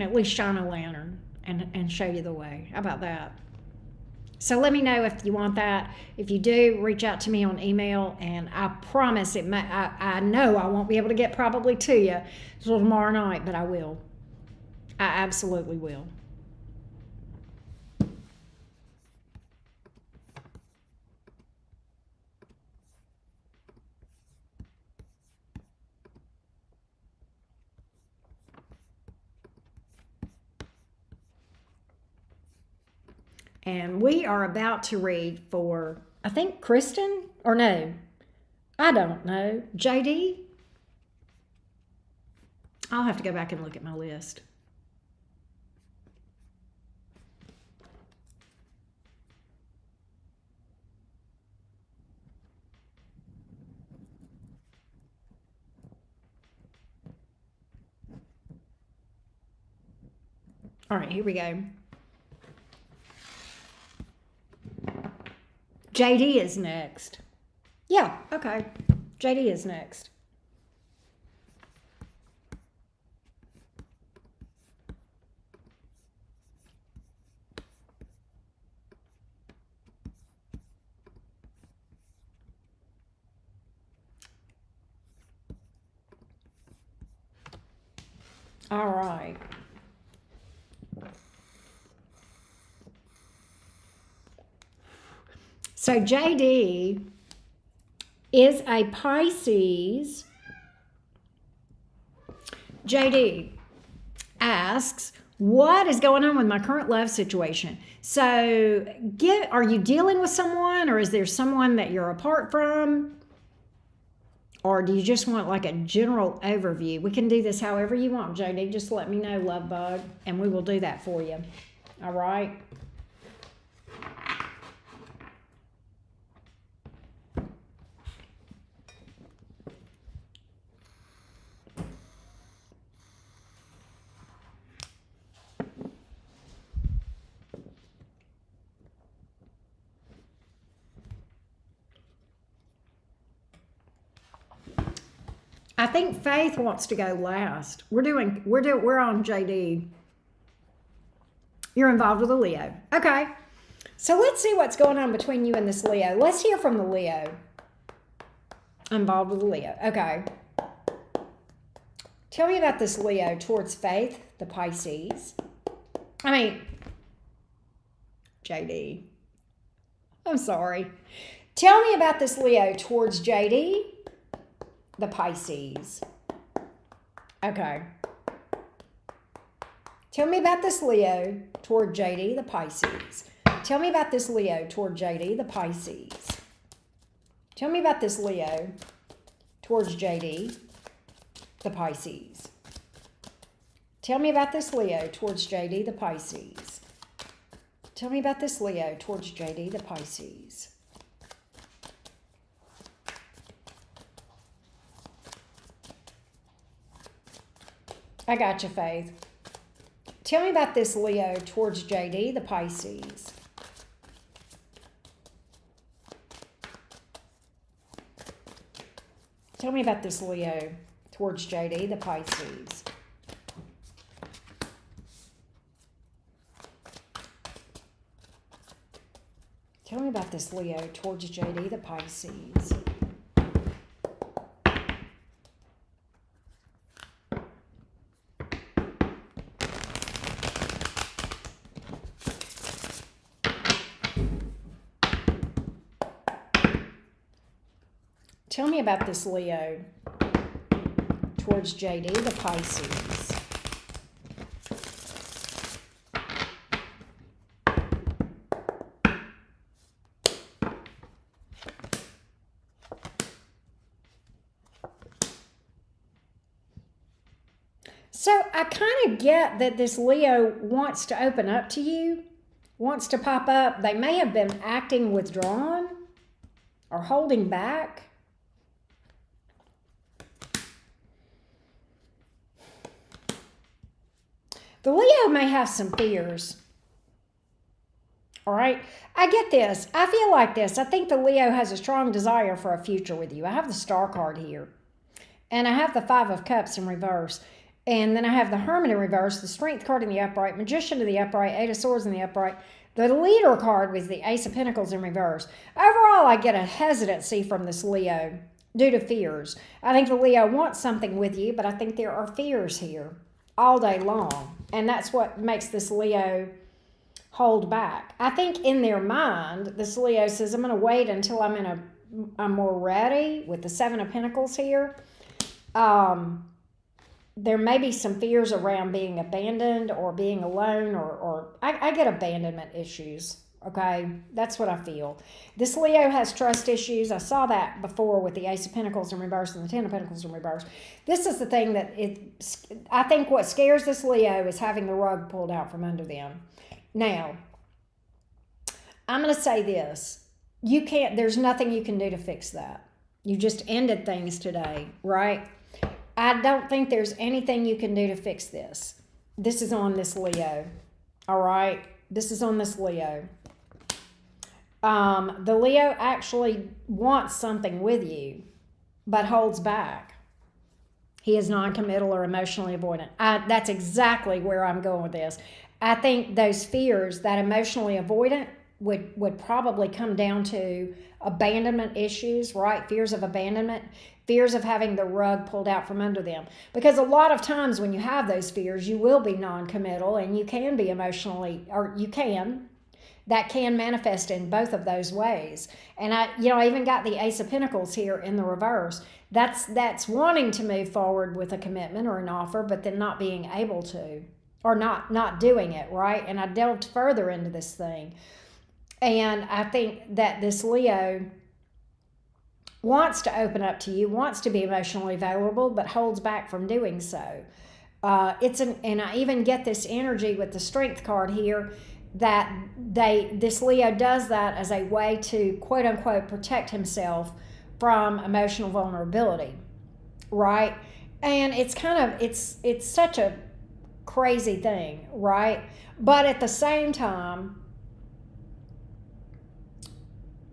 at least shine a lantern and show you the way. How about that? So let me know if you want that. If you do, reach out to me on email, and I promise I know I won't be able to get probably to you until tomorrow night, but I will. I absolutely will. And we are about to read for, I think, Kristen, or no, I don't know, JD? I'll have to go back and look at my list. All right, here we go. JD is next. Yeah, okay. JD is next. All right. So JD is a Pisces. JD asks, what is going on with my current love situation? So are you dealing with someone, or is there someone that you're apart from? Or do you just want like a general overview? We can do this however you want, JD. Just let me know, love bug, and we will do that for you. All right? I think Faith wants to go last. We're on JD. You're involved with a Leo. Okay. So let's see what's going on between you and this Leo. Let's hear from the Leo. Involved with a Leo. Okay. Tell me about this Leo towards Faith, the Pisces. JD. I'm sorry. Tell me about this Leo towards JD, the Pisces. Okay. Tell me about this Leo toward JD, the Pisces. Tell me about this Leo toward JD, the Pisces. Tell me about this Leo towards JD, the Pisces. Tell me about this Leo towards JD, the Pisces. Tell me about this Leo towards JD, the Pisces. I got you, Faith. Tell me about this Leo towards JD, the Pisces. Tell me about this Leo towards JD, the Pisces. Tell me about this Leo towards JD, the Pisces. Tell me about this Leo towards JD, the Pisces. So I kind of get that this Leo wants to open up to you, wants to pop up. They may have been acting withdrawn or holding back. The Leo may have some fears. All right. I get this. I feel like this. I think the Leo has a strong desire for a future with you. I have the Star card here. And I have the Five of Cups in reverse. And then I have the Hermit in reverse, the Strength card in the upright, Magician in the upright, Eight of Swords in the upright. The Leader card was the Ace of Pentacles in reverse. Overall, I get a hesitancy from this Leo due to fears. I think the Leo wants something with you, but I think there are fears here all day long. And that's what makes this Leo hold back. I think in their mind, this Leo says, I'm going to wait until I'm more ready with the Seven of Pentacles here. There may be some fears around being abandoned or being alone, or I get abandonment issues. Okay, that's what I feel. This Leo has trust issues. I saw that before with the Ace of Pentacles in reverse and the Ten of Pentacles in reverse. This is the thing that I think what scares this Leo is having the rug pulled out from under them. Now, I'm going to say this. There's nothing you can do to fix that. You just ended things today, right? I don't think there's anything you can do to fix this. This is on this Leo, all right? This is on this Leo. The Leo actually wants something with you, but holds back. He is non-committal or emotionally avoidant. That's exactly where I'm going with this. I think those fears, that emotionally avoidant, would probably come down to abandonment issues, right? Fears of abandonment, fears of having the rug pulled out from under them. Because a lot of times when you have those fears, you will be non-committal and you can be emotionally, that can manifest in both of those ways. And I even got the Ace of Pentacles here in the reverse. That's wanting to move forward with a commitment or an offer, but then not being able to, or not doing it, right? And I delved further into this thing. And I think that this Leo wants to open up to you, wants to be emotionally vulnerable, but holds back from doing so. And I even get this energy with the Strength card here, that this Leo does that as a way to quote unquote protect himself from emotional vulnerability, right? And it's it's such a crazy thing, right? But at the same time,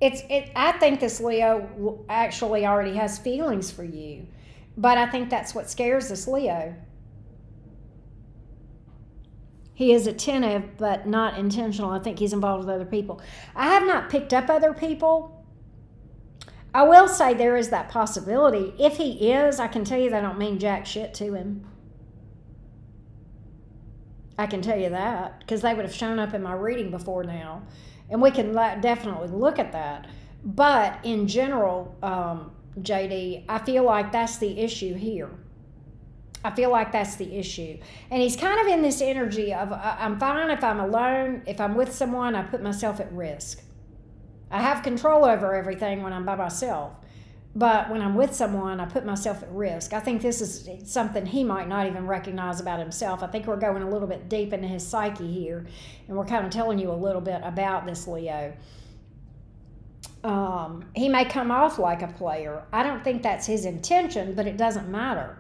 I think this Leo actually already has feelings for you, but I think that's what scares this Leo. He is attentive, but not intentional. I think he's involved with other people. I have not picked up other people. I will say there is that possibility. If he is, I can tell you that I don't mean jack shit to him. I can tell you that, because they would have shown up in my reading before now. And we can definitely look at that. But in general, JD, I feel like that's the issue here. I feel like that's the issue. And he's kind of in this energy of, I'm fine if I'm alone. If I'm with someone, I put myself at risk. I have control over everything when I'm by myself. But when I'm with someone, I put myself at risk. I think this is something he might not even recognize about himself. I think we're going a little bit deep into his psyche here, and we're kind of telling you a little bit about this Leo. He may come off like a player. I don't think that's his intention, but it doesn't matter.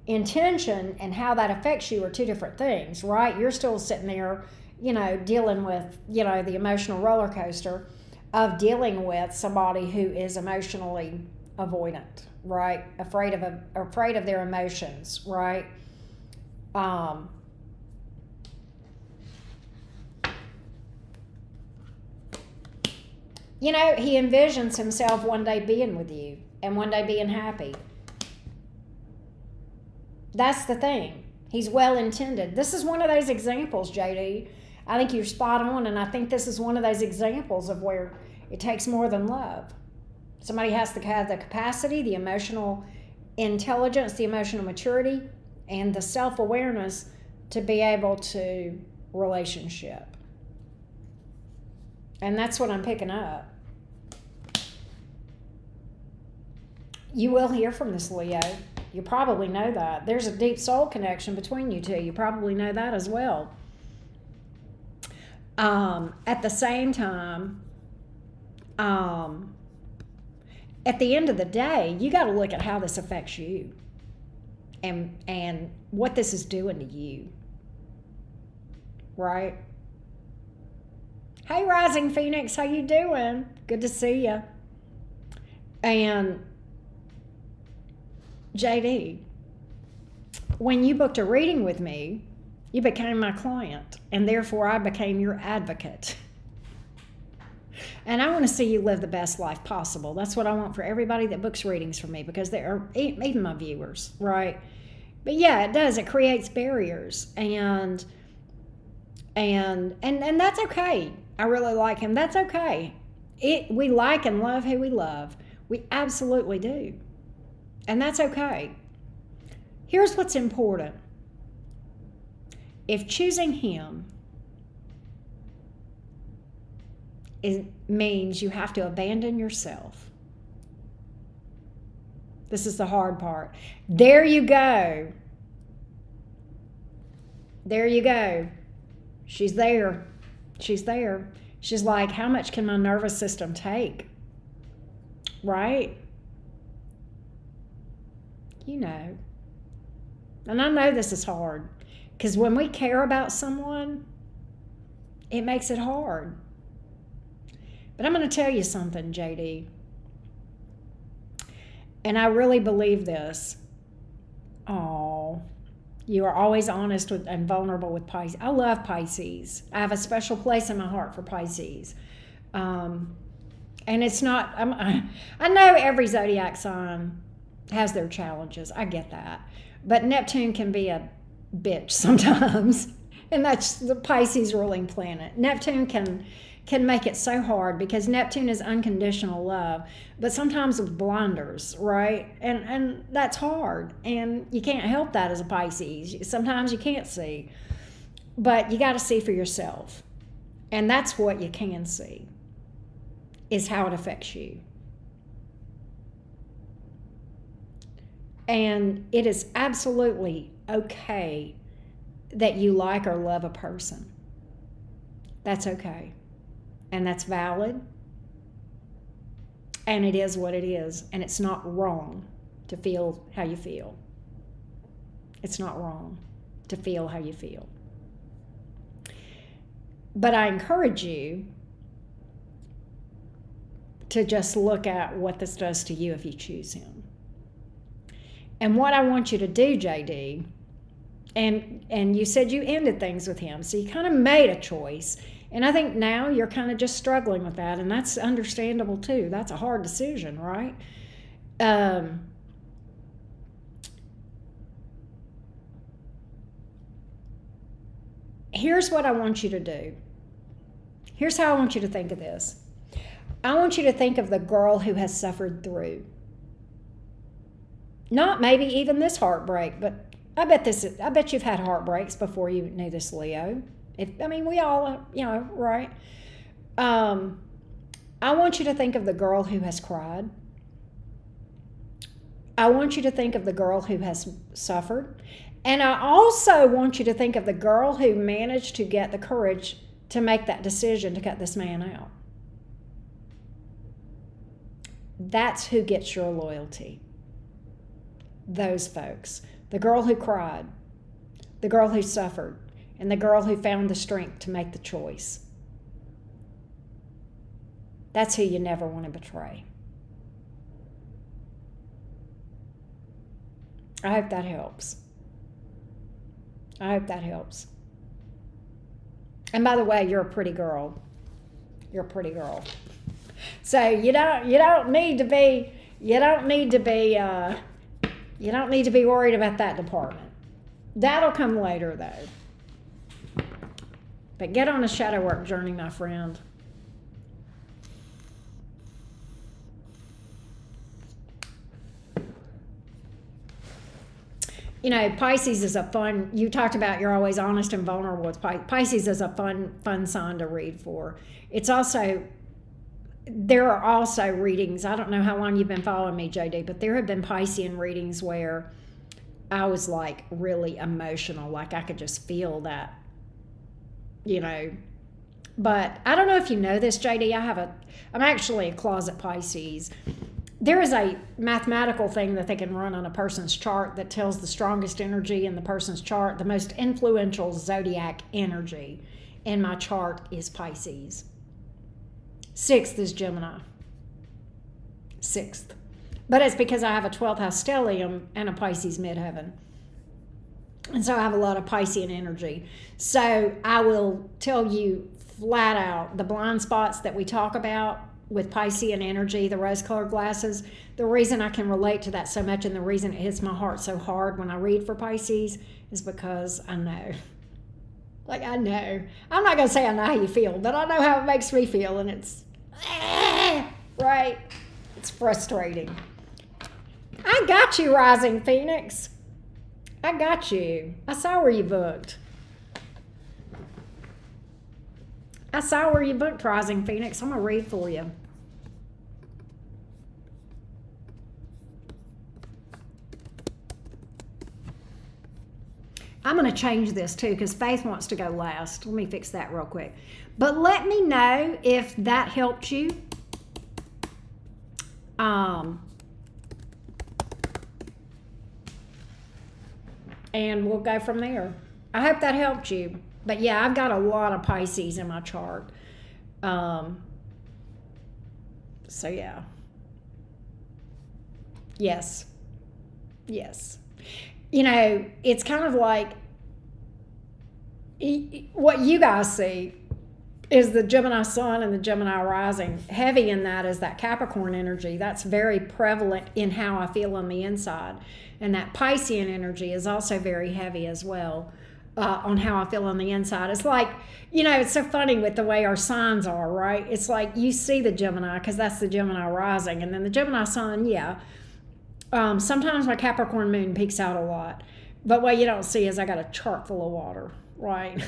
Intention and how that affects you are two different things, right? You're still sitting there, dealing with, the emotional roller coaster of dealing with somebody who is emotionally avoidant, right? Afraid of their emotions, right? He envisions himself one day being with you and one day being happy. That's the thing. He's well intended. This is one of those examples, JD. I think you're spot on, and I think this is one of those examples of where it takes more than love. Somebody has to have the capacity, the emotional intelligence, the emotional maturity, and the self-awareness to be able to relationship. And that's what I'm picking up. You will hear from this Leo. You probably know that. There's a deep soul connection between you two. You probably know that as well. At the same time, at the end of the day, you got to look at how this affects you and what this is doing to you. Right? Hey, Rising Phoenix, how you doing? Good to see you. And JD, when you booked a reading with me, you became my client, and therefore I became your advocate. And I want to see you live the best life possible. That's what I want for everybody that books readings from me, because they are, even my viewers, right? But yeah, it does. It creates barriers, and that's okay. I really like him. That's okay. We like and love who we love. We absolutely do. And that's okay. Here's what's important. If choosing him means you have to abandon yourself, this is the hard part. There you go. There you go. She's there. She's there. She's like, how much can my nervous system take? Right? And I know this is hard, because when we care about someone, it makes it hard. But I'm going to tell you something, JD. And I really believe this. Oh, you are always honest and vulnerable with Pisces. I love Pisces. I have a special place in my heart for Pisces. And it's not, I know every zodiac sign has their challenges. I get that. But Neptune can be a bitch sometimes. And that's the Pisces ruling planet. Neptune can make it so hard, because Neptune is unconditional love, but sometimes with blinders, right? And that's hard. And you can't help that as a Pisces. Sometimes you can't see. But you got to see for yourself. And that's what you can see, is how it affects you. And it is absolutely okay that you like or love a person. That's okay. And that's valid. And it is what it is. And it's not wrong to feel how you feel. It's not wrong to feel how you feel. But I encourage you to just look at what this does to you if you choose him. And what I want you to do, JD, and you said you ended things with him, so you kind of made a choice. And I think now you're kind of just struggling with that, and that's understandable too. That's a hard decision, right? Here's what I want you to do. Here's how I want you to think of this. I want you to think of the girl who has suffered through. Not maybe even this heartbreak, but I bet you've had heartbreaks before you knew this Leo. We all, right? I want you to think of the girl who has cried. I want you to think of the girl who has suffered. And I also want you to think of the girl who managed to get the courage to make that decision to cut this man out. That's who gets your loyalty. Those folks. The girl who cried, the girl who suffered, and the girl who found the strength to make the choice. That's who you never want to betray. I hope that helps. I hope that helps. And by the way, you're a pretty girl. You're a pretty girl. So you don't need to be worried about that department. That'll come later though. But get on a shadow work journey, my friend. Pisces is a fun, you talked about you're always honest and vulnerable with Pisces is a fun sign to read for. There are also readings, I don't know how long you've been following me, JD, but there have been Piscean readings where I was like really emotional, like I could just feel that, But I don't know if you know this, JD, I'm actually a closet Pisces. There is a mathematical thing that they can run on a person's chart that tells the strongest energy in the person's chart. The most influential zodiac energy in my chart is Pisces. 6th is Gemini. 6th. But it's because I have a 12th house stellium and a Pisces midheaven. And so I have a lot of Piscean energy. So I will tell you flat out the blind spots that we talk about with Piscean energy, the rose-colored glasses. The reason I can relate to that so much and the reason it hits my heart so hard when I read for Pisces is because I know. I know. I'm not going to say I know how you feel, but I know how it makes me feel, and it's, right? It's frustrating. I got you, Rising Phoenix. I got you. I saw where you booked. Rising Phoenix. I'm going to read for you. I'm going to change this too because Faith wants to go last. Let me fix that real quick. But let me know if that helped you. And we'll go from there. I hope that helped you. But yeah, I've got a lot of Pisces in my chart. So yeah. Yes. It's kind of like what you guys see is the Gemini sun and the Gemini rising. Heavy in that is that Capricorn energy. That's very prevalent in how I feel on the inside. And that Piscean energy is also very heavy as well on how I feel on the inside. It's like, it's so funny with the way our signs are, right? It's like you see the Gemini because that's the Gemini rising. And then the Gemini sun, yeah. Sometimes my Capricorn moon peeks out a lot. But what you don't see is I got a chart full of water, right?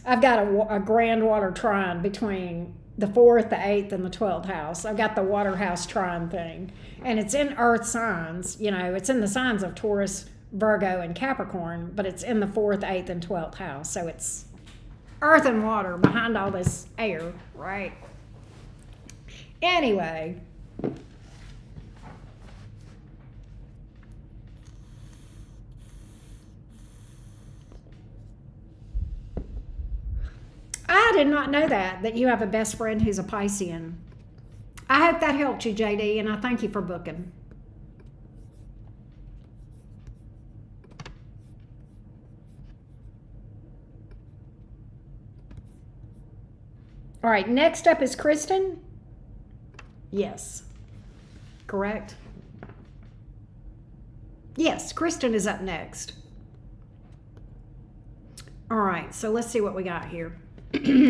I've got a grand water trine between the 4th, the 8th, and the 12th house. I've got the water house trine thing. And it's in earth signs. It's in the signs of Taurus, Virgo, and Capricorn, but it's in the 4th, 8th, and 12th house. So it's earth and water behind all this air, right? Anyway. I did not know that you have a best friend who's a Piscean. I hope that helped you, JD, and I thank you for booking. All right, next up is Kristen. Yes. Correct? Yes, Kristen is up next. All right, so let's see what we got here. All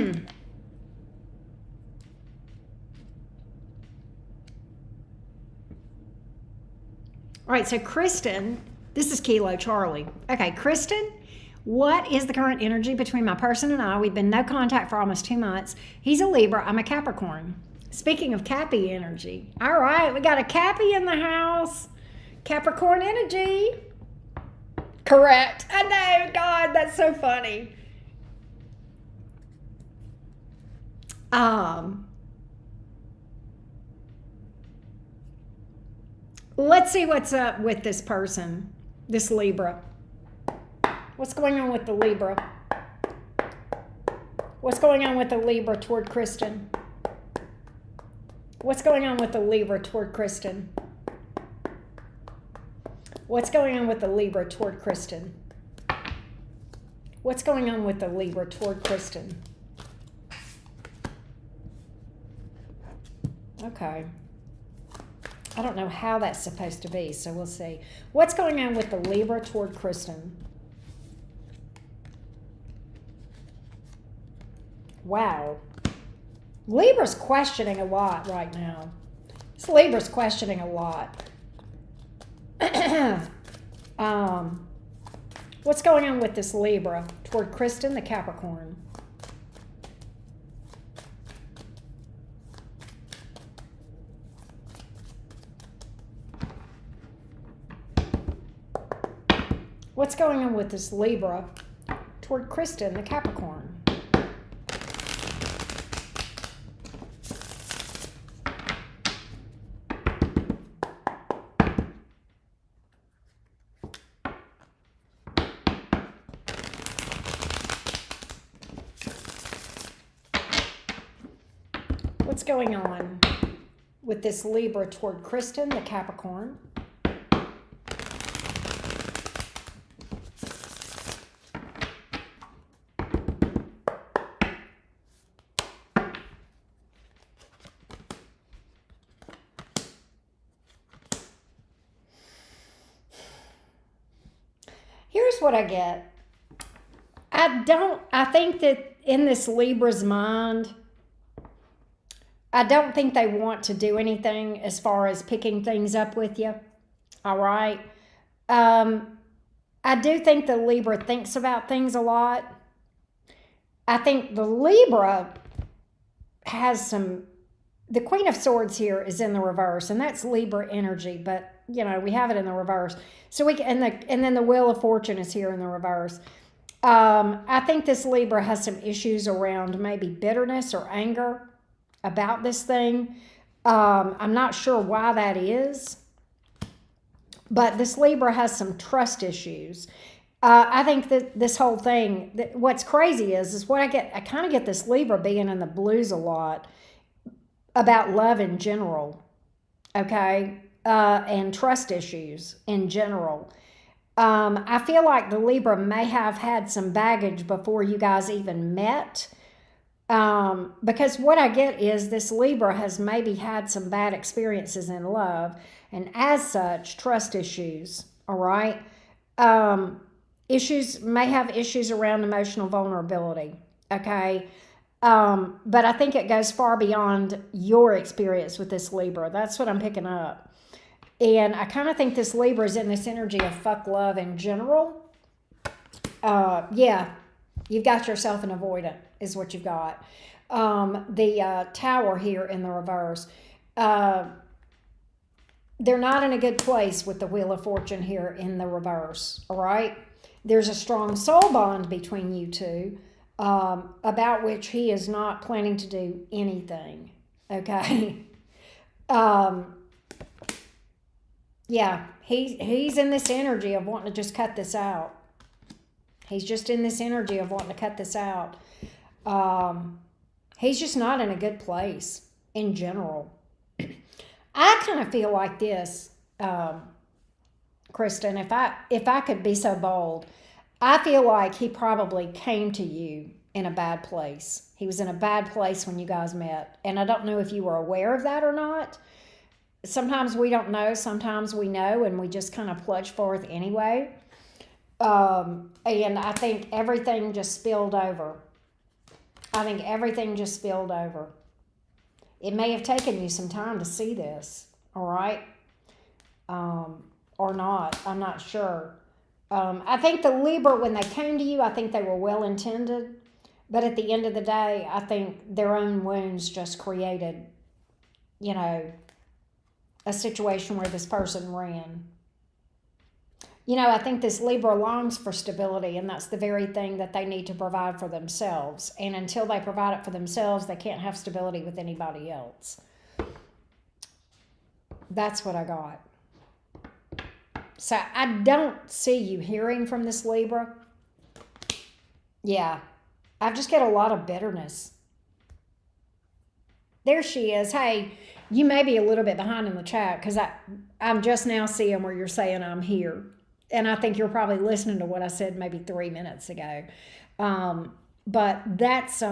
right, so Kristen, This is Kilo Charlie. Okay, Kristen, what is the current energy between my person and I? We've been no contact for almost 2 months. He's a Libra. I'm a Capricorn. Speaking of Cappy energy. All right, we got a Cappy in the house. Capricorn energy. Correct. I know. God, that's so funny. Let's see what's up with this person, this Libra. What's going on with the Libra? What's going on with the Libra toward Kristen? What's going on with the Libra toward Kristen? What's going on with the Libra toward Kristen? What's going on with the Libra toward Kristen? Okay. I don't know how that's supposed to be, so we'll see. What's going on with the Libra toward Kristen? Wow. Libra's questioning a lot right now. This Libra's questioning a lot. What's going on with this Libra toward Kristen, the Capricorn? What's going on with this Libra toward Kristen, the Capricorn? What's going on with this Libra toward Kristen, the Capricorn? Here's what I get. I think that in this Libra's mind, I don't think they want to do anything as far as picking things up with you. All right. I do think the Libra thinks about things a lot. I think the Libra has the Queen of Swords here is in the reverse, and that's Libra energy, but you know, we have it in the reverse. So and then the Wheel of Fortune is here in the reverse. I think this Libra has some issues around maybe bitterness or anger about this thing. I'm not sure why that is, but this Libra has some trust issues. I think that this whole thing, what's crazy is what I kind of get this Libra being in the blues a lot about love in general, okay, and trust issues in general. I feel like the Libra may have had some baggage before you guys even met. Because what I get is this Libra has maybe had some bad experiences in love, and as such, trust issues, all right? May have issues around emotional vulnerability, okay? But I think it goes far beyond your experience with this Libra. That's what I'm picking up. And I kind of think this Libra is in this energy of fuck love in general. Yeah, you've got yourself an avoidant is what you've got. The Tower here in the reverse. They're not in a good place with the Wheel of Fortune here in the reverse, all right? There's a strong soul bond between you two, about which he is not planning to do anything, okay? Yeah, he's in this energy of wanting to just cut this out. He's just in this energy of wanting to cut this out. He's just not in a good place in general. I kind of feel like this, Kristen, if I could be so bold, I feel like he probably came to you in a bad place. He was in a bad place when you guys met. And I don't know if you were aware of that or not. Sometimes we don't know, sometimes we know, and we just kind of plunge forth anyway. And I think everything just spilled over. It may have taken you some time to see this, all right? or not. I'm not sure. I think the Libra, when they came to you, I think they were well intended. But at the end of the day, I think their own wounds just created, you know, a situation where this person ran. You know, I think this Libra longs for stability, and that's the very thing that they need to provide for themselves. And until they provide it for themselves, they can't have stability with anybody else. That's what I got. So I don't see you hearing from this Libra. Yeah, I just get a lot of bitterness. There she is. Hey, you may be a little bit behind in the chat because I'm just now seeing where you're saying I'm here. And I think you're probably listening to what I said maybe 3 minutes ago. But that's,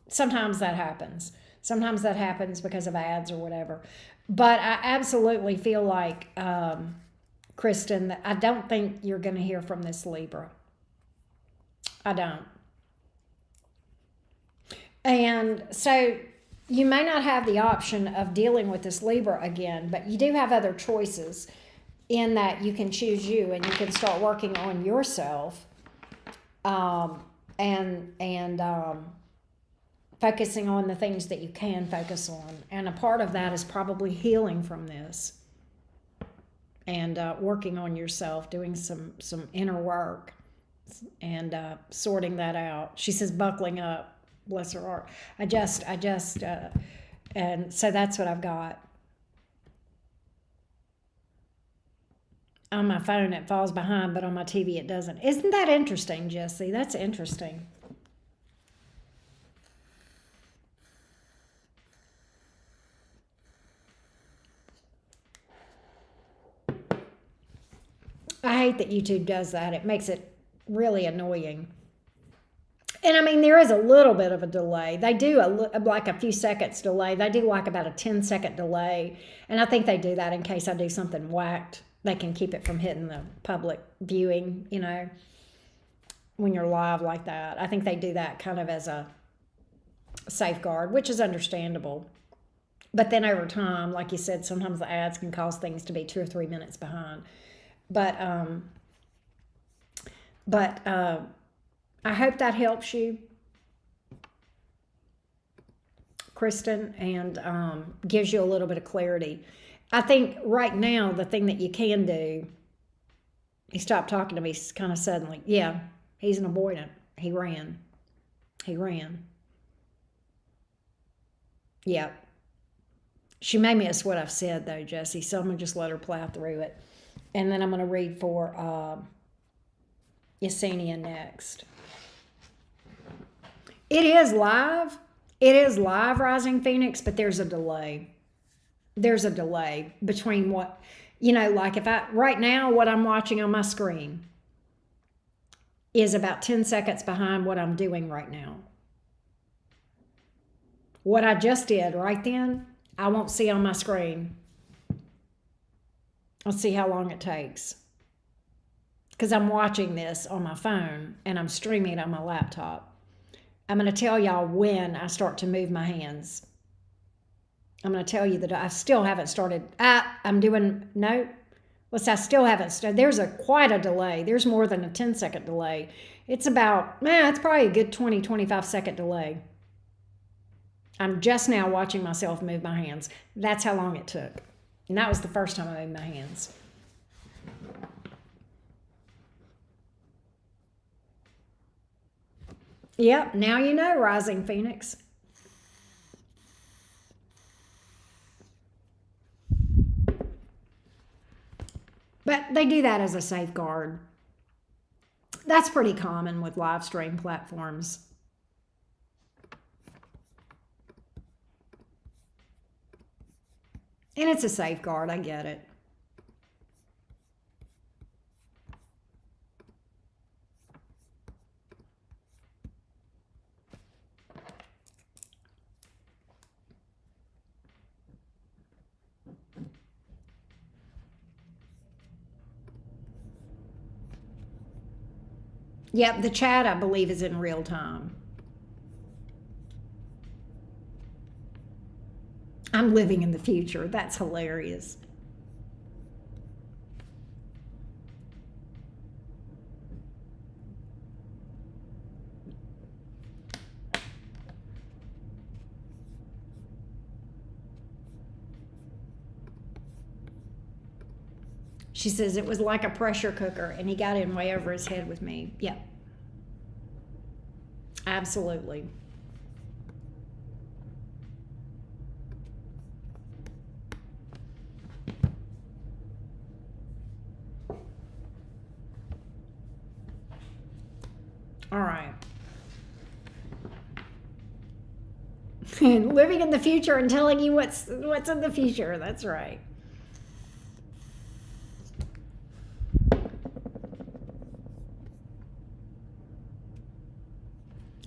sometimes that happens. Sometimes that happens because of ads or whatever. But I absolutely feel like, Kristen, that I don't think you're going to hear from this Libra. I don't. And so you may not have the option of dealing with this Libra again, but you do have other choices in that you can choose you and you can start working on yourself, and focusing on the things that you can focus on. And a part of that is probably healing from this and working on yourself, doing some inner work and sorting that out. She says buckling up. Bless her heart. And so that's what I've got. On my phone, it falls behind, but on my TV, it doesn't. Isn't that interesting, Jesse? That's interesting. I hate that YouTube does that. It makes it really annoying. And I mean, there is a little bit of a delay. They do like a few seconds delay. They do like about a 10-second delay. And I think they do that in case I do something whacked. They can keep it from hitting the public viewing, you know, when you're live like that. I think they do that kind of as a safeguard, which is understandable. But then over time, like you said, sometimes the ads can cause things to be 2 or 3 minutes behind. But I hope that helps you, Kristen, and gives you a little bit of clarity. I think right now the thing that you can do, he stopped talking to me kind of suddenly. Yeah, he's an avoidant. He ran. Yeah. She may miss what I've said though, Jesse, so I'm going to just let her plow through it. And then I'm going to read for Yesenia next. It is live. It is live, Rising Phoenix, but there's a delay. There's a delay between what, you know, like if right now, what I'm watching on my screen is about 10 seconds behind what I'm doing right now. What I just did right then, I won't see on my screen. I'll see how long it takes. Because I'm watching this on my phone and I'm streaming it on my laptop. I'm going to tell y'all when I start to move my hands. I'm going to tell you that I still haven't started. I still haven't started. There's quite a delay. There's more than a 10-second delay. It's about, it's probably a good 20, 25-second delay. I'm just now watching myself move my hands. That's how long it took. And that was the first time I moved my hands. Yep, now you know, Rising Phoenix. But they do that as a safeguard. That's pretty common with live stream platforms. And it's a safeguard, I get it. Yep, the chat, I believe, is in real time. I'm living in the future. That's hilarious. She says it was like a pressure cooker and he got in way over his head with me. Yep. Absolutely. All right. Living in the future and telling you what's in the future. That's right.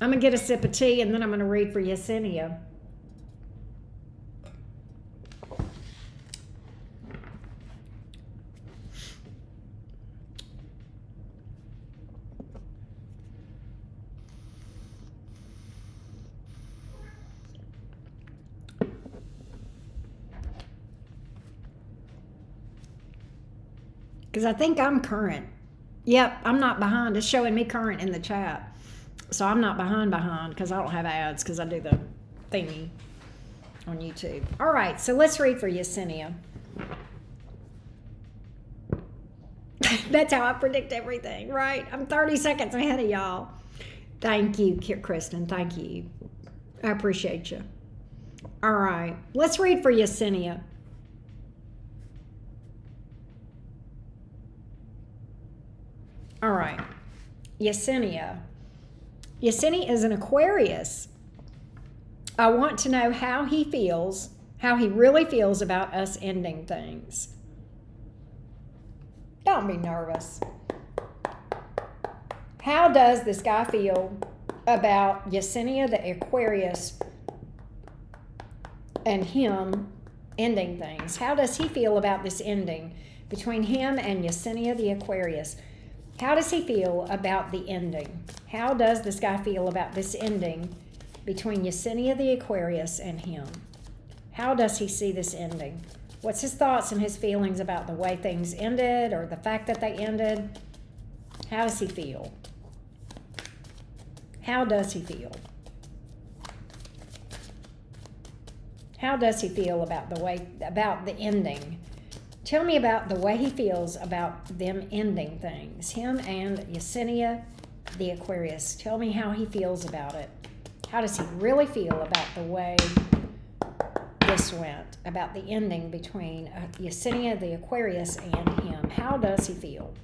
I'm going to get a sip of tea and then I'm going to read for Yesenia. Because I think I'm current. Yep, I'm not behind. It's showing me current in the chat. So I'm not behind because I don't have ads because I do the thingy on YouTube. All right, so let's read for Yesenia. That's how I predict everything, right? I'm 30 seconds ahead of y'all. Thank you, Kristen. Thank you. I appreciate you. All right, let's read for Yesenia. All right, Yesenia. Yesenia is an Aquarius. I want to know how he really feels about us ending things. Don't be nervous. How does this guy feel about Yesenia the Aquarius and him ending things? How does he feel about this ending between him and Yesenia the Aquarius? How does he feel about the ending? How does this guy feel about this ending between Yesenia the Aquarius and him? How does he see this ending? What's his thoughts and his feelings about the way things ended or the fact that they ended? How does he feel? How does he feel? How does he feel about the ending? Tell me about the way he feels about them ending things. Him and Yesenia the Aquarius. Tell me how he feels about it. How does he really feel about the way this went? About the ending between Yesenia the Aquarius and him. How does he feel?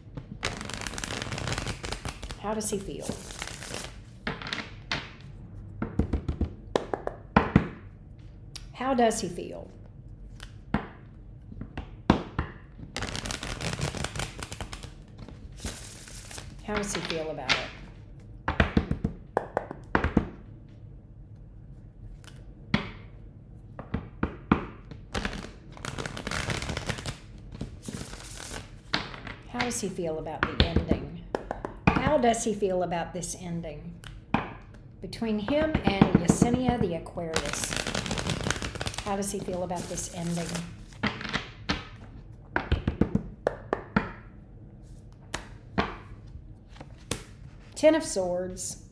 How does he feel? How does he feel? How does he feel about it? How does he feel about the ending? How does he feel about this ending between him and Yesenia the Aquarius? How does he feel about this ending? Ten of Swords,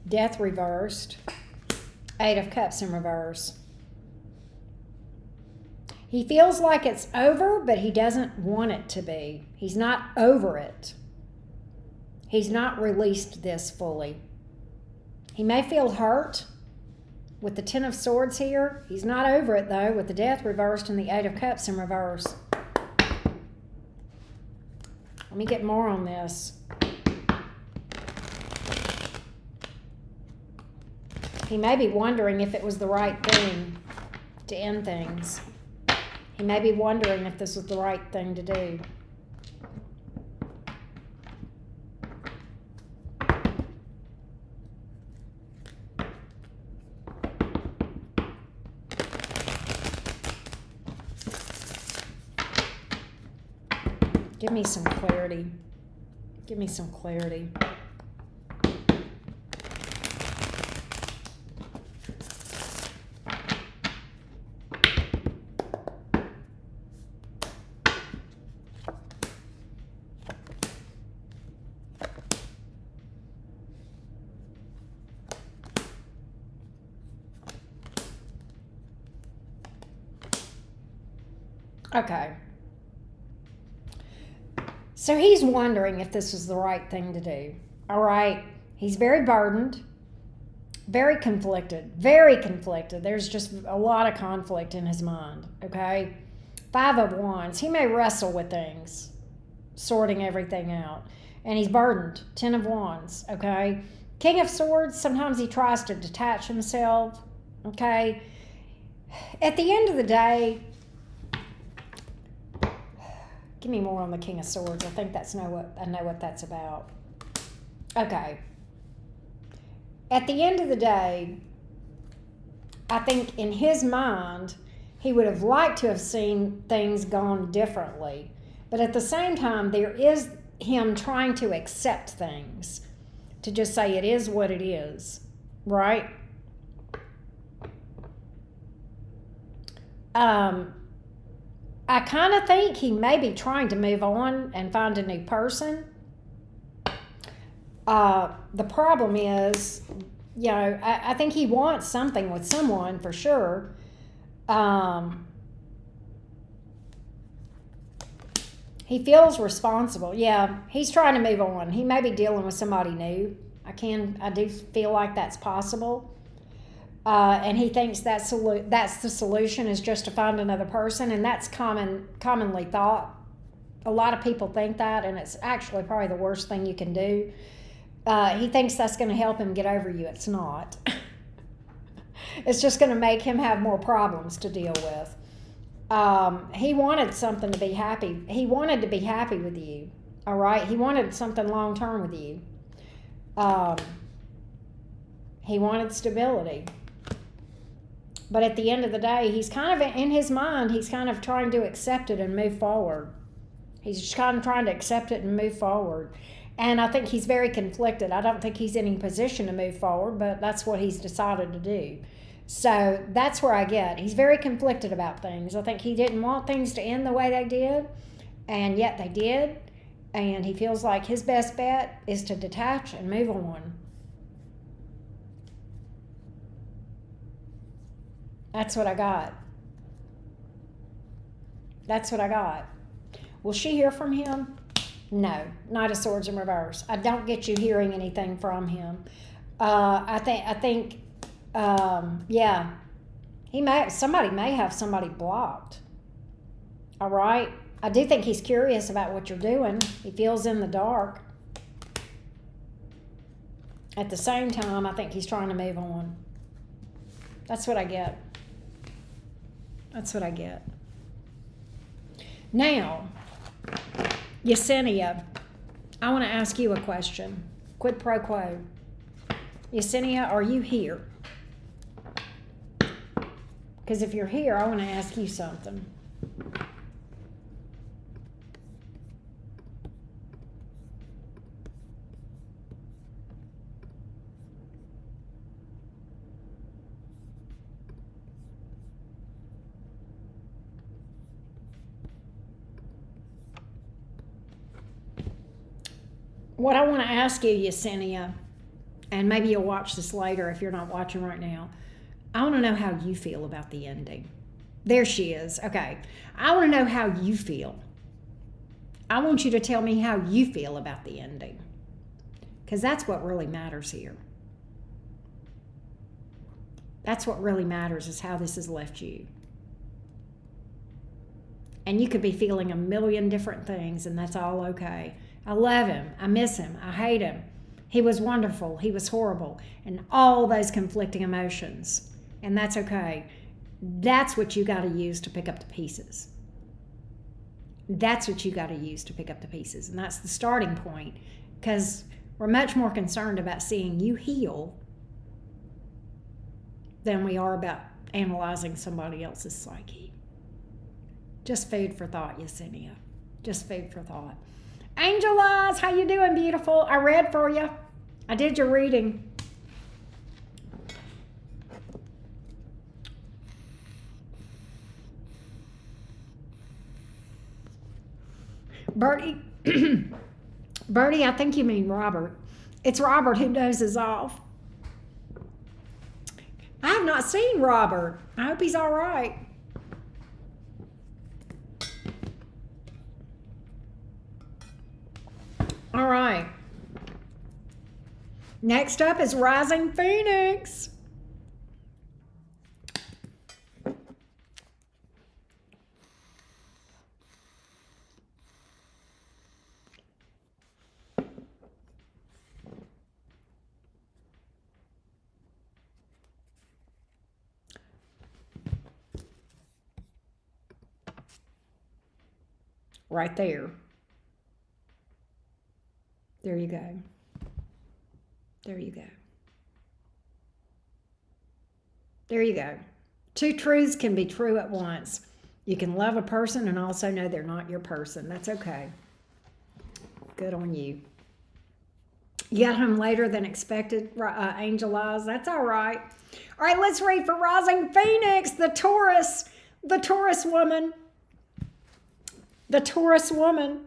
Death reversed, Eight of Cups in reverse. He feels like it's over, but he doesn't want it to be. He's not over it. He's not released this fully. He may feel hurt with the Ten of Swords here. He's not over it, though, with the Death reversed and the Eight of Cups in reverse. Let me get more on this. He may be wondering if it was the right thing to end things. He may be wondering if this was the right thing to do. Give me some clarity. Give me some clarity. Okay. So he's wondering if this was the right thing to do. All right. He's very burdened, very conflicted, very conflicted. There's just a lot of conflict in his mind. Okay. 5 of Wands. He may wrestle with things, sorting everything out. And he's burdened. 10 of Wands. Okay. King of Swords. Sometimes he tries to detach himself. Okay. At the end of the day, give me more on the King of Swords. I think I know what that's about. Okay. At the end of the day, I think in his mind, he would have liked to have seen things gone differently. But at the same time, there is him trying to accept things, to just say it is what it is, right? I kind of think he may be trying to move on and find a new person. The problem is, I think he wants something with someone for sure. He feels responsible. Yeah, he's trying to move on. He may be dealing with somebody new. I do feel like that's possible. And he thinks that's the solution, is just to find another person, and that's commonly thought. A lot of people think that, and it's actually probably the worst thing you can do. He thinks that's going to help him get over you. It's not. It's just going to make him have more problems to deal with. He wanted something to be happy. He wanted to be happy with you. All right? He wanted something long-term with you. He wanted stability. But at the end of the day, he's kind of, in his mind, he's kind of trying to accept it and move forward. He's just kind of trying to accept it and move forward. And I think he's very conflicted. I don't think he's in any position to move forward, but that's what he's decided to do. So that's where I get. He's very conflicted about things. I think he didn't want things to end the way they did, and yet they did. And he feels like his best bet is to detach and move on. That's what I got. That's what I got. Will she hear from him? No. Knight of Swords in reverse. I don't get you hearing anything from him. I think, yeah. Somebody may have somebody blocked. All right? I do think he's curious about what you're doing. He feels in the dark. At the same time, I think he's trying to move on. That's what I get. That's what I get. Now, Yesenia, I want to ask you a question. Quid pro quo. Yesenia, are you here? Because if you're here, I want to ask you something. What I want to ask you, Yesenia, and maybe you'll watch this later if you're not watching right now, I want to know how you feel about the ending. There she is. Okay. I want to know how you feel. I want you to tell me how you feel about the ending, because that's what really matters here. That's what really matters, is how this has left you. And you could be feeling a million different things, and that's all okay. I love him. I miss him. I hate him. He was wonderful. He was horrible. And all those conflicting emotions. And that's okay. That's what you got to use to pick up the pieces. That's what you got to use to pick up the pieces. And that's the starting point. Because we're much more concerned about seeing you heal than we are about analyzing somebody else's psyche. Just food for thought, Yesenia. Just food for thought. Angel Eyes, how you doing, beautiful? I read for you. I did your reading. Bertie, Bertie, I think you mean Robert. It's Robert who dozes off. I have not seen Robert. I hope he's all right. All right. Next up is Rising Phoenix. Right there. There you go. There you go. There you go. Two truths can be true at once. You can love a person and also know they're not your person. That's okay. Good on you. You got home later than expected, Angel Eyes. That's all right. All right, let's read for Rising Phoenix, the Taurus woman. The Taurus woman.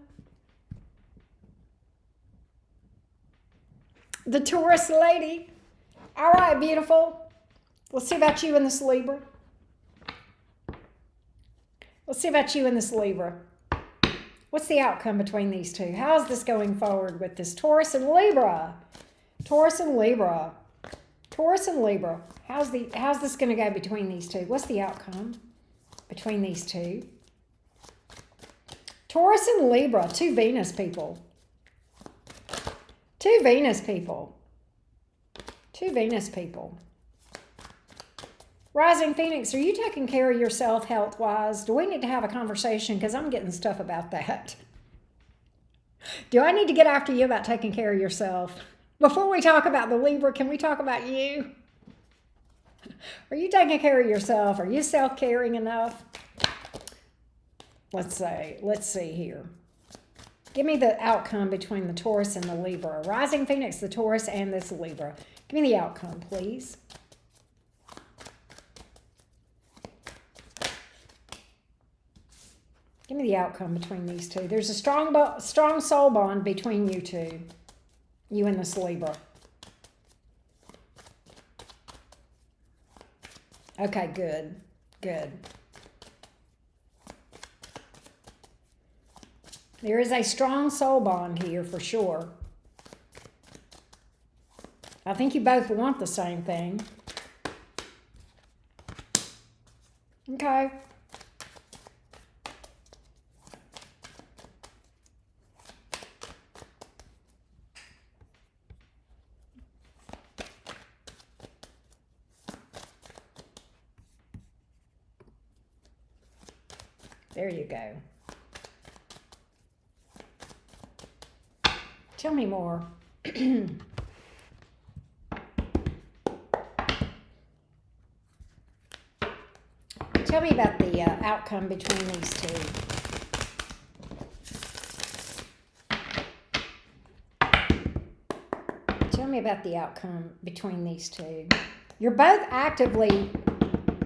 The Taurus lady. All right, beautiful. Let's see about you in this Libra. Let's see about you in this Libra. What's the outcome between these two? How's this going forward with this Taurus and Libra? Taurus and Libra. Taurus and Libra. How's this going to go between these two? What's the outcome between these two? Taurus and Libra, two Venus people. Two Venus people. Two Venus people. Rising Phoenix, are you taking care of yourself health-wise? Do we need to have a conversation? Because I'm getting stuff about that. Do I need to get after you about taking care of yourself? Before we talk about the Libra, can we talk about you? Are you taking care of yourself? Are you self-caring enough? Let's see here. Give me the outcome between the Taurus and the Libra. Rising Phoenix, the Taurus, and this Libra. Give me the outcome, please. Give me the outcome between these two. There's a strong soul bond between you two. You and this Libra. Okay, good. Good. There is a strong soul bond here for sure. I think you both want the same thing. Okay. There you go. Tell me more. Tell me about the outcome between these two. Tell me about the outcome between these two. You're both actively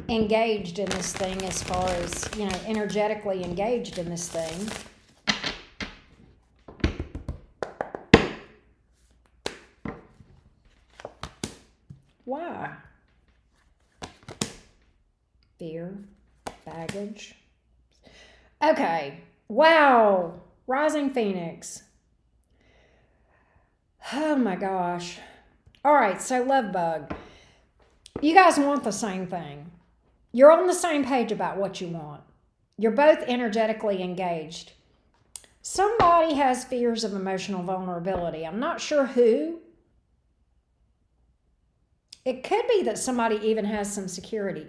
engaged in this thing as far as, energetically engaged in this thing. Why? Fear, baggage. Okay. Wow. Rising Phoenix. Oh my gosh. All right. So love bug. You guys want the same thing. You're on the same page about what you want. You're both energetically engaged. Somebody has fears of emotional vulnerability. I'm not sure who. It could be that somebody even has some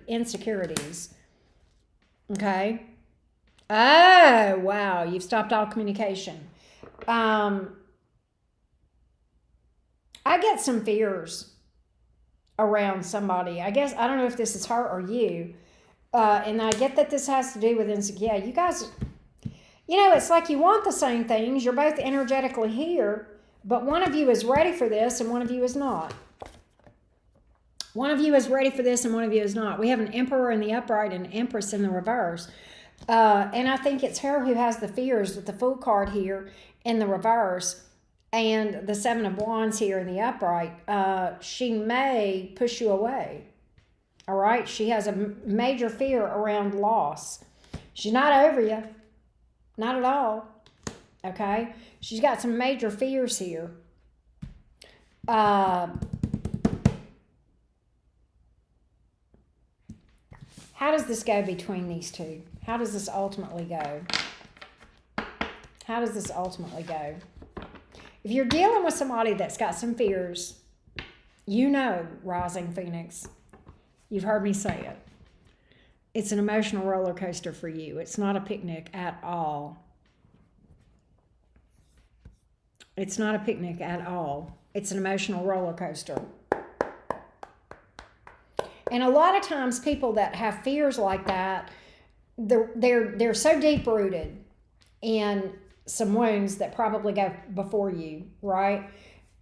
insecurities. Okay. Oh, wow. You've stopped all communication. I get some fears around somebody. I guess, I don't know if this is her or you. And I get that this has to do with insecurity. Yeah, you guys, it's like you want the same things. You're both energetically here, but one of you is ready for this and one of you is not. One of you is ready for this and one of you is not. We have an Emperor in the upright and an Empress in the reverse. And I think it's her who has the fears with the Fool card here in the reverse and the Seven of Wands here in the upright. She may push you away. All right? She has a major fear around loss. She's not over you. Not at all. okay? She's got some major fears here. How does this go between these two? How does this ultimately go? How does this ultimately go? If you're dealing with somebody that's got some fears, you know, Rising Phoenix, you've heard me say it. It's an emotional roller coaster for you. It's not a picnic at all. It's not a picnic at all. It's an emotional roller coaster. And a lot of times people that have fears like that, they're so deep rooted in some wounds that probably go before you, right?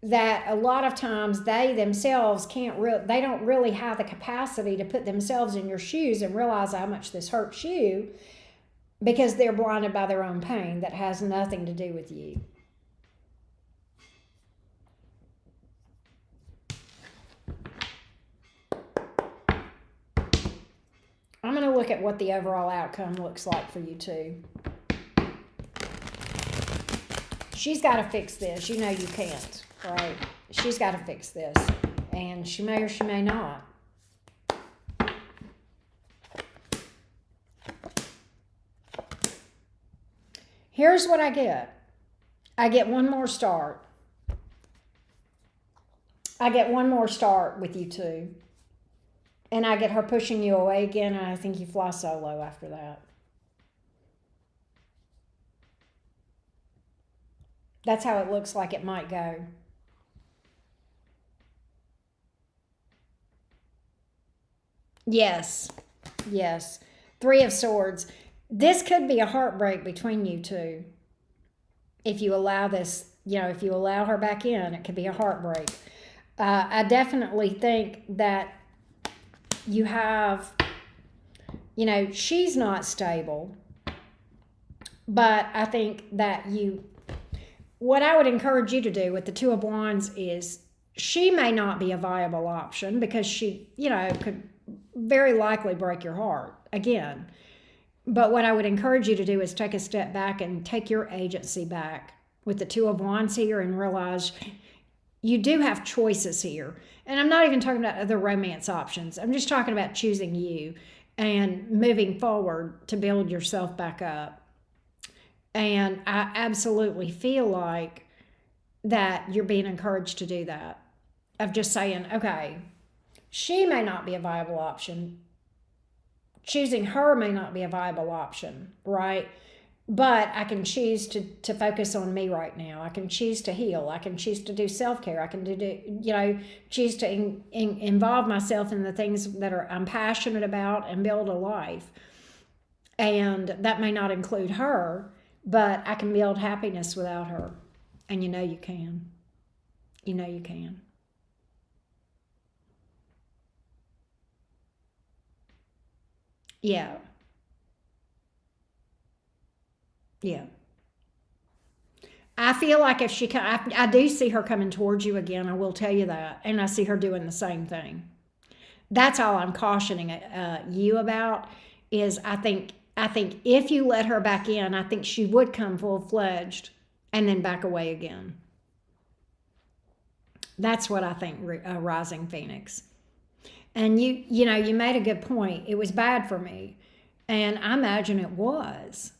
That a lot of times they themselves they don't really have the capacity to put themselves in your shoes and realize how much this hurts you, because they're blinded by their own pain that has nothing to do with you. I'm going to look at what the overall outcome looks like for you too. She's got to fix this. You know you can't, right? She's got to fix this. And she may or she may not. Here's what I get. I get one more start. I get one more start with you two. And I get her pushing you away again, and I think you fly solo after that. That's how it looks like it might go. Yes. Yes. 3 of Swords. This could be a heartbreak between you two. If you allow this, if you allow her back in, it could be a heartbreak. I definitely think that you have, she's not stable. But I think that what I would encourage you to do with the 2 of Wands is, she may not be a viable option because she, could very likely break your heart again. But what I would encourage you to do is take a step back and take your agency back with the 2 of Wands here and realize you do have choices here. And I'm not even talking about other romance options. I'm just talking about choosing you and moving forward to build yourself back up. And I absolutely feel like that you're being encouraged to do that. Of just saying, okay, she may not be a viable option. Choosing her may not be a viable option, right? But I can choose to focus on me right now. I can choose to heal. I can choose to do self-care. I can choose to involve myself in the things that I'm passionate about and build a life. And that may not include her, but I can build happiness without her. And you know you can. You know you can. Yeah. Yeah. I feel like if I do see her coming towards you again, I will tell you that. And I see her doing the same thing. That's all I'm cautioning you about is I think if you let her back in, I think she would come full-fledged and then back away again. That's what I think, Rising Phoenix. And you made a good point. It was bad for me. And I imagine it was,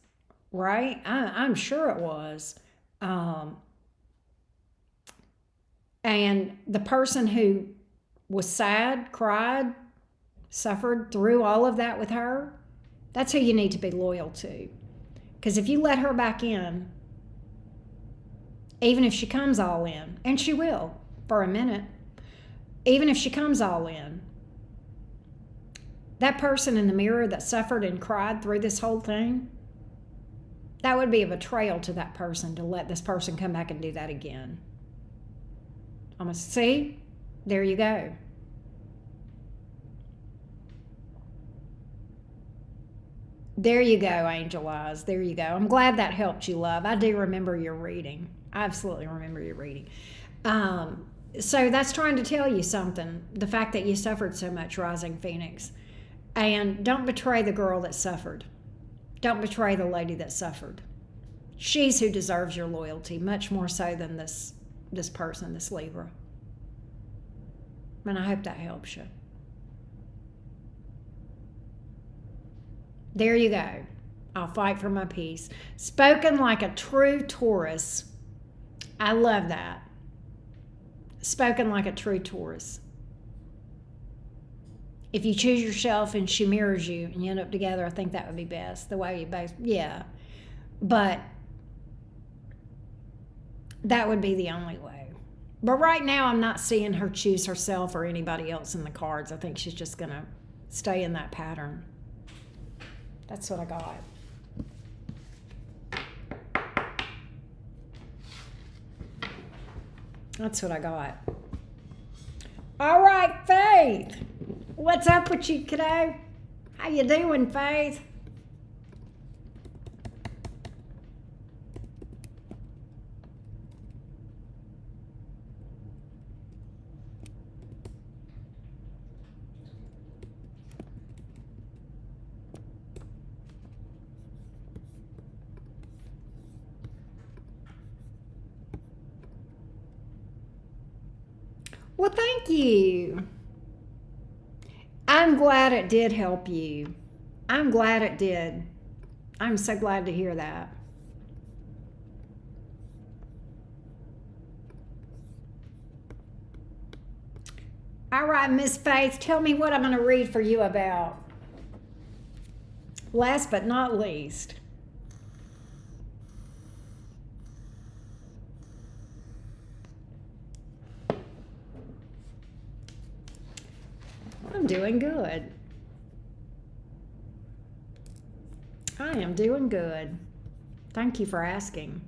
right? I'm sure it was. And the person who was sad, cried, suffered through all of that with her, that's who you need to be loyal to. Because if you let her back in, even if she comes all in, and she will for a minute, even if she comes all in, that person in the mirror that suffered and cried through this whole thing, that would be a betrayal to that person to let this person come back and do that again. I'm going to see, there you go. There you go, Angel Eyes. There you go. I'm glad that helped you, love. I do remember your reading. I absolutely remember your reading. So that's trying to tell you something. The fact that you suffered so much, Rising Phoenix. And don't betray the girl that suffered. Don't betray the lady that suffered. She's who deserves your loyalty, much more so than this person, this Libra. And I hope that helps you. There you go. I'll fight for my peace. Spoken like a true Taurus. I love that. Spoken like a true Taurus. If you choose yourself and she mirrors you and you end up together, I think that would be best. The way you both, yeah. But that would be the only way. But right now, I'm not seeing her choose herself or anybody else in the cards. I think she's just going to stay in that pattern. That's what I got. That's what I got. All right, Faith. What's up with you, kiddo? How you doing, Faith? Well, thank you. I'm glad it did help you. I'm glad it did. I'm so glad to hear that. All right, Miss Faith, tell me what I'm going to read for you about. Last but not least. I'm doing good. I am doing good. Thank you for asking.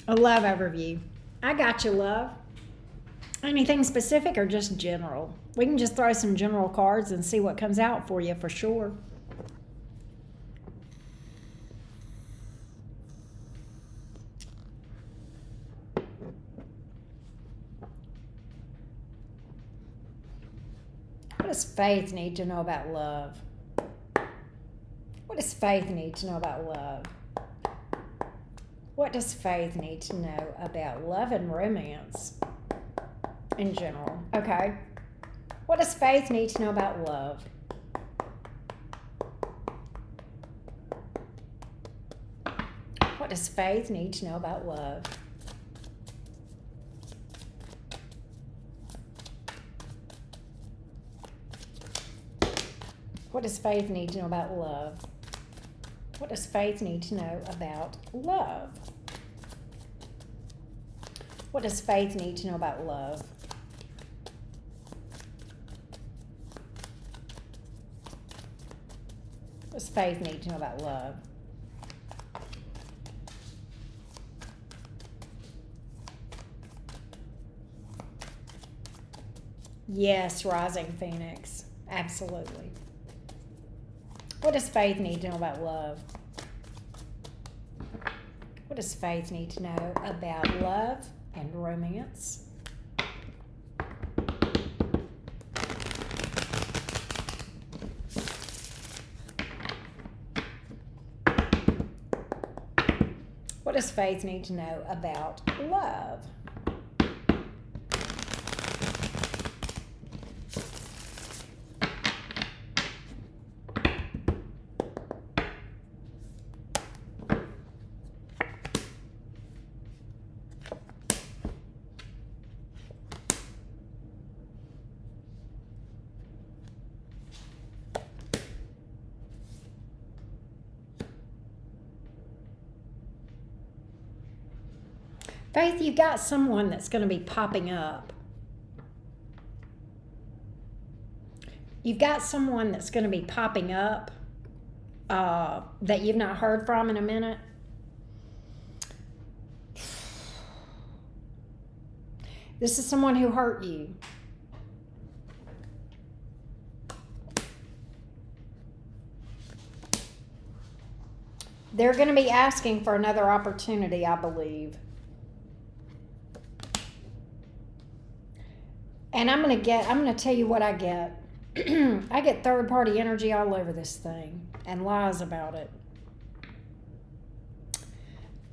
A love overview. I got you, love. Anything specific or just general? We can just throw some general cards and see what comes out for you for sure. What does Faith need to know about love? What does Faith need to know about love? What does Faith need to know about love and romance in general? Okay. What does Faith need to know about love? What does Faith need to know about love? What does Faith need to know about love? What does Faith need to know about love? What does Faith need to know about love? What does Faith need to know about love? Yes, Rising Phoenix. Absolutely. What does Faith need to know about love? What does Faith need to know about love and romance? What does Faith need to know about love? Faith, you've got someone that's going to be popping up. You've got someone that's going to be popping up that you've not heard from in a minute. This is someone who hurt you. They're going to be asking for another opportunity, I believe. And I'm going to tell you what I get. I get third party energy all over this thing and lies about it.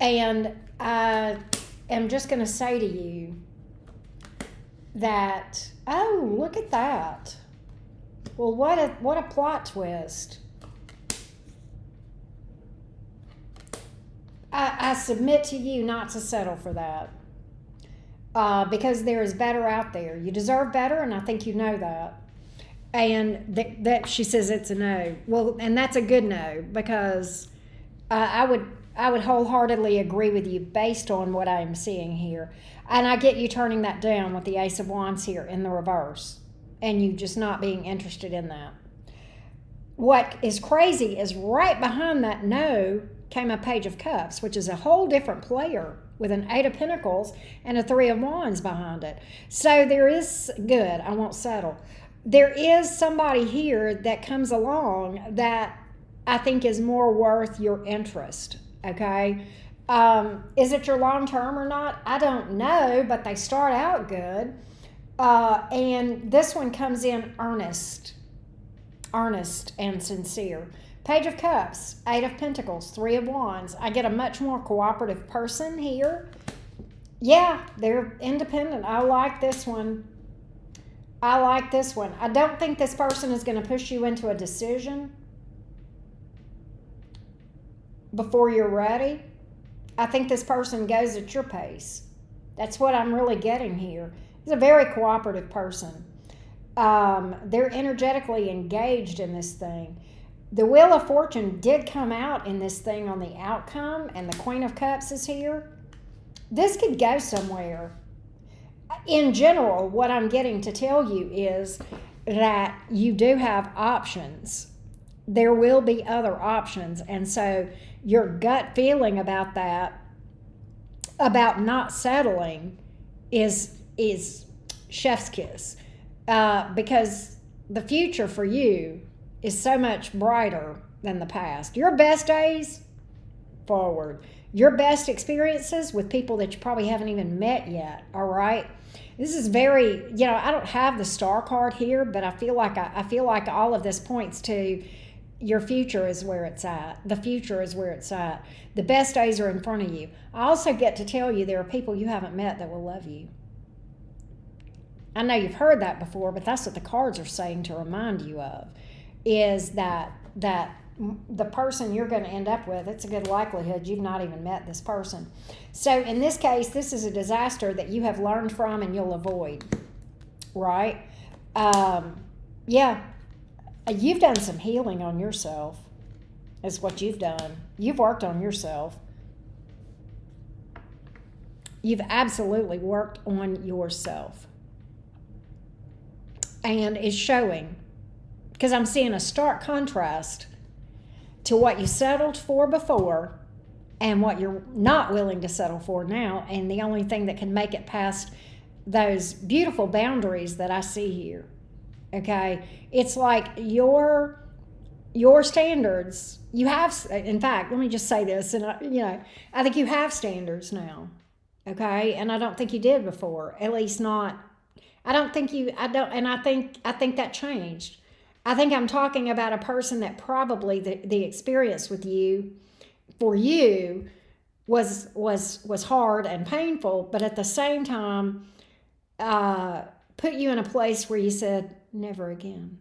And I am just going to say to you that, oh, look at that. Well, what a plot twist. I submit to you not to settle for that. Because there is better out there. You deserve better, and I think you know that. And that she says it's a no. Well, and that's a good no, because I would wholeheartedly agree with you based on what I am seeing here. And I get you turning that down with the Ace of Wands here in the reverse, and you just not being interested in that. What is crazy is right behind that no came a Page of Cups, which is a whole different player with an Eight of Pentacles and a Three of Wands behind it. So there is good. I won't settle. There is somebody here that comes along that I think is more worth your interest. Okay. Is it your long term or not? I don't know, but they start out good. And this one comes in earnest and sincere. Page of Cups, Eight of Pentacles, Three of Wands. I get a much more cooperative person here. Yeah, they're independent. I like this one. I don't think this person is going to push you into a decision before you're ready. I think this person goes at your pace. That's what I'm really getting here. He's a very cooperative person. They're energetically engaged in this thing. The Wheel of Fortune did come out in this thing on the outcome, and the Queen of Cups is here. This could go somewhere. In general, what I'm getting to tell you is that you do have options. There will be other options. And so your gut feeling about that, about not settling, is chef's kiss. Because the future for you is so much brighter than the past. Your best days, forward. Your best experiences with people that you probably haven't even met yet, all right? This is very, I don't have the star card here, but I feel like all of this points to your future is where it's at. The future is where it's at. The best days are in front of you. I also get to tell you there are people you haven't met that will love you. I know you've heard that before, but that's what the cards are saying to remind you of, is that the person you're going to end up with, it's a good likelihood you've not even met this person. So in this case, this is a disaster that you have learned from and you'll avoid, right? Yeah, you've done some healing on yourself, is what you've done. You've worked on yourself. You've absolutely worked on yourself. And it's showing, because I'm seeing a stark contrast to what you settled for before and what you're not willing to settle for now. And the only thing that can make it past those beautiful boundaries that I see here, okay? It's like your standards, you have, in fact, let me just say this, and I think you have standards now, okay? And I don't think you did before, at least not, I think that changed. I think I'm talking about a person that probably the experience with you, for you, was hard and painful, but at the same time, put you in a place where you said, never again.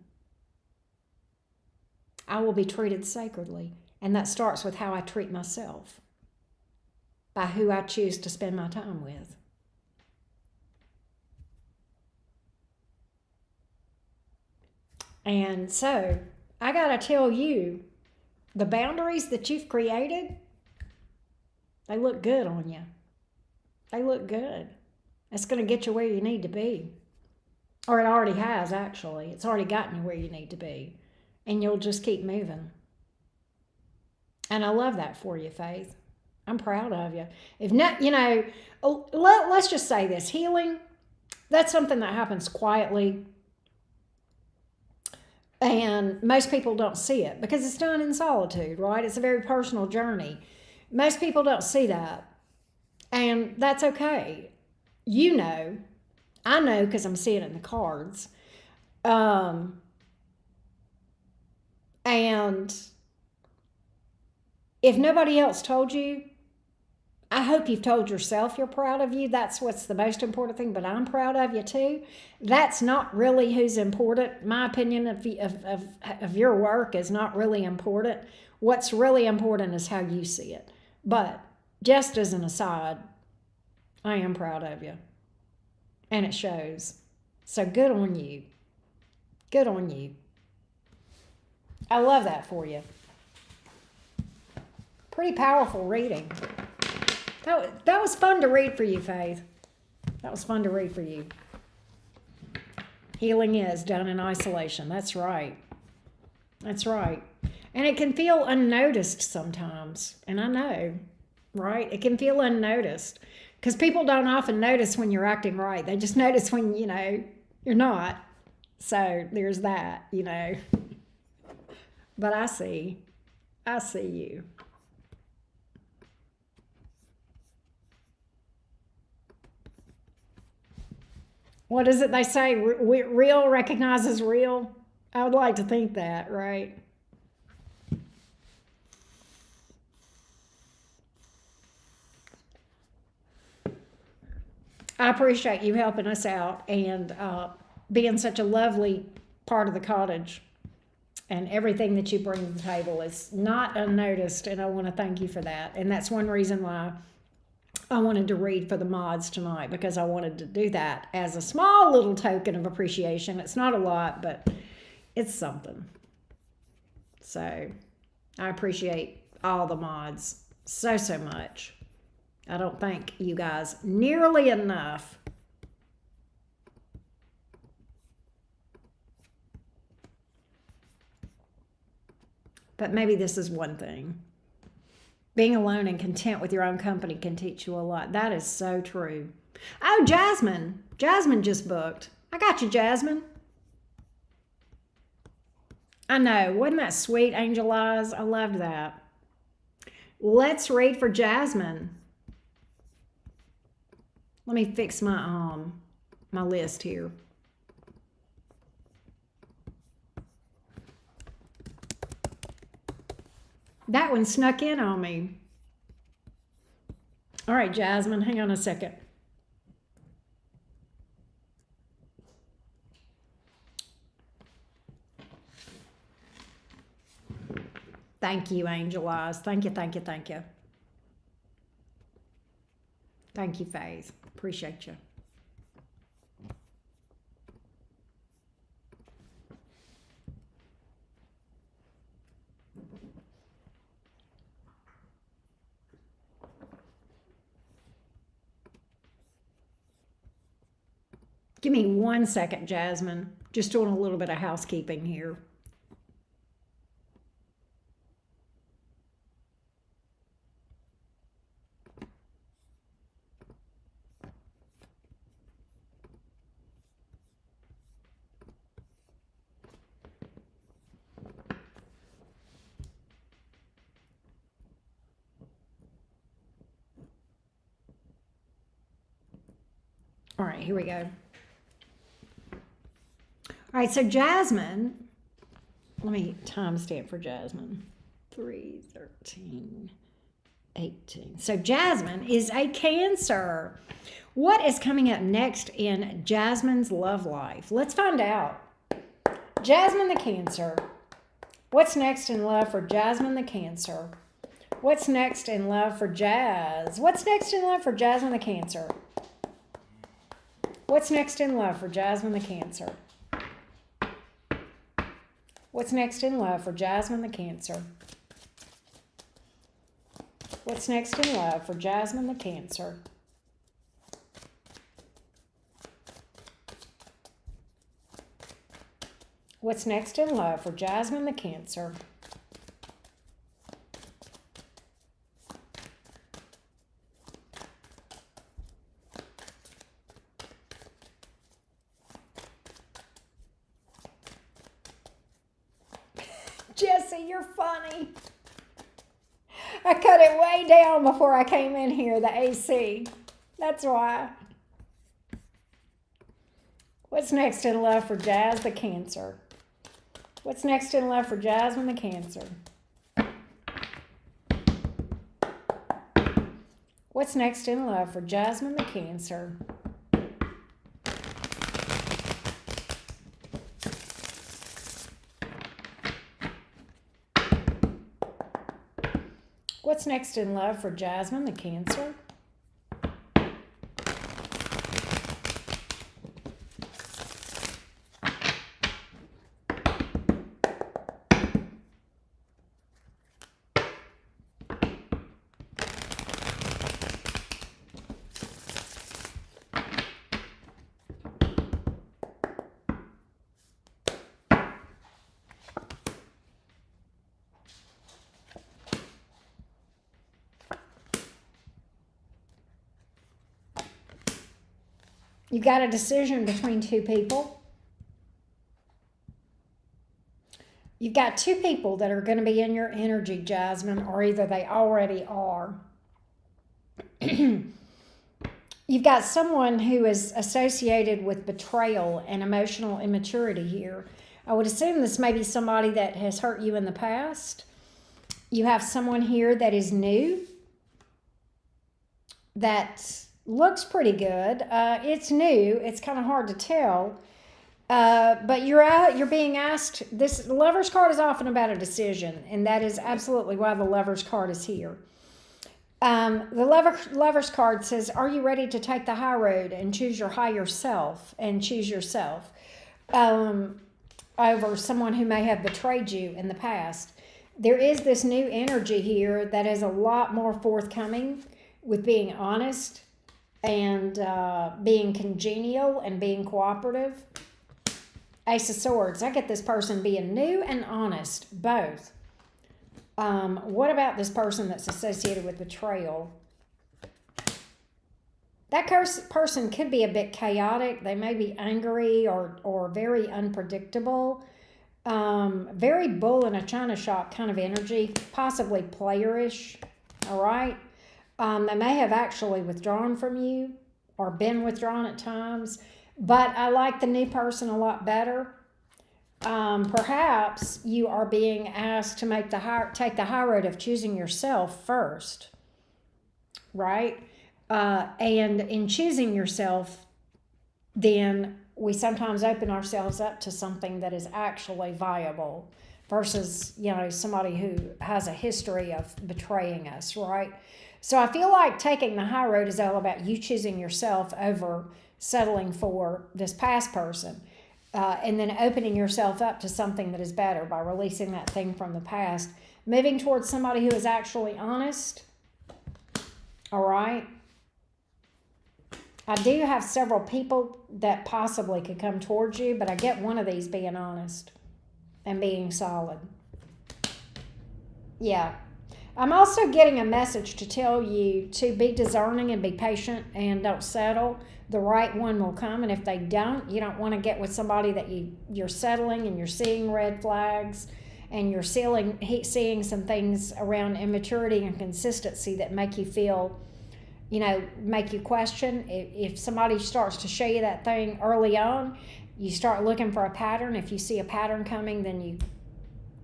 I will be treated sacredly. And that starts with how I treat myself, by who I choose to spend my time with. And so, I got to tell you, the boundaries that you've created, they look good on you. They look good. It's going to get you where you need to be. Or it already has, actually. It's already gotten you where you need to be. And you'll just keep moving. And I love that for you, Faith. I'm proud of you. If not, let's just say this. Healing, that's something that happens quietly. And most people don't see it because it's done in solitude, right? It's a very personal journey. Most people don't see that. And that's okay. You know, I know because I'm seeing it in the cards. Um, and if nobody else told you, I hope you've told yourself you're proud of you. That's what's the most important thing, but I'm proud of you too. That's not really who's important. My opinion of your work is not really important. What's really important is how you see it. But just as an aside, I am proud of you. And it shows. So good on you. Good on you. I love that for you. Pretty powerful reading. That was fun to read for you, Faith. That was fun to read for you. Healing is done in isolation. That's right. That's right. And it can feel unnoticed sometimes. And I know, right? It can feel unnoticed. Because people don't often notice when you're acting right. They just notice when, you're not. So there's that, But I see. I see you. What is it they say? Real recognizes real? I would like to think that, right? I appreciate you helping us out and being such a lovely part of the cottage. And everything that you bring to the table is not unnoticed, and I want to thank you for that. And that's one reason why I wanted to read for the mods tonight, because I wanted to do that as a small little token of appreciation. It's not a lot, but it's something. So I appreciate all the mods so much. I don't thank you guys nearly enough. But maybe this is one thing. Being alone and content with your own company can teach you a lot. That is so true. Oh, Jasmine. Jasmine just booked. I got you, Jasmine. I know. Wasn't that sweet, Angel Eyes? I loved that. Let's read for Jasmine. Let me fix my list here. That one snuck in on me. All right, Jasmine, hang on a second. Thank you, Angel Eyes. Thank you, thank you, thank you. Thank you, Faith. Appreciate you. Give me 1 second, Jasmine. Just doing a little bit of housekeeping here. All right, here we go. All right, so Jasmine, let me timestamp for Jasmine. 3/13/18. So Jasmine is a Cancer. What is coming up next in Jasmine's love life? Let's find out. Jasmine the Cancer. What's next in love for Jasmine the Cancer? What's next in love for Jazz? What's next in love for Jasmine the Cancer? What's next in love for Jasmine the Cancer? What's next in love for Jasmine the Cancer? What's next in love for Jasmine the Cancer? What's next in love for Jasmine the Cancer? Jesse, you're funny. I cut it way down before I came in here, the AC. That's why. What's next in love for Jazz the Cancer? What's next in love for Jasmine the Cancer? What's next in love for Jasmine the Cancer? What's next in love for Jasmine the Cancer? You got a decision between two people. You've got two people that are going to be in your energy, Jasmine, or either they already are. You've got someone who is associated with betrayal and emotional immaturity here. I would assume this may be somebody that has hurt you in the past. You have someone here that is new, that looks pretty good. It's new. It's kind of hard to tell. But you're being asked. This Lover's card is often about a decision, and that is absolutely why the Lover's card is here. The Lover's card says, "Are you ready to take the high road and choose your higher self and choose yourself over someone who may have betrayed you in the past?" There is this new energy here that is a lot more forthcoming with being honest and being congenial and being cooperative. Ace of Swords. I get this person being new and honest, both. What about this person that's associated with betrayal? That person could be a bit chaotic. They may be angry or very unpredictable. Very bull in a china shop kind of energy, possibly playerish, all right? They may have actually withdrawn from you or been withdrawn at times, but I like the new person a lot better. Perhaps you are being asked to take the high road of choosing yourself first, right? And in choosing yourself, then we sometimes open ourselves up to something that is actually viable versus, somebody who has a history of betraying us, right? So I feel like taking the high road is all about you choosing yourself over settling for this past person, and then opening yourself up to something that is better by releasing that thing from the past, moving towards somebody who is actually honest, all right? I do have several people that possibly could come towards you, but I get one of these being honest and being solid. Yeah. I'm also getting a message to tell you to be discerning and be patient and don't settle. The right one will come, and if they don't, you don't want to get with somebody that you're settling and you're seeing red flags and you're seeing some things around immaturity and consistency that make you feel, make you question. If somebody starts to show you that thing early on, you start looking for a pattern. If you see a pattern coming, then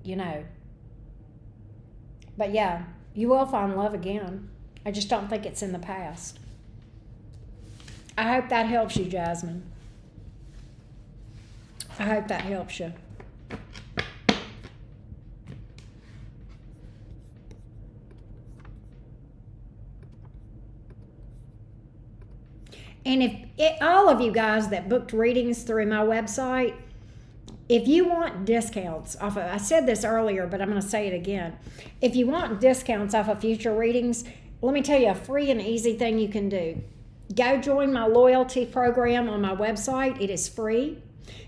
you know. But yeah, you will find love again. I just don't think it's in the past. I hope that helps you, Jasmine. I hope that helps you. And all of you guys that booked readings through my website, if you want discounts off of, I said this earlier, but I'm going to say it again. If you want discounts off of future readings, let me tell you a free and easy thing you can do. Go join my loyalty program on my website. It is free.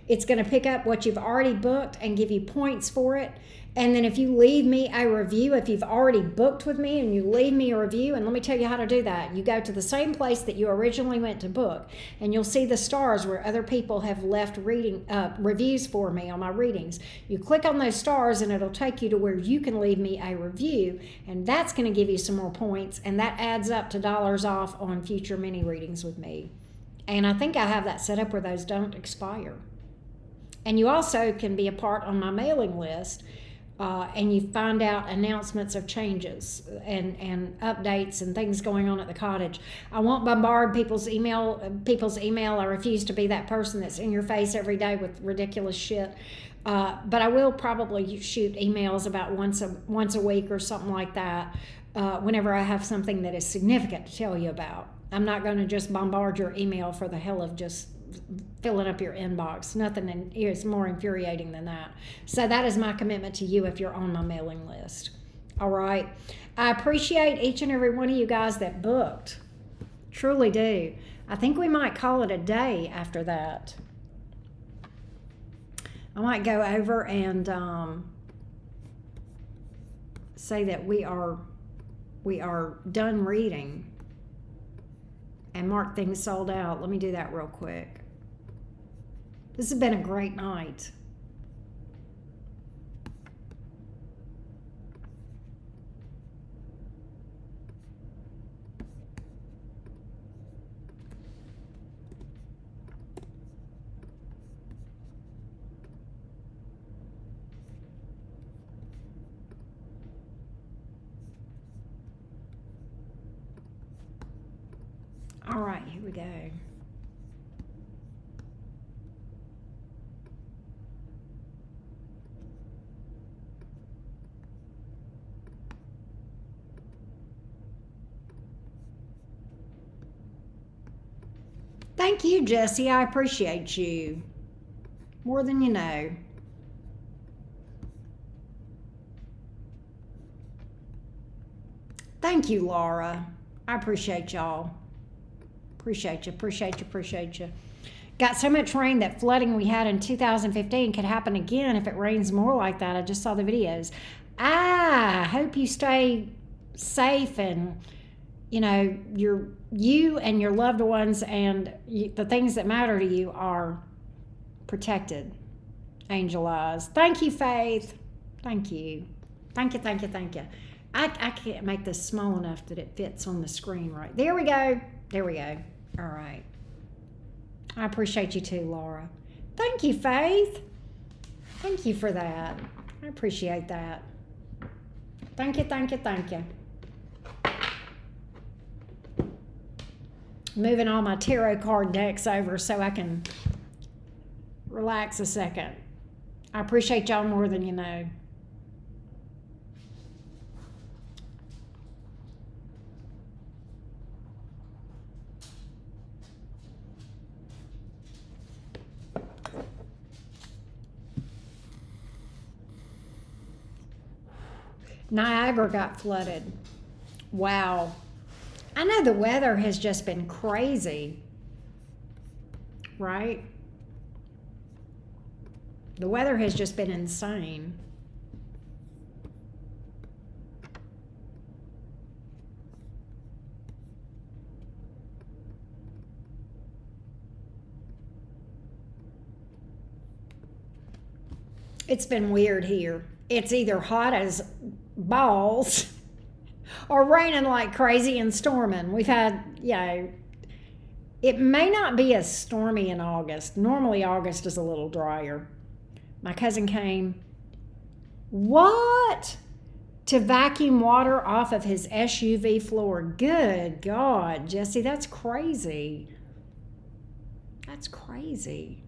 It's going to pick up what you've already booked and give you points for it. And then if you leave me a review, if you've already booked with me and you leave me a review, and let me tell you how to do that. You go to the same place that you originally went to book, and you'll see the stars where other people have left reviews for me on my readings. You click on those stars and it'll take you to where you can leave me a review, and that's going to give you some more points, and that adds up to dollars off on future mini readings with me. And I think I have that set up where those don't expire. And you also can be a part on my mailing list. And you find out announcements of changes and updates and things going on at the cottage. I won't bombard people's email. I refuse to be that person that's in your face every day with ridiculous shit. But I will probably shoot emails about once a week or something like that whenever I have something that is significant to tell you about. I'm not going to just bombard your email for the hell of just filling up your inbox. Nothing is more infuriating than that. So that is my commitment to you if you're on my mailing list. All right. I appreciate each and every one of you guys that booked. Truly do. I think we might call it a day after that. I might go over and say that we are done reading and mark things sold out. Let me do that real quick. This has been a great night. All right, here we go. Thank you, Jessie. I appreciate you more than you know. Thank you, Laura. I appreciate y'all. Appreciate you. Got so much rain that flooding we had in 2015 could happen again if it rains more like that. I just saw the videos. I hope you stay safe and you and your loved ones and the things that matter to you are protected. Angel eyes. Thank you, Faith. Thank you. Thank you. I can't make this small enough that it fits on the screen right. There we go. All right. I appreciate you too, Laura. Thank you, Faith. Thank you for that. I appreciate that. Thank you. Moving all my tarot card decks over so I can relax a second. I appreciate y'all more than you know. Niagara got flooded. Wow. I know the weather has just been crazy, right? The weather has just been insane. It's been weird here. It's either hot as balls or raining like crazy and storming. We've had, it may not be as stormy in August. Normally August is a little drier. My cousin came, to vacuum water off of his SUV floor. Good God, Jesse, that's crazy. That's crazy.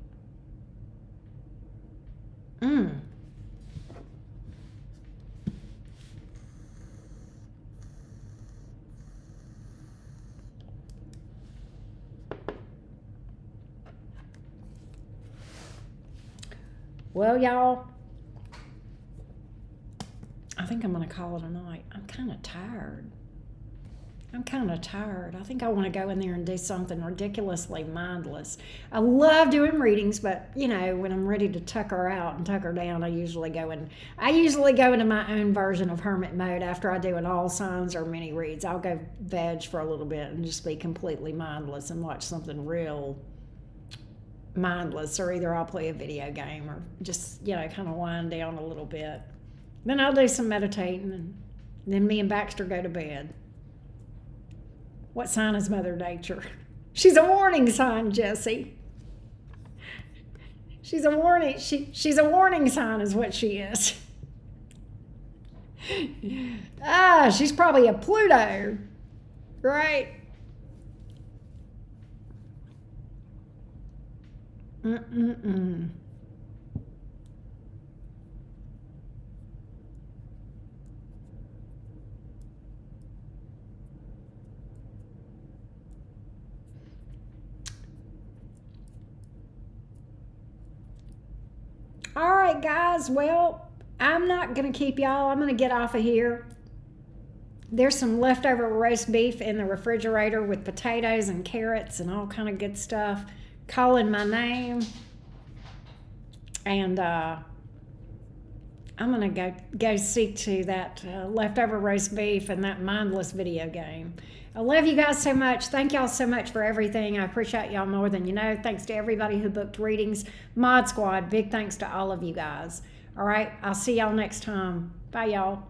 Well, y'all, I think I'm going to call it a night. I'm kind of tired. I'm kind of tired. I think I want to go in there and do something ridiculously mindless. I love doing readings, but you know, when I'm ready to tuck her out and tuck her down, I usually go into my own version of hermit mode after I do an all signs or mini reads. I'll go veg for a little bit and just be completely mindless and watch something real mindless, or either I'll play a video game or just, you know, kind of wind down a little bit. Then I'll do some meditating, and then me and Baxter go to bed. What sign is Mother Nature? She's a warning sign, Jesse. She's a warning. She's a warning sign is what she is. She's probably a Pluto, right? Mm-mm-mm. All right, guys. Well, I'm not going to keep y'all. I'm going to get off of here. There's some leftover roast beef in the refrigerator with potatoes and carrots and all kind of good stuff calling my name. And I'm going to go see to that leftover roast beef and that mindless video game. I love you guys so much. Thank y'all so much for everything. I appreciate y'all more than you know. Thanks to everybody who booked readings. Mod Squad, big thanks to all of you guys. All right, I'll see y'all next time. Bye, y'all.